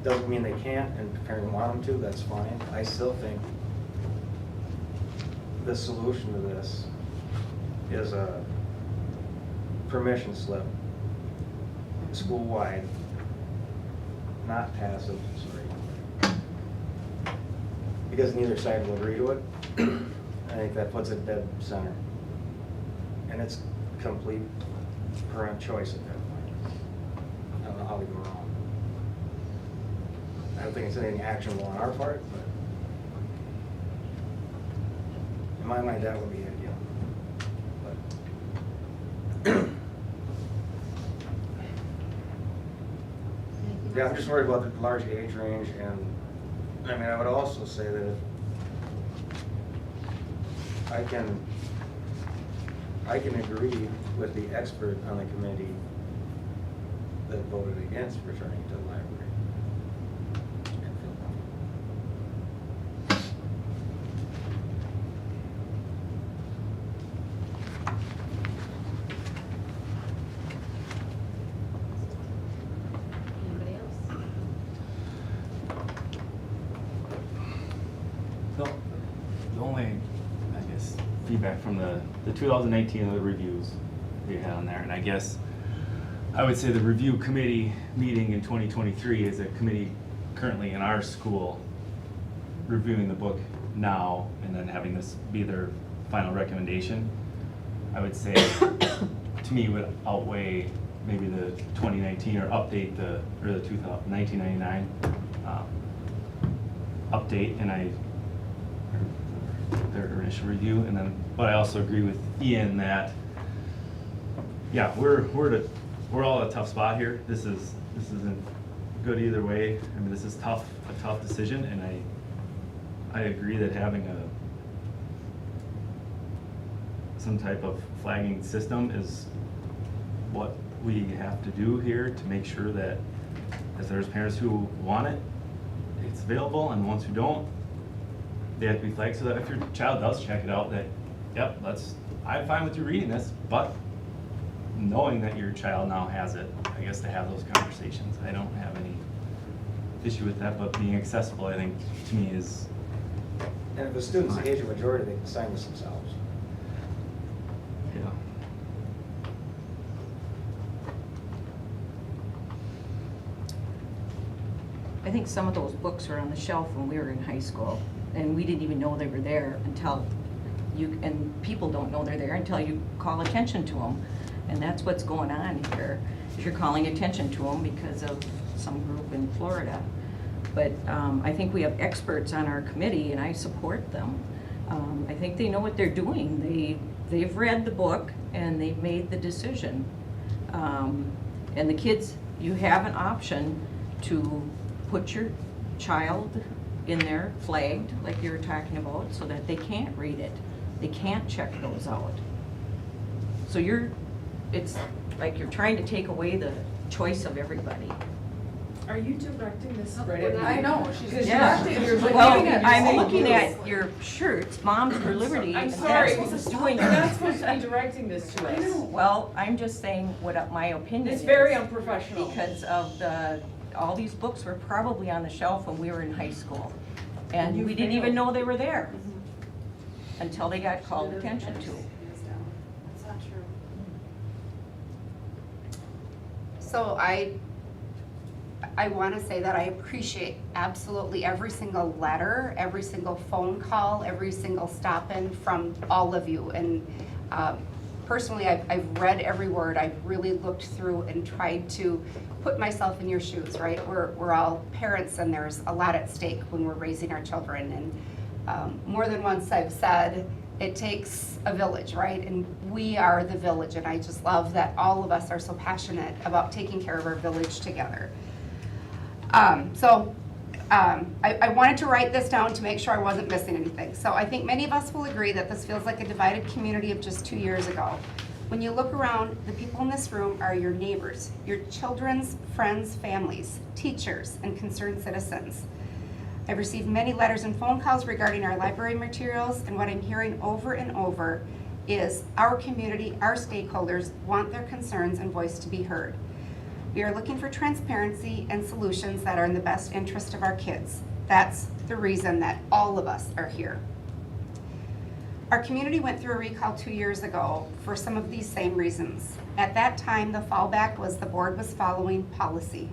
Doesn't mean they can't, and if parents want them to, that's fine. I still think the solution to this is a permission slip, school-wide, not passive, sorry. Because neither side will agree to it. I think that puts it dead center. And it's complete parent choice at that point. I don't know how we go wrong. I don't think it's anything actionable on our part, but in my mind, that would be ideal. But Anything Yeah, I'm just worried about the large age range, and, I mean, I would also say that if I can agree with the expert on the committee that voted against returning to the library. Anybody else? The only, I guess, feedback from the 2019 other reviews we had on there, and I guess I would say the review committee meeting in 2023 is a committee currently in our school reviewing the book now and then having this be their final recommendation. I would say, to me, would outweigh maybe the 2019 or update the 1999 update, and their initial review, and then, but I also agree with Ian that, yeah, we're all at a tough spot here. This isn't good either way. I mean, this is a tough decision, and I agree that having some type of flagging system is what we have to do here to make sure that if there's parents who want it, it's available, and the ones who don't, they have to be flagged, so that if your child does check it out, that, yep, I'm fine with you reading this, but knowing that your child now has it, I guess, to have those conversations. I don't have any issue with that, but being accessible, I think, to me is. And if the students age a majority, they can sign this themselves. Yeah. I think some of those books were on the shelf when we were in high school, and we didn't even know they were there until and people don't know they're there until you call attention to them. And that's what's going on here, is you're calling attention to them because of some group in Florida. But I think we have experts on our committee, and I support them. I think they know what they're doing. They've read the book, and they've made the decision. And the kids, you have an option to put your child in there flagged, like you were talking about, so that they can't read it. They can't check those out. So it's like you're trying to take away the choice of everybody. Are you directing this right at at me? I know, she's Yeah. directing, you're Well, looking at I'm all looking of this. at your shirts, Moms for Liberty, I'm and sorry, that's what's doing you're not it. supposed to be directing this to us. Well, I'm just saying what my opinion is. It's very unprofessional. Because of all these books were probably on the shelf when we were in high school. And we didn't even know they were there until they got called attention to. That's not true. So I want to say that I appreciate absolutely every single letter, every single phone call, every single stop-in from all of you. And personally, I've read every word. I've really looked through and tried to put myself in your shoes, right? We're all parents, and there's a lot at stake when we're raising our children. And more than once I've said, it takes a village, right? And we are the village, and I just love that all of us are so passionate about taking care of our village together. I wanted to write this down to make sure I wasn't missing anything. So I think many of us will agree that this feels like a divided community of just 2 years ago. When you look around, the people in this room are your neighbors, your children's friends, families, teachers, and concerned citizens. I've received many letters and phone calls regarding our library materials, and what I'm hearing over and over is our community, our stakeholders want their concerns and voice to be heard. We are looking for transparency and solutions that are in the best interest of our kids. That's the reason that all of us are here. Our community went through a recall 2 years ago for some of these same reasons. At that time, the fallback was the board was following policy.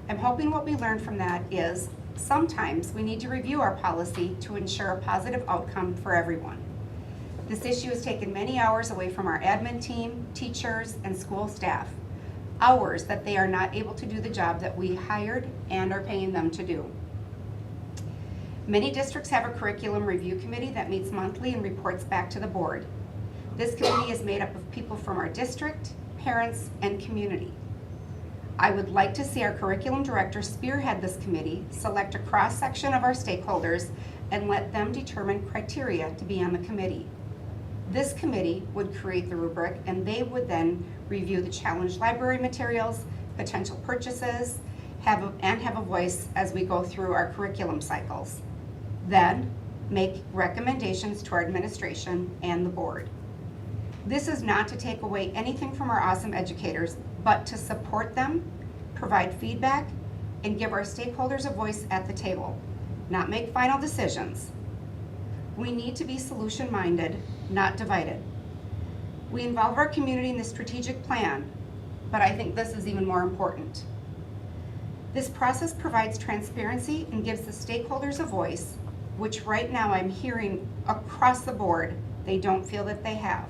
I'm hoping what we learned from that is sometimes we need to review our policy to ensure a positive outcome for everyone. This issue has taken many hours away from our admin team, teachers, and school staff. Hours that they are not able to do the job that we hired and are paying them to do. Many districts have a curriculum review committee that meets monthly and reports back to the board. This committee is made up of people from our district, parents, and community. I would like to see our curriculum director spearhead this committee, select a cross-section of our stakeholders, and let them determine criteria to be on the committee. This committee would create the rubric, and they would then review the challenge library materials, potential purchases, have a voice as we go through our curriculum cycles. Then, make recommendations to our administration and the board. This is not to take away anything from our awesome educators, but to support them, provide feedback, and give our stakeholders a voice at the table, not make final decisions. We need to be solution-minded, not divided. We involve our community in the strategic plan, but I think this is even more important. This process provides transparency and gives the stakeholders a voice, which right now I'm hearing across the board they don't feel that they have.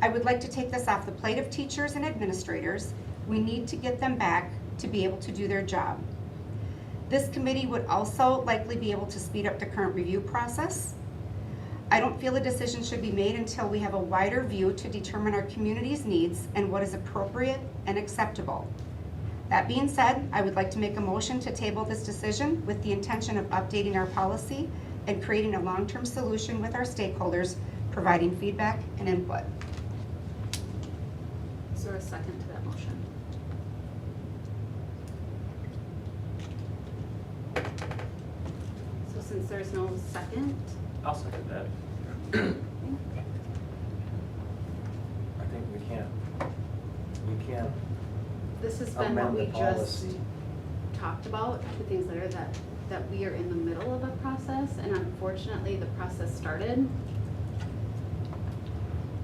I would like to take this off the plate of teachers and administrators. We need to get them back to be able to do their job. This committee would also likely be able to speed up the current review process. I don't feel a decision should be made until we have a wider view to determine our community's needs and what is appropriate and acceptable. That being said, I would like to make a motion to table this decision with the intention of updating our policy and creating a long-term solution with our stakeholders, providing feedback and input. Is there a second to that motion? So since there's no second, I'll second that. I think we can't this has been what amend we the just policy. talked about, the things that are that we are in the middle of a process, and unfortunately, the process started.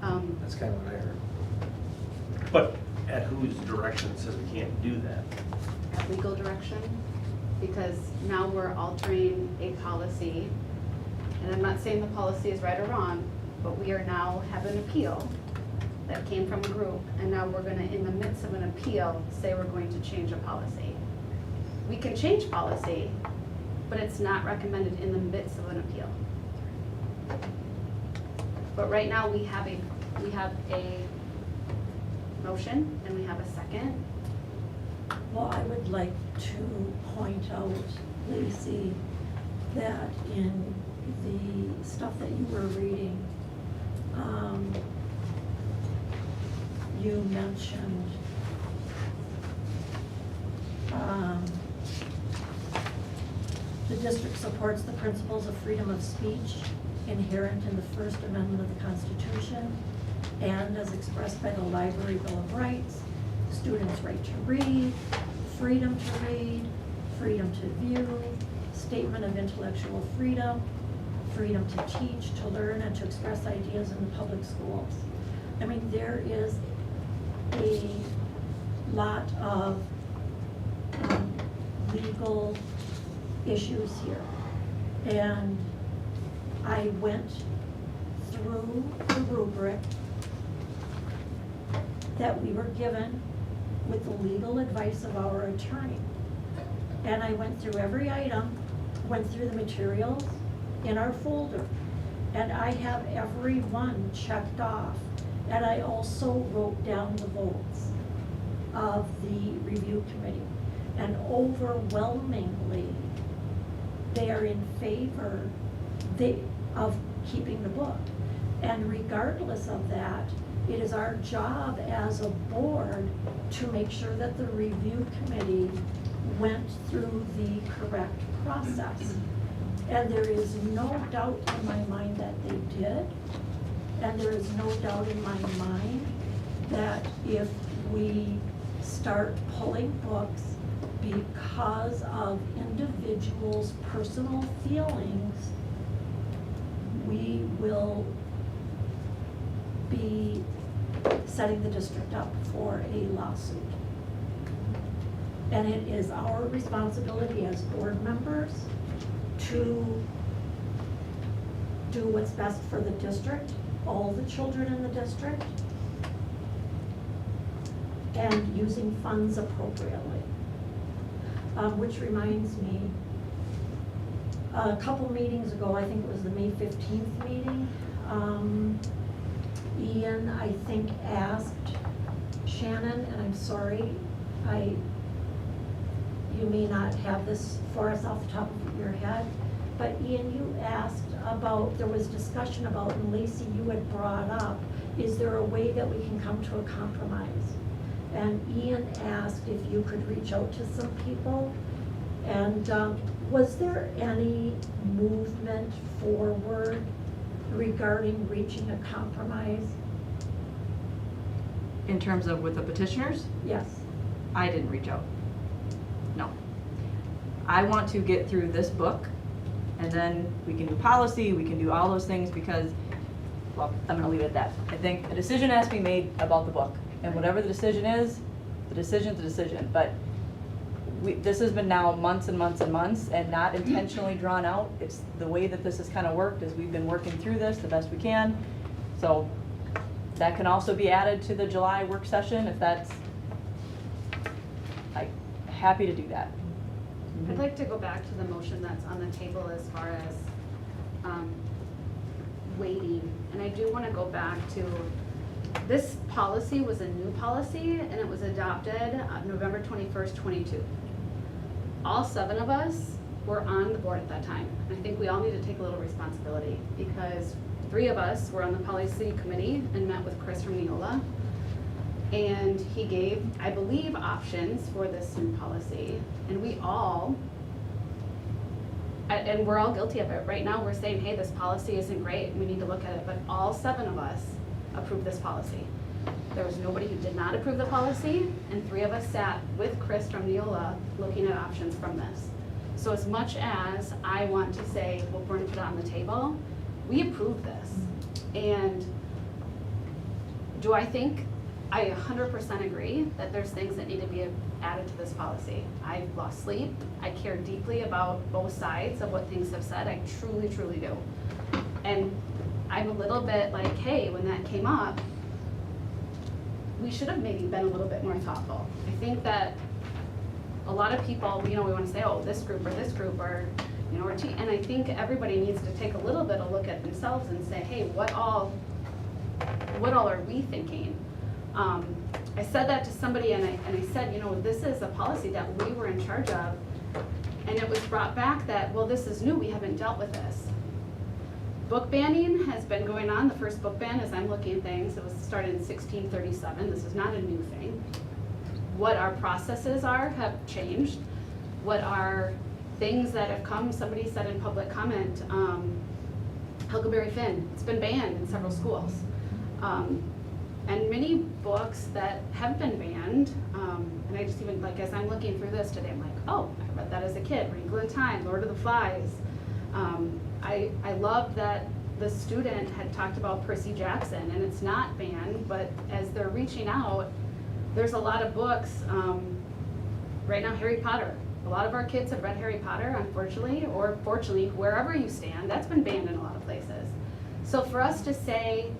That's kind of what I heard. But at whose direction says we can't do that? At legal direction, because now we're altering a policy, and I'm not saying the policy is right or wrong, but we are now have an appeal that came from a group, and now we're gonna, in the midst of an appeal, say we're going to change a policy. We can change policy, but it's not recommended in the midst of an appeal. But right now, we have a motion, and we have a second. Well, I would like to point out, Lacey, that in the stuff that you were reading, you mentioned the district supports the principles of freedom of speech inherent in the First Amendment of the Constitution and as expressed by the Library Bill of Rights, students' right to read, freedom to view, statement of intellectual freedom, freedom to teach, to learn, and to express ideas in the public schools. I mean, there is a lot of legal issues here. And I went through the rubric that we were given with the legal advice of our attorney. And I went through every item, went through the materials in our folder, and I have every one checked off. And I also wrote down the votes of the review committee. And overwhelmingly, they are in favor of keeping the book. And regardless of that, it is our job as a board to make sure that the review committee went through the correct process. And there is no doubt in my mind that they did. And there is no doubt in my mind that if we start pulling books because of individuals' personal feelings, we will be setting the district up for a lawsuit. And it is our responsibility as board members to do what's best for the district, all the children in the district, and using funds appropriately. Which reminds me, a couple meetings ago, I think it was the May 15th meeting, Ian, I think, asked Shannon, and I'm sorry you may not have this for us off the top of your head, but Ian, you asked about, there was discussion about, and Lacey, you had brought up, is there a way that we can come to a compromise? And Ian asked if you could reach out to some people. And was there any movement forward regarding reaching a compromise? In terms of with the petitioners, Yes. I didn't reach out. No. I want to get through this book, and then we can do policy, we can do all those things, because, well, I'm gonna leave it at that. I think a decision has to be made about the book, and whatever the decision is, the decision's a decision, but this has been now months and months and months, and not intentionally drawn out. It's the way that this has kind of worked, is we've been working through this the best we can. So that can also be added to the July work session, if that's, like, happy to do that. I'd like to go back to the motion that's on the table as far as waiting. And I do want to go back to, this policy was a new policy, and it was adopted November 21st, 22. All 7 of us were on the board at that time. And I think we all need to take a little responsibility, because 3 of us were on the policy committee and met with Chris from Neola. And he gave, I believe, options for this new policy. And we all, and we're all guilty of it. Right now, we're saying, hey, this policy isn't great, we need to look at it. But all 7 of us approved this policy. There was nobody who did not approve the policy, and 3 of us sat with Chris from Neola looking at options from this. So as much as I want to say, well, we're gonna put it on the table, we approved this. And do I think, I 100% agree that there's things that need to be added to this policy. I've lost sleep. I care deeply about both sides of what things have said. I truly, truly do. And I'm a little bit like, hey, when that came up, we should have maybe been a little bit more thoughtful. I think that a lot of people, we want to say, oh, this group, or, and I think everybody needs to take a little bit of look at themselves and say, hey, what all are we thinking? I said that to somebody, and I said, this is a policy that we were in charge of, and it was brought back that, well, this is new, we haven't dealt with this. Book banning has been going on. The first book ban, as I'm looking at things, it was started in 1637. This is not a new thing. What our processes have changed. What are things that have come, somebody said in public comment, Huckleberry Finn, it's been banned in several schools. And many books that have been banned, and I just even, as I'm looking through this today, I'm like, oh, I read that as a kid, Wrinkle in Time, Lord of the Flies. I love that the student had talked about Percy Jackson, and it's not banned, but as they're reaching out, there's a lot of books, right now, Harry Potter. A lot of our kids have read Harry Potter, unfortunately, or fortunately, wherever you stand, that's been banned in a lot of places. So for us to say,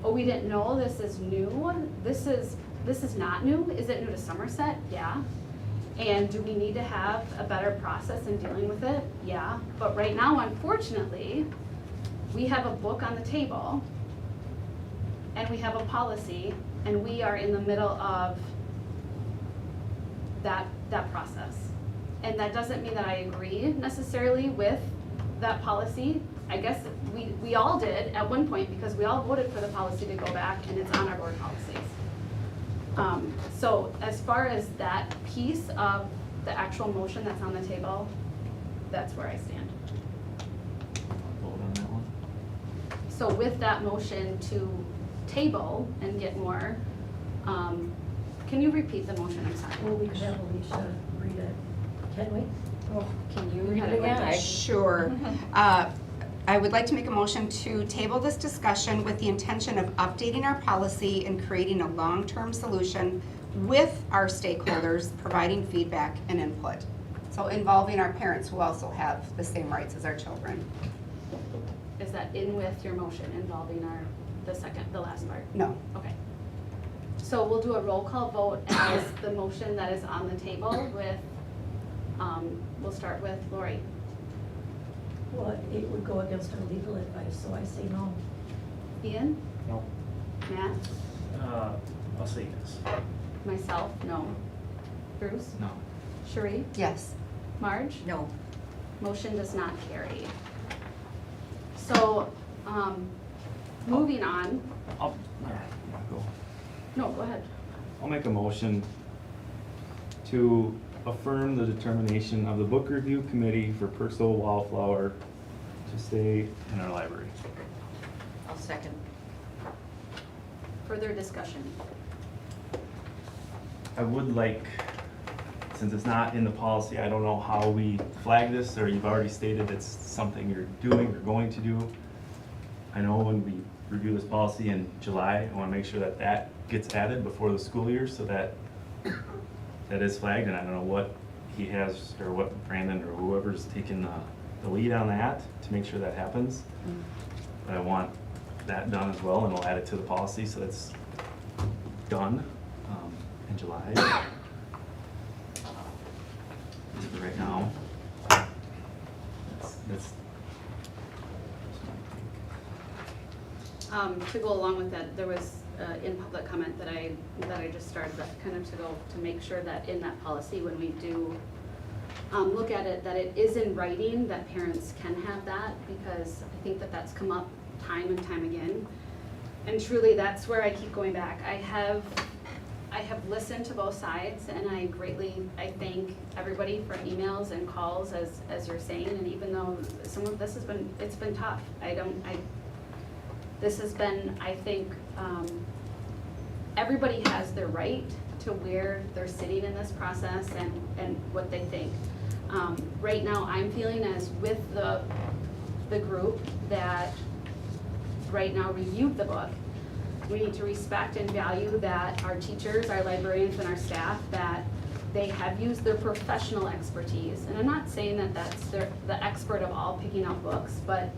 oh, we didn't know, this is new, this is not new. Is it new to Somerset? Yeah. And do we need to have a better process in dealing with it? Yeah. But right now, unfortunately, we have a book on the table, and we have a policy, and we are in the middle of that process. And that doesn't mean that I agree necessarily with that policy. I guess we all did at one point, because we all voted for the policy to go back, and it's on our board policies. So as far as that piece of the actual motion that's on the table, that's where I stand. Vote on that one. So with that motion to table and get more, can you repeat the motion? I'm sorry. Well, we could have Alicia read it. Can we? Oh, can you read read it again? Sure. I would like to make a motion to table this discussion with the intention of updating our policy and creating a long-term solution with our stakeholders, providing feedback and input. So involving our parents, who also have the same rights as our children. Is that in with your motion involving the last part? No. Okay. So we'll do a roll call vote as the motion that is on the table with, we'll start with Lori. Well, it would go against our legal advice, so I say no. Ian? No. Matt? I'll say yes. Myself, no. Bruce? No. Cherie? Yes. Marge? No. Motion does not carry. So, moving on. I'll go. No, go ahead. I'll make a motion to affirm the determination of the book review committee for Percival Wallflower to stay in our library. I'll second. Further discussion. I would like, since it's not in the policy, I don't know how we flag this, or you've already stated it's something you're doing or going to do. I know when we review this policy in July, I want to make sure that that gets added before the school year so that that is flagged, and I don't know what he has, or what Brandon or whoever's taking the lead on that to make sure that happens. But I want that done as well, and we'll add it to the policy so that's done in July. As of right now, that's To go along with that, there was in public comment that I just started, that kind of to make sure that in that policy, when we do look at it, that it is in writing, that parents can have that, because I think that that's come up time and time again. And truly, that's where I keep going back. I have listened to both sides, and I thank everybody for emails and calls, as you're saying, and even though some of this it's been tough. This has been, I think, everybody has their right to where they're sitting in this process and what they think. Right now, I'm feeling as with the group that right now reviewed the book, we need to respect and value that our teachers, our librarians, and our staff, that they have used their professional expertise. And I'm not saying that that's the expert of all picking out books, but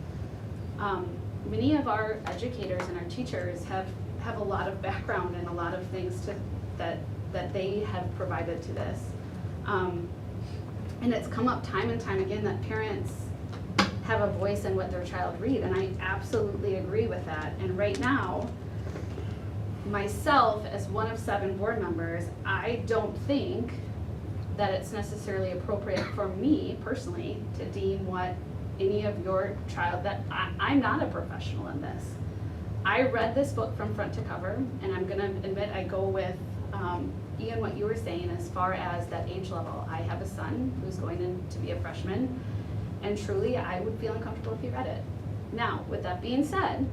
many of our educators and our teachers have a lot of background and a lot of things that they have provided to this. And it's come up time and time again that parents have a voice in what their child read, and I absolutely agree with that. And right now, myself, as one of 7 board members, I don't think that it's necessarily appropriate for me personally to deem what any of your child, that I'm not a professional in this. I read this book from front to cover, and I'm gonna admit I go with Ian, what you were saying as far as that age level. I have a son who's going in to be a freshman, and truly I would feel uncomfortable if he read it. Now, with that being said,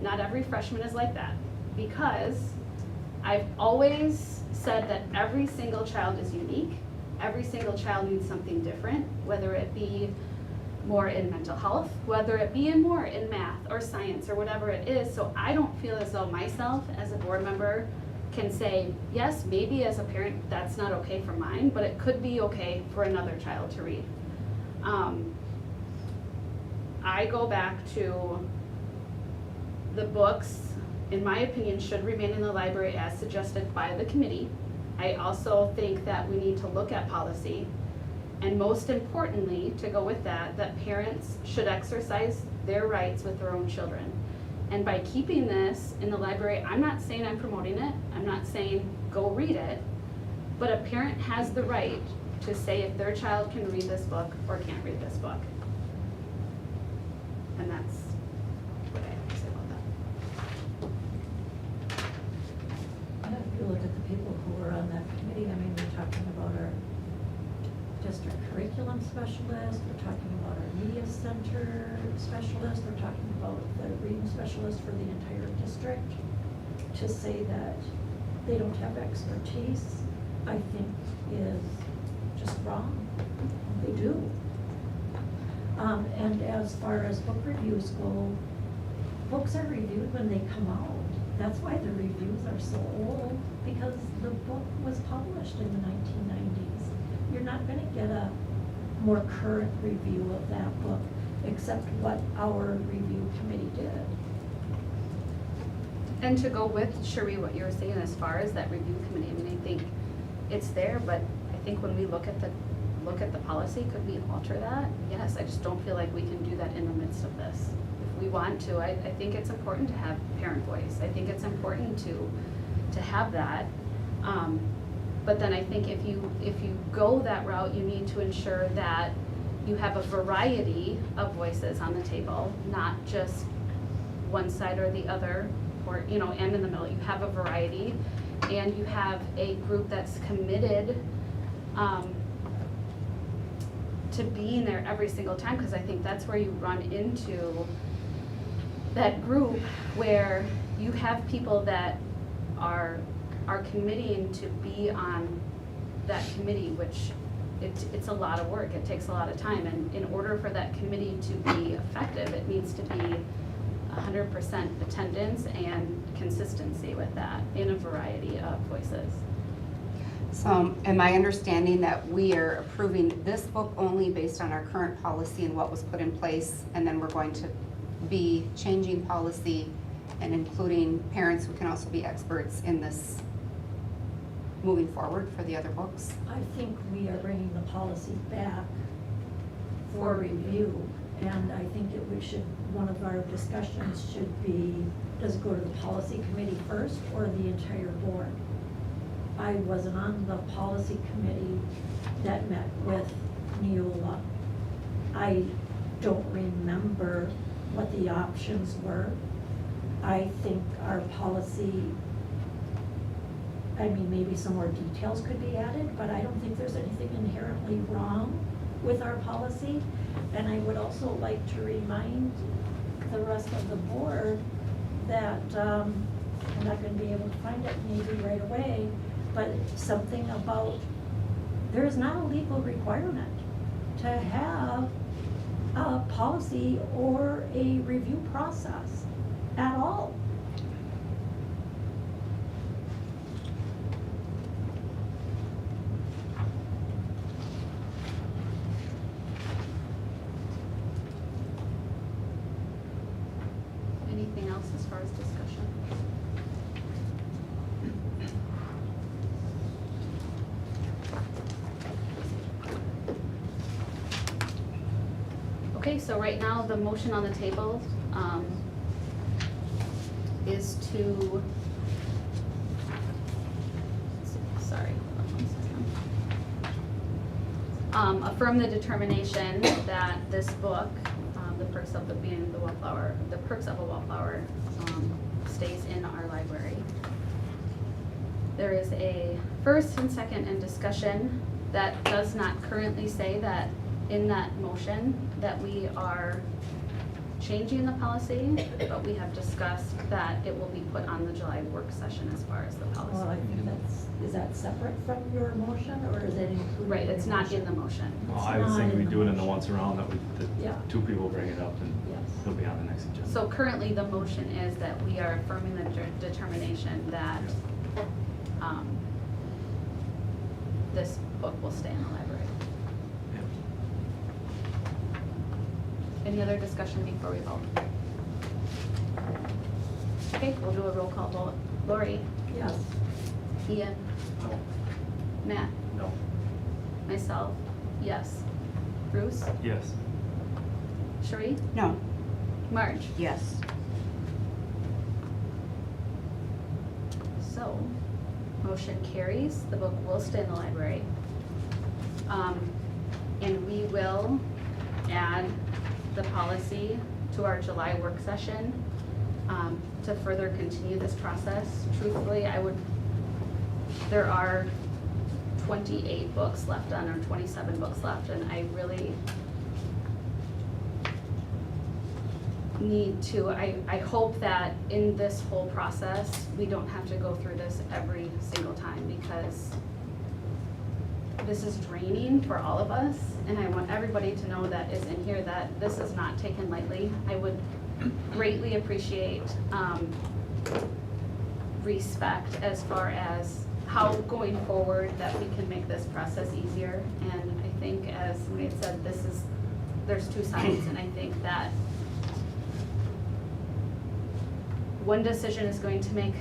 not every freshman is like that, because I've always said that every single child is unique. Every single child needs something different, whether it be more in mental health, whether it be more in math or science or whatever it is. So I don't feel as though myself as a board member can say, yes, maybe as a parent that's not okay for mine, but it could be okay for another child to read. I go back to the books, in my opinion, should remain in the library as suggested by the committee. I also think that we need to look at policy. And most importantly, to go with that parents should exercise their rights with their own children. And by keeping this in the library, I'm not saying I'm promoting it, I'm not saying go read it, but a parent has the right to say if their child can read this book or can't read this book. And that's what I have to say about that. And if you look at the people who are on that committee, I mean, we're talking about our district curriculum specialist, we're talking about our media center specialist, we're talking about the reading specialist for the entire district. To say that they don't have expertise, I think is just wrong. They do. And as far as book reviews go, books are reviewed when they come out. That's why the reviews are so old, because the book was published in the 1990s. You're not going to get a more current review of that book, except what our review committee did. And to go with, Cherie, what you were saying as far as that review committee, I mean, I think it's there, but I think when we look at the policy, could we alter that? Yes, I just don't feel like we can do that in the midst of this. If we want to, I think it's important to have parent voice. I think it's important to have that. But then I think if you go that route, you need to ensure that you have a variety of voices on the table, not just one side or the other, or, and in the middle. You have a variety, and you have a group that's committed to being there every single time, because I think that's where you run into that group where you have people that are committing to be on that committee, which it's a lot of work. It takes a lot of time, and in order for that committee to be effective, it needs to be 100% attendance and consistency with that in a variety of voices. So am I understanding that we are approving this book only based on our current policy and what was put in place, and then we're going to be changing policy and including parents who can also be experts in this moving forward for the other books? I think we are bringing the policy back for review, and I think one of our discussions should be, does it go to the policy committee first or the entire board? I wasn't on the policy committee that met with Neola. I don't remember what the options were. I think our policy, maybe some more details could be added, but I don't think there's anything inherently wrong with our policy. And I would also like to remind the rest of the board that, I'm not going to be able to find it maybe right away, but something about, there is not a legal requirement to have a policy or a review process at all. Anything else as far as discussion? Okay, so right now, the motion on the table is to, sorry, hold on one second. Affirm the determination that this book, The Perks of Being the Wallflower, The Perks of a Wallflower, stays in our library. There is a first and second in discussion that does not currently say that in that motion that we are changing the policy, but we have discussed that it will be put on the July work session as far as the policy. Well, I think is that separate from your motion, or is it included? Right, in it's your not motion? in the motion. Well, I was thinking we do it in the once around, that Yeah. two people bring it up and Yes. it'll be on the next agenda. So currently, the motion is that we are affirming the determination that this book will stay in the library. Any other discussion before we vote? Okay, we'll do a roll call vote. Lori? Yes. Ian? No. Matt? No. Myself? Yes. Bruce? Yes. Sheree? No. Marge? Yes. So, motion carries, the book will stay in the library. And we will add the policy to our July work session to further continue this process. Truthfully, there are 28 books left on, or 27 books left, and I really need to, I hope that in this whole process, we don't have to go through this every single time, because this is draining for all of us, and I want everybody to know that is in here that this is not taken lightly. I would greatly appreciate respect as far as how going forward that we can make this process easier. And I think, as we had said, there's two sides, and I think that one decision is going to make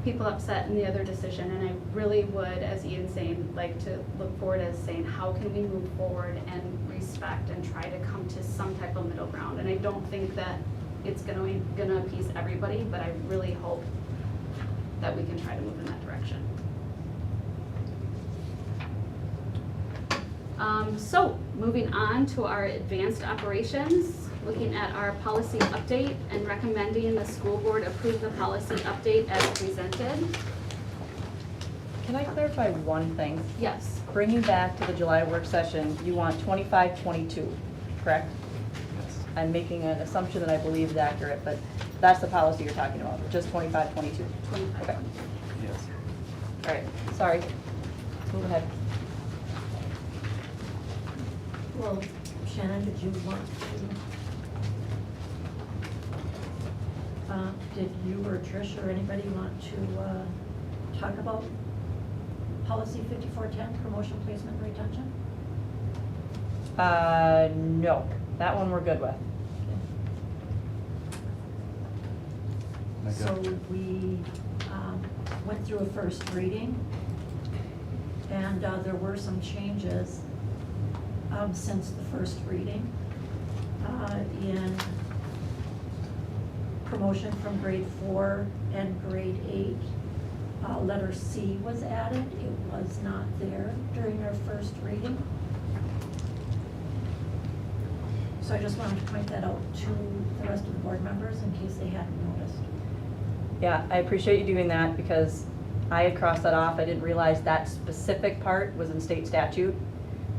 people upset in the other decision, and I really would, as Ian's saying, like to look forward as saying, how can we move forward and respect and try to come to some type of middle ground? And I don't think that it's gonna appease everybody, but I really hope that we can try to move in that direction. So, moving on to our advanced operations, looking at our policy update and recommending the school board approve the policy update as presented. Can I clarify one thing? Yes. Bringing back to the July work session, you want 25-22, correct? Yes. I'm making an assumption that I believe is accurate, but that's the policy you're talking about, just 25-22? 25. Okay, Yes. all right, sorry. Move ahead. Well, Shannon, did you want to, did you or Trish or anybody want to talk about policy 5410, promotion, placement, and retention? No, that one we're good with. So we went through a first reading, and there were some changes since the first reading. In promotion from grade 4 and grade 8, letter C was added. It was not there during our first reading. So I just wanted to point that out to the rest of the board members in case they hadn't noticed. Yeah, I appreciate you doing that because I had crossed that off. I didn't realize that specific part was in state statute.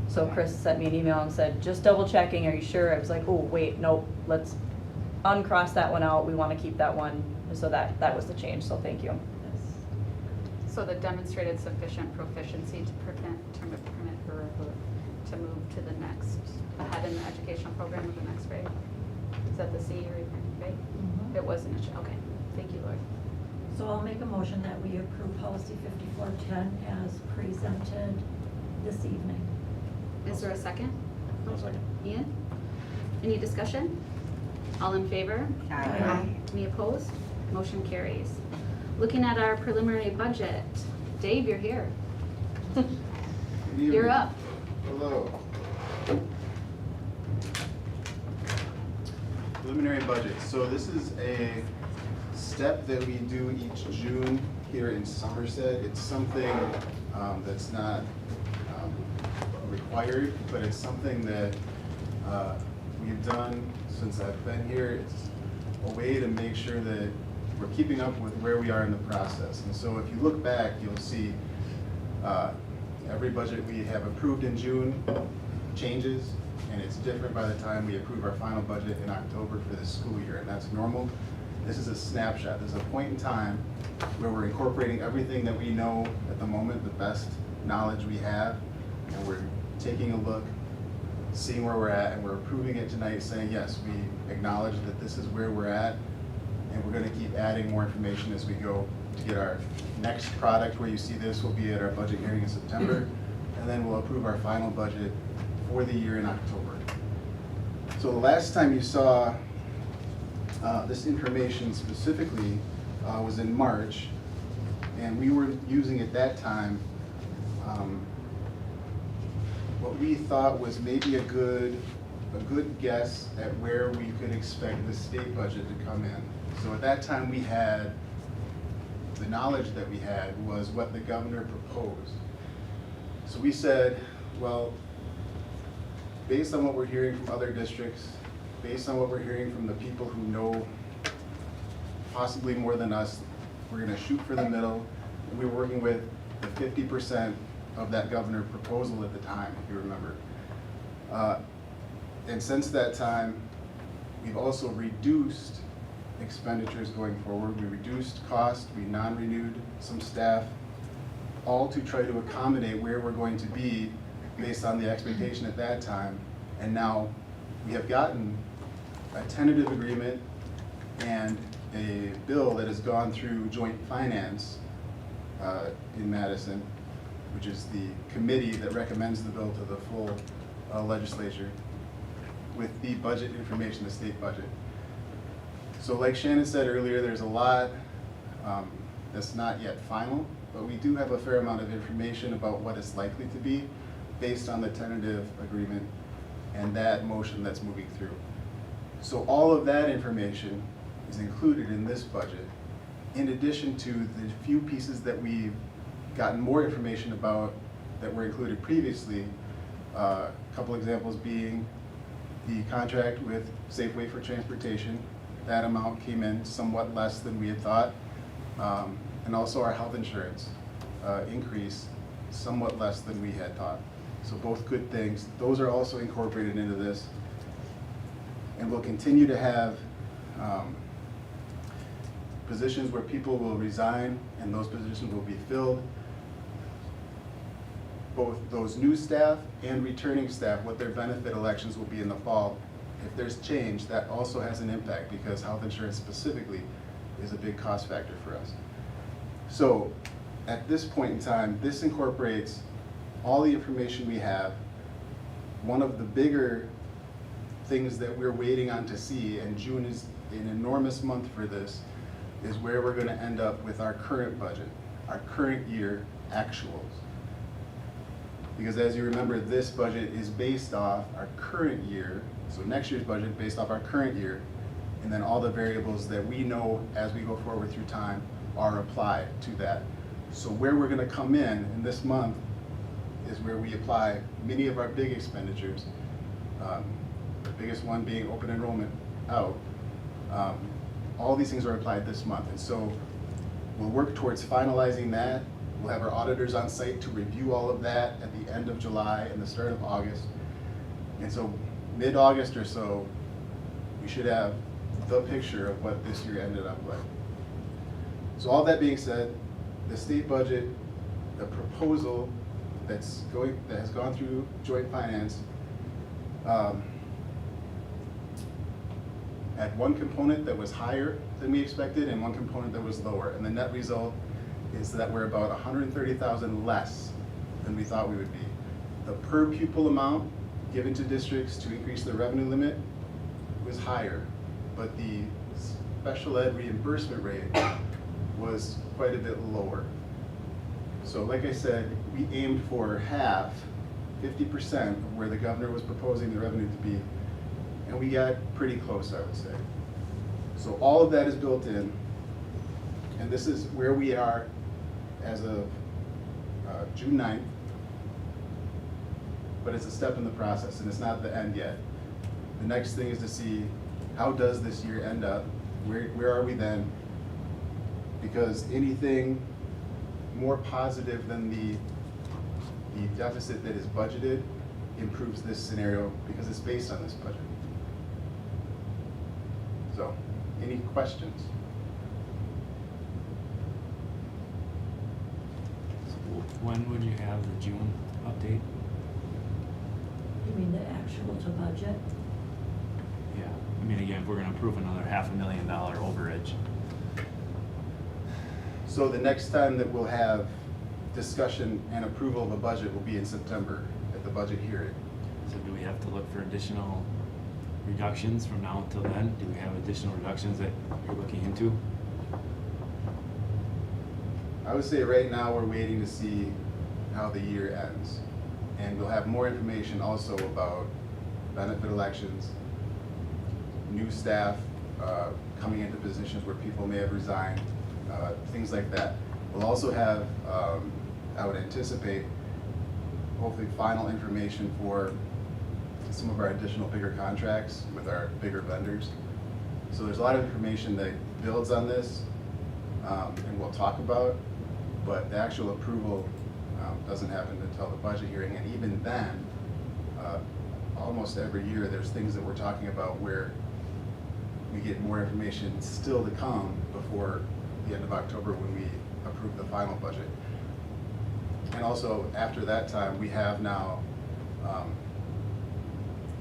So Chris sent me an email and said, just double checking, are you sure? I was like, oh, wait, nope, let's uncross that one out. We want to keep that one. So that was the change, so thank you. So the demonstrated sufficient proficiency to permit her to move to the next, ahead in the educational program of the next grade. Is that the C you're referring to, right? Mhm. It was an issue, okay. Thank you, Lord. So I'll make a motion that we approve policy 5410 as presented this evening. Is there a second? No second. Ian? Any discussion? All in favor? Aye. Any opposed? Motion carries. Looking at our preliminary budget, Dave, you're here. You're up. Hello. Preliminary budget. So this is a step that we do each June here in Somerset. It's something that's not required, but it's something that we've done since I've been here. It's a way to make sure that we're keeping up with where we are in the process. And so if you look back, you'll see every budget we have approved in June changes, and it's different by the time we approve our final budget in October for this school year, and that's normal. This is a snapshot. This is a point in time where we're incorporating everything that we know at the moment, the best knowledge we have, and we're taking a look, seeing where we're at, and we're approving it tonight, saying, yes, we acknowledge that this is where we're at, and we're gonna keep adding more information as we go to get our next product. Where you see this will be at our budget hearing in September, and then we'll approve our final budget for the year in October. So the last time you saw this information specifically was in March, and we were using at that time what we thought was maybe a good guess at where we could expect the state budget to come in. So at that time we had, the knowledge that we had was what the governor proposed. So we said, well, based on what we're hearing from other districts, based on what we're hearing from the people who know possibly more than us, we're gonna shoot for the middle. And we were working with the 50% of that governor proposal at the time, if you remember. And since that time, we've also reduced expenditures going forward. We reduced cost, we non-renewed some staff, all to try to accommodate where we're going to be based on the expectation at that time. And now we have gotten a tentative agreement and a bill that has gone through joint finance in Madison, which is the committee that recommends the bill to the full legislature with the budget information, the state budget. So like Shannon said earlier, there's a lot that's not yet final, but we do have a fair amount of information about what it's likely to be based on the tentative agreement and that motion that's moving through. So all of that information is included in this budget, in addition to the few pieces that we've gotten more information about that were included previously A couple examples being the contract with Safeway for Transportation. That amount came in somewhat less than we had thought. And also our health insurance increase somewhat less than we had thought. So both good things. Those are also incorporated into this. And we'll continue to have positions where people will resign and those positions will be filled. Both those new staff and returning staff, what their benefit elections will be in the fall. If there's change, that also has an impact because health insurance specifically is a big cost factor for us. So at this point in time, this incorporates all the information we have. One of the bigger things that we're waiting on to see, and June is an enormous month for this, is where we're going to end up with our current budget, our current year actuals. Because as you remember, this budget is based off our current year, so next year's budget based off our current year, and then all the variables that we know as we go forward through time are applied to that. So where we're going to come in this month is where we apply many of our big expenditures, the biggest one being open enrollment out. All these things are applied this month, and so we'll work towards finalizing that. We'll have our auditors on site to review all of that at the end of July and the start of August. And so mid-August or so, we should have the picture of what this year ended up like. So all that being said, the state budget, the proposal that has gone through joint finance, had one component that was higher than we expected and one component that was lower. And the net result is that we're about 130,000 less than we thought we would be. The per pupil amount given to districts to increase the revenue limit was higher, but the special ed reimbursement rate was quite a bit lower. So like I said, we aimed for half, 50% of where the governor was proposing the revenue to be, and we got pretty close, I would say. So all of that is built in, and this is where we are as of June 9th, but it's a step in the process, and it's not the end yet. The next thing is to see how does this year end up, where are we then, because anything more positive than the deficit that is budgeted improves this scenario because it's based on this budget. So, any questions? When would you have the June update? You mean the actual to budget? Yeah, I mean, again, if we're gonna approve another $500,000 overage. So the next time that we'll have discussion and approval of a budget will be in September at the budget hearing. So do we have to look for additional reductions from now until then? Do we have additional reductions that you're looking into? I would say right now we're waiting to see how the year ends. And we'll have more information also about benefit elections, new staff coming into positions where people may have resigned, things like that. We'll also have, I would anticipate, hopefully final information for some of our additional bigger contracts with our bigger vendors. So there's a lot of information that builds on this and we'll talk about, but the actual approval doesn't happen until the budget hearing, and even then, almost every year there's things that we're talking about where we get more information still to come before the end of October when we approve the final budget. And also after that time, we have now,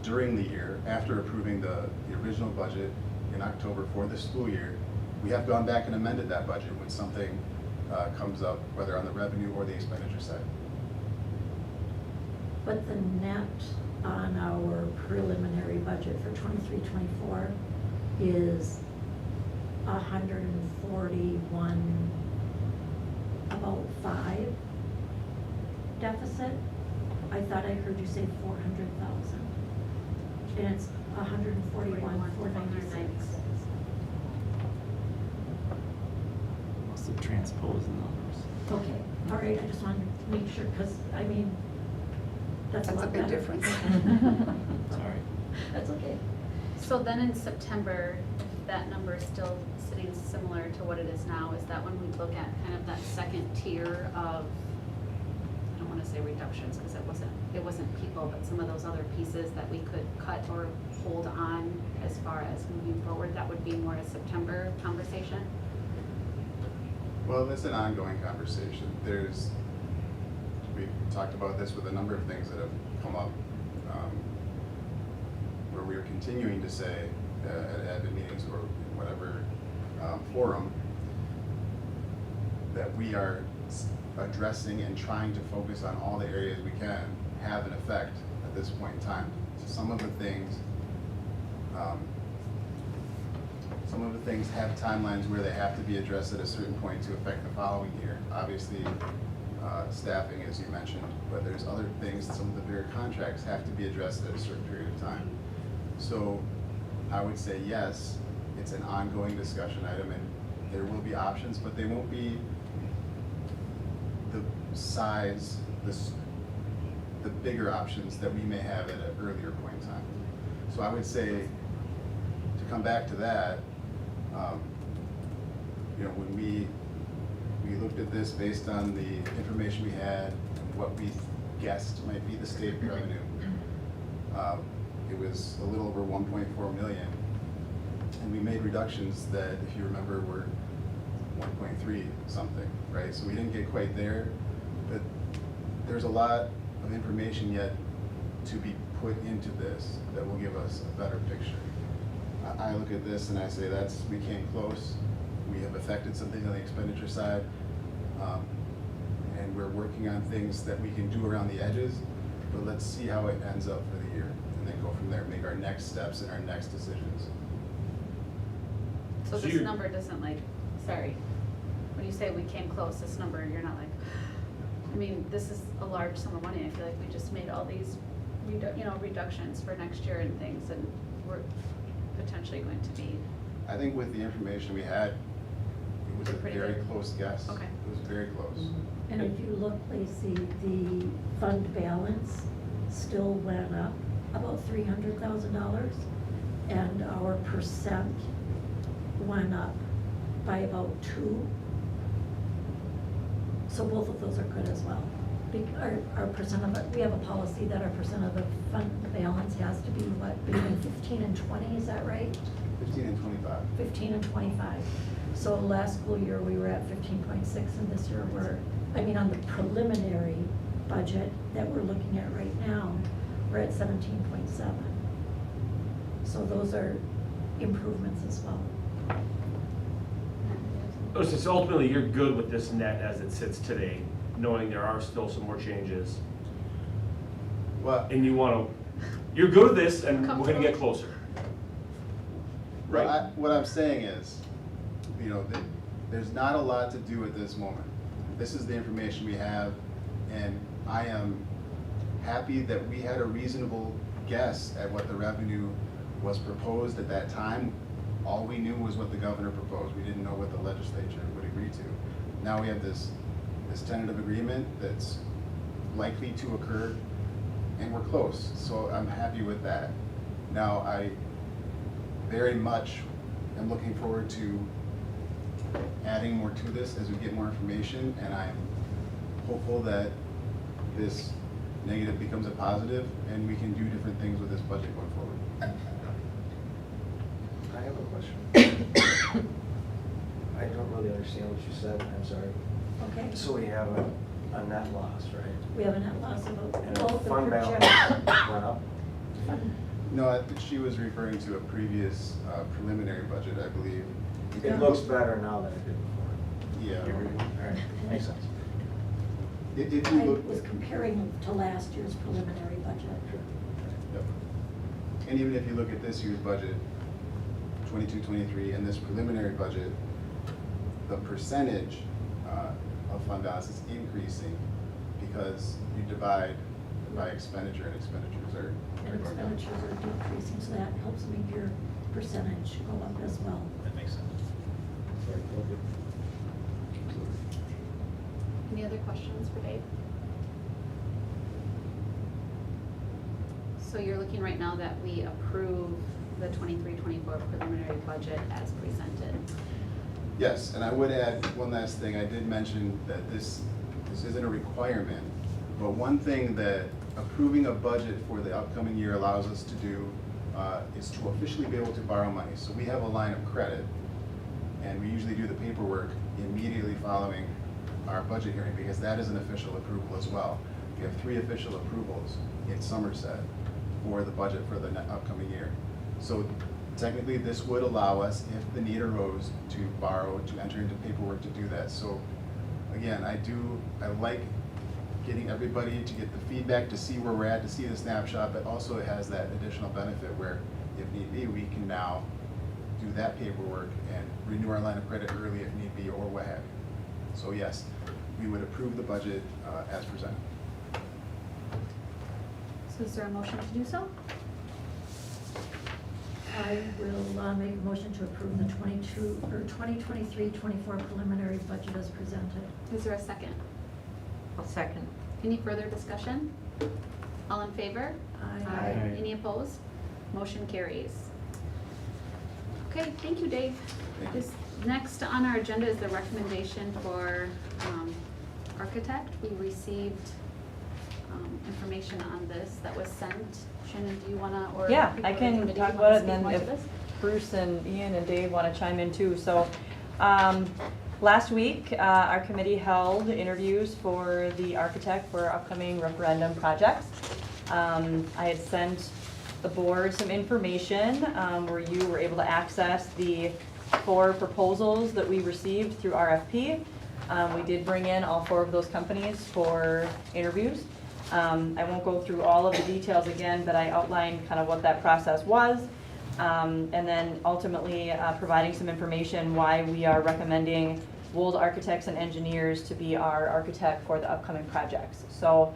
during the year, after approving the original budget in October for the school year, we have gone back and amended that budget when something comes up, whether on the revenue or the expenditure side. But the net on our preliminary budget for 23-24 is 141, about 5 deficit. I thought I heard you say 400,000. And it's 141,496. Must have transposed the numbers. Okay, all right, I just wanted to make sure, because, I mean, That's a lot big better. difference. Sorry. That's okay. So then in September, if that number is still sitting similar to what it is now, is that when we look at kind of that second tier of, I don't wanna say reductions, because it wasn't people, but some of those other pieces that we could cut or hold on as far as moving forward, that would be more a September conversation? Well, it's an ongoing conversation. We've talked about this with a number of things that have come up, where we are continuing to say at admin meetings or in whatever forum, that we are addressing and trying to focus on all the areas we can have an effect at this point in time. So some of the things have timelines where they have to be addressed at a certain point to affect the following year. Obviously, staffing, as you mentioned, but there's other things, some of the bigger contracts have to be addressed at a certain period of time. So I would say yes, it's an ongoing discussion item, and there will be options, but they won't be the size, the bigger options that we may have at an earlier point in time. So I would say, to come back to that, when we looked at this based on the information we had and what we guessed might be the state revenue, it was a little over 1.4 million. And we made reductions that, if you remember, were 1.3 something, right? So we didn't get quite there, but there's a lot of information yet to be put into this that will give us a better picture. I look at this and I say we came close. We have affected something on the expenditure side, and we're working on things that we can do around the edges, but let's see how it ends up for the year, and then go from there, make our next steps and our next decisions. So this number doesn't sorry, when you say we came close, this number, you're not like, I mean, this is a large sum of money. I feel like we just made all these, reductions for next year and things, and we're potentially going to be. I think with the information we had, it was a very close guess. Okay. It was very close. And if you look, Lacey, the fund balance still went up about $300,000, and our percent went up by about 2. So both of those are good as well. Our percent of it, we have a policy that our percent of the fund balance has to be what, between 15 and 20, is that right? 15 and 25. 15 and 25. So last school year, we were at 15.6, and this year on the preliminary budget that we're looking at right now, we're at 17.7. So those are improvements as well. So ultimately, you're good with this net as it sits today, knowing there are still some more changes. Well, and you're good with this, and we're gonna get closer. Right? Well, what I'm saying is, there's not a lot to do at this moment. This is the information we have, and I am happy that we had a reasonable guess at what the revenue was proposed at that time. All we knew was what the governor proposed. We didn't know what the legislature would agree to. Now we have this tentative agreement that's likely to occur, and we're close. So I'm happy with that. Now I very much am looking forward to adding more to this as we get more information, and I'm hopeful that this negative becomes a positive and we can do different things with this budget going forward. I have a question. I don't really understand what you said, I'm sorry. Okay. So we have a net loss, right? We have a net loss of And the both the fund balance projection. went up? No, she was referring to a previous preliminary budget, I believe. It looks better now than it did before. Yeah. All right, makes sense. If you I look, was comparing to last year's preliminary budget. yep. And even if you look at this year's budget, 22-23, and this preliminary budget, the percentage of fund balance is increasing because you divide by expenditure, and expenditures are And expenditures are decreasing, so that helps make your percentage go up as well. That makes sense. Sorry, Any other questions for Dave? So you're looking right now that we approve the 23-24 preliminary budget as presented. Yes, and I would add one last thing. I did mention that this isn't a requirement, but one thing that approving a budget for the upcoming year allows us to do is to officially be able to borrow money. So we have a line of credit, and we usually do the paperwork immediately following our budget hearing, because that is an official approval as well. We have 3 official approvals in Somerset for the budget for the upcoming year. So technically, this would allow us, if the need arose, to borrow, to enter into paperwork to do that. So again, I like getting everybody to get the feedback, to see where we're at, to see the snapshot, but also it has that additional benefit where, if need be, we can now do that paperwork and renew our line of credit early if need be, or what have you. So yes, we would approve the budget as presented. So is there a motion to do so? I will make a motion to approve the 2023-24 preliminary budget as presented. Is there a second? I'll second. Any further discussion? All in favor? Aye. Any opposed? Motion carries. Okay, thank you, Dave. Thank you. Next on our agenda is the recommendation for architect. We received information on this that was sent. Shannon, do you wanna, or? Yeah, people I on the can committee talk wanna about it, speak and more then to if this? Bruce and Ian and Dave want to chime in too. So, last week, our committee held interviews for the architect for our upcoming referendum projects. I had sent the board some information where you were able to access the 4 proposals that we received through RFP. We did bring in all 4 of those companies for interviews. I won't go through all of the details again, but I outlined kind of what that process was. And then ultimately providing some information why we are recommending Wold Architects and Engineers to be our architect for the upcoming projects. So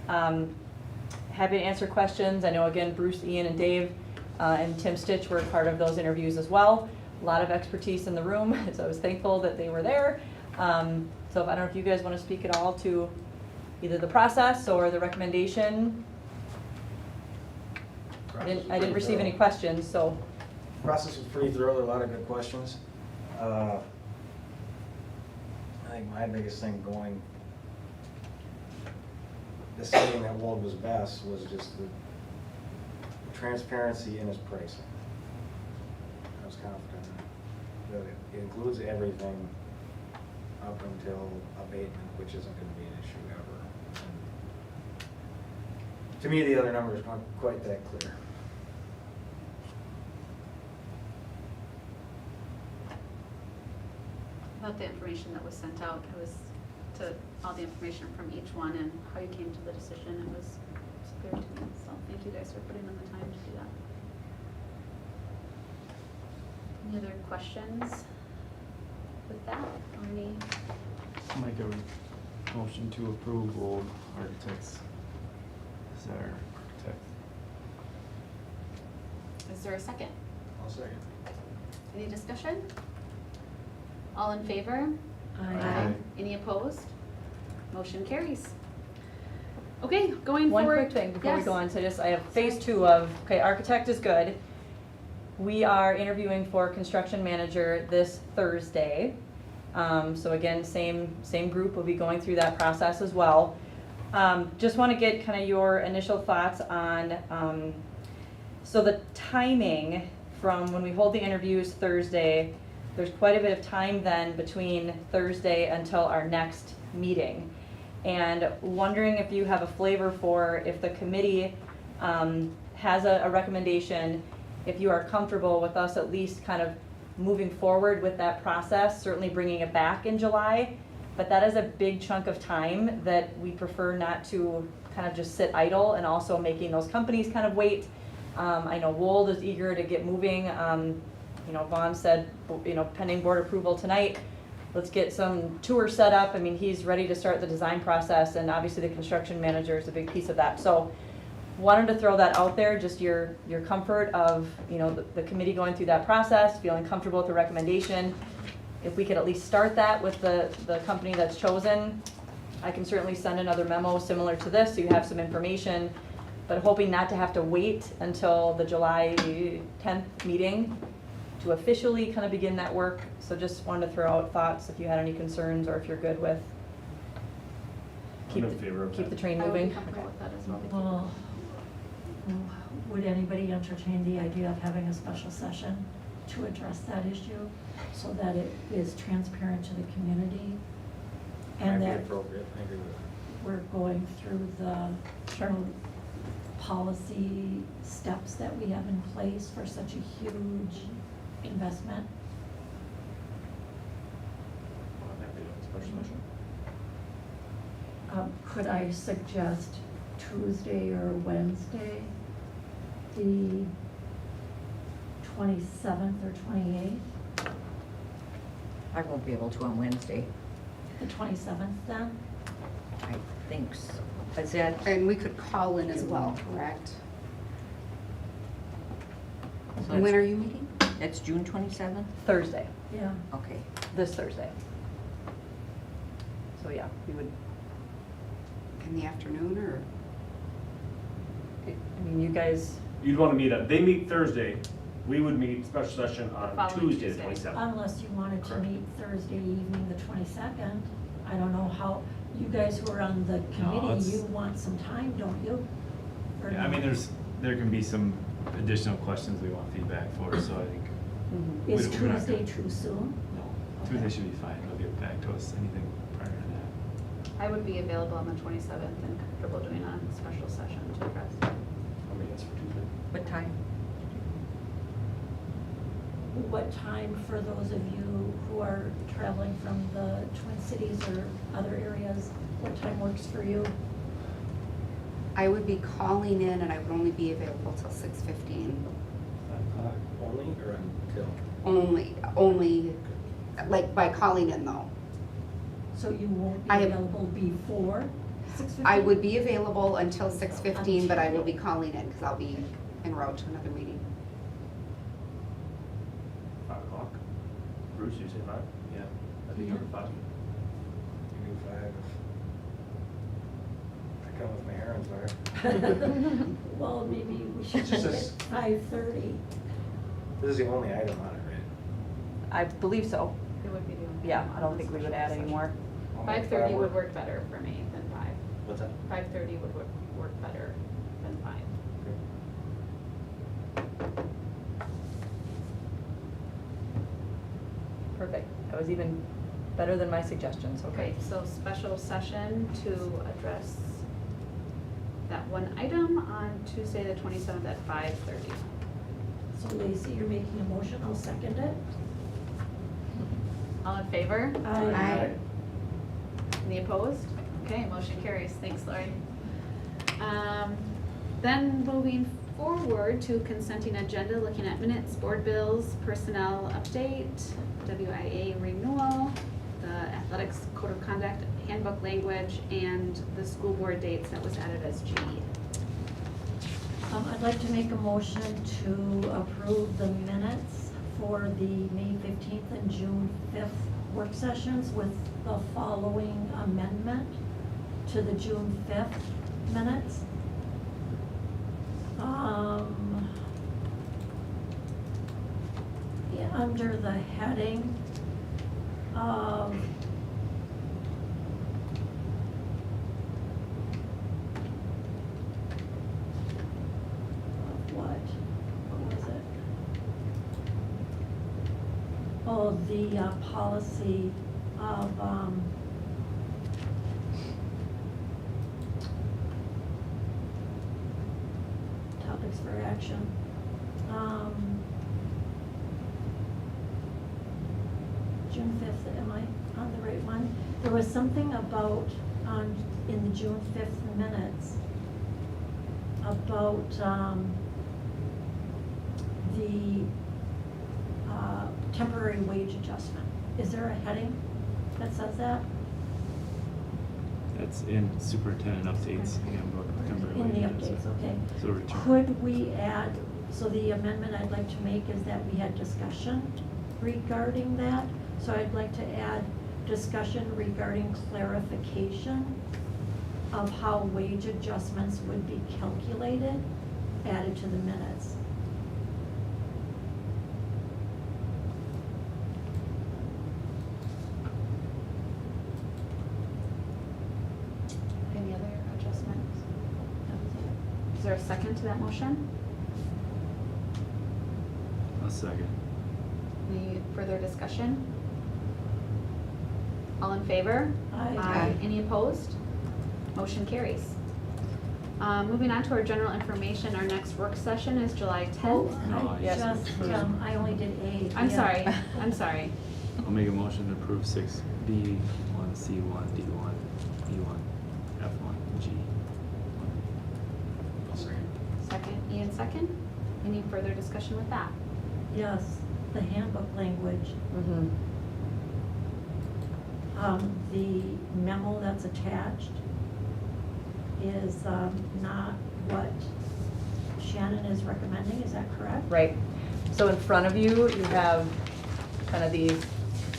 happy to answer questions. I know again Bruce, Ian, and Dave and Tim Stitch were part of those interviews as well. A lot of expertise in the room, so I was thankful that they were there. So I don't know if you guys want to speak at all to either the process or the recommendation. I didn't receive any questions, so. Process was pretty thorough, there were a lot of good questions. I think my biggest thing going, deciding that Wold was best was just the transparency in his pricing. I was confident that it includes everything up until abatement, which isn't going to be an issue ever. And to me, the other numbers aren't quite that clear. About the information that was sent out, it was to all the information from each one and how you came to the decision, it was clear to me. So thank you guys for putting in the time to do that. Any other questions with that, or any? I'll make a motion to approve Wold Architects as our architect. Is there a second? I'll second. Any discussion? All in favor? Aye. Any opposed? Motion carries. Okay, going One forward. quick thing before we Yes. go on, so I have phase 2 of, okay, architect is good. We are interviewing for construction manager this Thursday. So again, same group will be going through that process as well. Just want to get kind of your initial thoughts on, so the timing from when we hold the interviews Thursday, there's quite a bit of time then between Thursday until our next meeting. And wondering if you have a flavor for if the committee has a recommendation, if you are comfortable with us at least kind of moving forward with that process, certainly bringing it back in July. But that is a big chunk of time that we prefer not to kind of just sit idle, and also making those companies kind of wait. I know Wold is eager to get moving. You know, Vaughn said, you know, pending board approval tonight, let's get some tours set up. I mean, he's ready to start the design process, and obviously the construction manager is a big piece of that. So wanted to throw that out there, just your comfort of, you know, the committee going through that process, feeling comfortable with the recommendation. If we could at least start that with the company that's chosen, I can certainly send another memo similar to this so you have some information. but hoping not to have to wait until the July 10th meeting to officially kind of begin that work. So just wanted to throw out thoughts if you had any concerns or if you're good with I'm in favor of keep that. the train I would be moving. comfortable with that as well. Well, would anybody entertain the idea of having a special session to address that issue so that it is transparent to the community? And Might be that appropriate, I agree with that. we're going through the policy steps that we have in place for such a huge investment? I'm happy to have a special session. Could I suggest Tuesday or Wednesday, the 27th or 28th? I won't be able to on Wednesday. The 27th then? I think so. Is that, And we could call in as well, correct? so And when that's- are you meeting? That's June 27th? Thursday, Yeah. Okay. this Thursday. So yeah, we would, In the afternoon or? I mean, you guys, You'd want to meet, they meet Thursday, we would meet special session on Following Tuesday, the Tuesday. 27th. Unless you wanted to Correct. meet Thursday evening, the 22nd. I don't know how, you guys who are on the committee, it's- you want some time, don't you? Or Yeah, I no? mean, there can be some additional questions we want feedback for, so I think. Is we're not Tuesday gonna- too soon? No, Tuesday should be fine, they'll get back to us, anything prior to that. I would be available on the 27th and comfortable doing a special session to address. I mean, that's for Tuesday. What time? What time for those of you who are traveling from the Twin Cities or other areas, what time works for you? I would be calling in and I would only be available till 6:15. 5 o'clock only or until? Only, like by calling in though. So you won't be I have- available before 6:15? I would be available until 6:15, but I will be calling in because I'll be en route to another meeting. 5 o'clock. Bruce, you say 5? Yeah. I think you're 5. You do 5 if I come with my errands, Laura. Well, maybe we should Just make as- it 5:30. This is the only item on it, right? I believe so. It would be the only. Yeah, one I on don't the think we would special add session. any more. 5:30 would work better for me than 5. What's that? 5:30 would work better than 5. Perfect. That was even better than my suggestions, okay. Okay, so special session to address that one item on Tuesday, the 27th at 5:30. So Lacey, you're making a motion, I'll second it. All in favor? Aye. Any opposed? Okay, motion carries. Thanks, Lori. Then moving forward to consenting agenda, looking at minutes, board bills, personnel update, WIA renewal, the athletics code of conduct, handbook language, and the school board dates that was added as G. I'd like to make a motion to approve the minutes for the May 15th and June 5th work sessions with the following amendment to the June 5th minutes. Yeah, under the heading of what was it? Oh, the policy of, topics for action. June 5th, am I on the right one? There was something about, in the June 5th minutes, about the temporary wage adjustment. Is there a heading that says that? That's in superintendent updates, handbook, temporary In the wages. updates, okay. So return. Could we add, so the amendment I'd like to make is that we had discussion regarding that. So I'd like to add discussion regarding clarification of how wage adjustments would be calculated added to the minutes. Any other adjustments? Is there a second to that motion? A second. Any further discussion? All in favor? Aye. Any opposed? Motion carries. Moving on to our general information, our next work session is July 10th. I only did A. I'm Yeah. sorry, I'm sorry. I'll make a motion to approve 6B, 1C1, D1, E1, F1, G. Second, Ian second. Any further discussion with that? Yes, the handbook language. The memo that's attached is not what Shannon is recommending, is that correct? Right. So in front of you, you have kind of the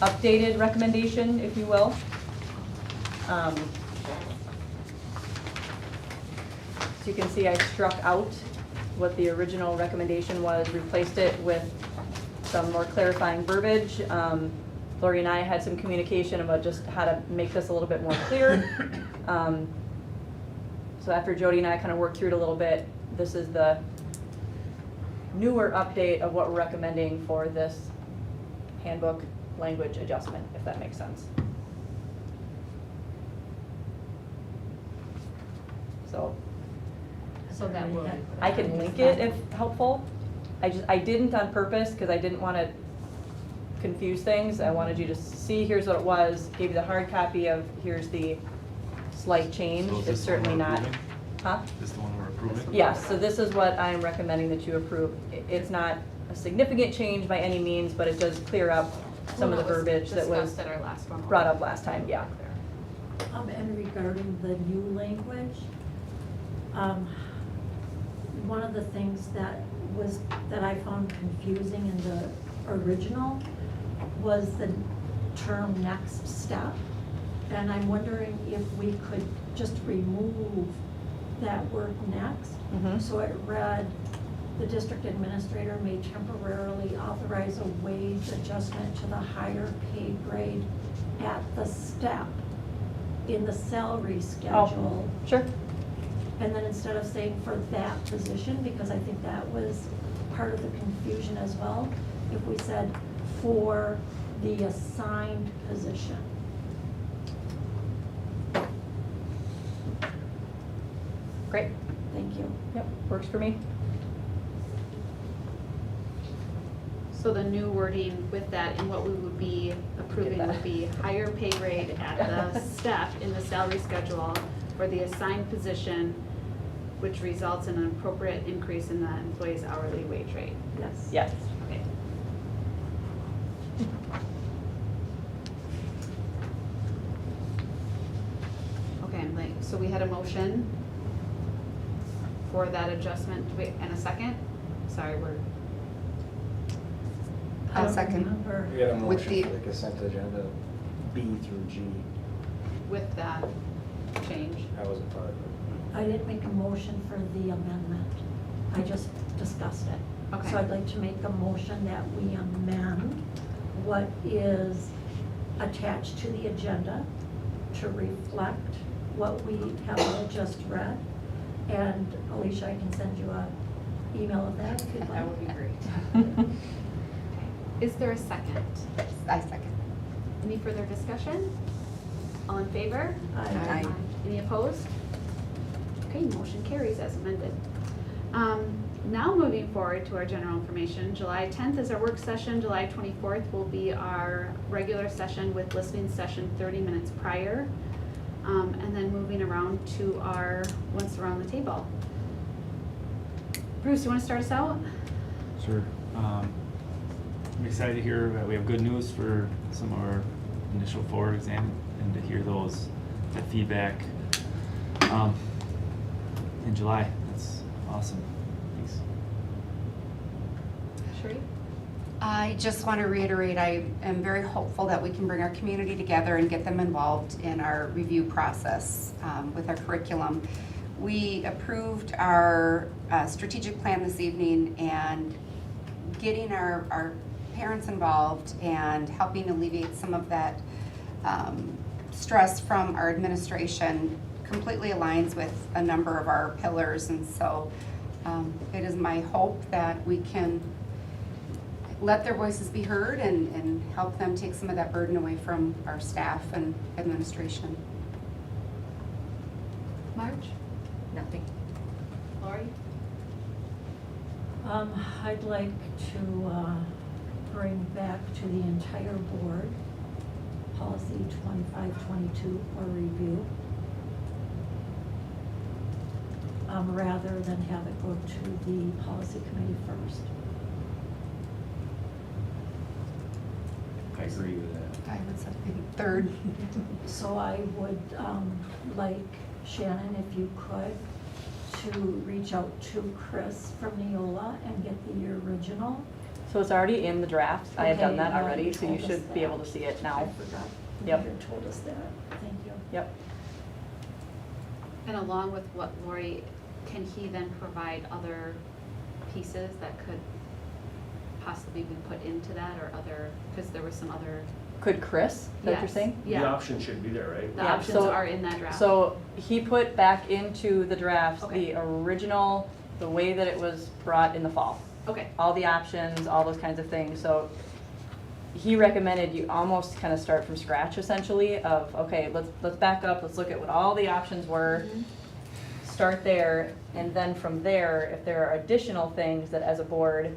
updated recommendation, if you will. So you can see I struck out what the original recommendation was, replaced it with some more clarifying verbiage. Lori and I had some communication about just how to make this a little bit more clear. So after Jody and I kind of worked through it a little bit, this is the newer update of what we're recommending for this handbook language adjustment, if that makes sense. So that will. I can link it if helpful. I didn't on purpose because I didn't want to confuse things. I wanted you to see, here's what it was, gave you the hard copy of, here's the slight change. So is It's this the one certainly we're not. approving? Huh? This the one we're approving? Yes, so this is what I'm recommending that you approve. It's not a significant change by any means, but it does clear up some of the verbiage that was discussed at our last one. brought up last time, yeah. And regarding the new language, one of the things that I found confusing in the original was the term next step. And I'm wondering if we could just remove that word next. So it read, the district administrator may temporarily authorize a wage adjustment to the higher pay grade at the step in the salary schedule. Sure. And then instead of saying for that position, because I think that was part of the confusion as well, if we said for the assigned position. Great. Thank you. Yep, works for me. So the new wording with that and what we would be approving would be higher pay grade at the step in the salary schedule for the assigned position, which results in an appropriate increase in the employee's hourly wage rate. Yes. Yes. Okay. Okay, I'm like, so we had a motion for that adjustment, wait, and a second? Sorry, we're, I'll second. We had a With motion the- for the consent agenda, B through G. with that change. I wasn't part of it. I didn't make a motion for the amendment. I just discussed it. Okay. So I'd like to make a motion that we amend what is attached to the agenda to reflect what we have all just read. And Alicia, I can send you a email of that if you'd like. That would be great. Is there a second? I second. Any further discussion? All in favor? Aye. Any opposed? Okay, motion carries as amended. Now moving forward to our general information, July 10th is our work session, July 24th will be our regular session with listening session 30 minutes prior. And then moving around to our once around the table. Bruce, you want to start us out? Sure. I'm excited to hear that we have good news for some of our initial 4 exam and to hear that feedback in July. That's awesome. Thanks. Sheree? I just want to reiterate, I am very hopeful that we can bring our community together and get them involved in our review process with our curriculum. We approved our strategic plan this evening, and getting our parents involved and helping alleviate some of that stress from our administration completely aligns with a number of our pillars. And so it is my hope that we can let their voices be heard and help them take some of that burden away from our staff and administration. Marge? Nothing. Lori? I'd like to bring back to the entire board policy 2522 for review, rather than have it go to the policy committee first. I agree with that. I would say third. So I would like Shannon, if you could, to reach out to Chris from Neola and get the original. So it's already in the draft. I had done Okay, that yeah, already, you so you told us should be that. able to see it I now. forgot. Yep. You told us that. Thank you. Yep. And along with what Lori, can he then provide other pieces that could possibly be put into that, or other, because there were some other. Could Chris, is that what you're Yes, saying? yeah. The option should be there, right? The Yeah, options so- are in that draft. So he put back into the draft Okay. the original, the way that it was brought in the fall. Okay, All the options, all those kinds of things. So he recommended you almost kind of start from scratch essentially of, okay, let's back up, let's look at what all the options were. Mhm. Start there, and then from there, if there are additional things that as a board,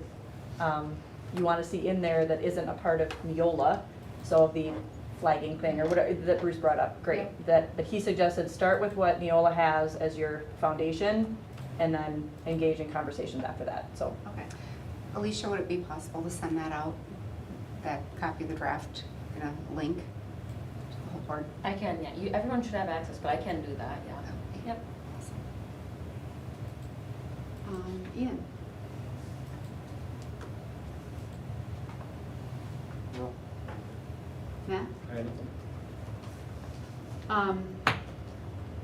you want to see in there that isn't a part of Neola, so the flagging thing or whatever that Bruce brought up, great. Yep. That he suggested, start with what Neola has as your foundation, and then engage in conversations after that, so. okay. Alicia, would it be possible to send that out, that copy of the draft in a link to the whole board? I can, yeah. Everyone should have access, but I can do that, yeah. Okay. Yep. Ian? No. Matt?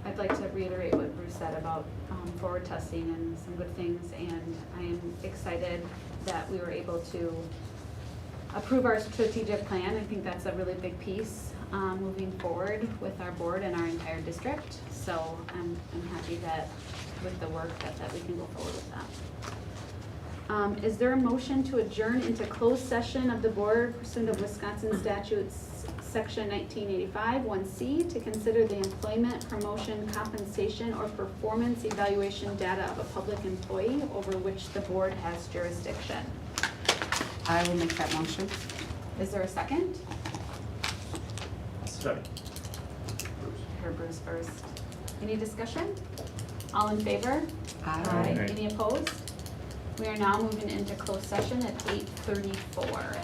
I'd like to reiterate what Bruce said about forward testing and some good things, and I am excited that we were able to approve our strategic plan. I think that's a really big piece moving forward with our board and our entire district. So I'm happy that with the work that we can go forward with that. Is there a motion to adjourn into closed session of the board pursuant of Wisconsin statutes section 1985 1C to consider the employment, promotion, compensation, or performance evaluation data of a public employee over which the board has jurisdiction? I will make that motion. Is there a second? Second. Heard Bruce first. Any discussion? All in favor? Aye. Any opposed? We are now moving into closed session at 8:34.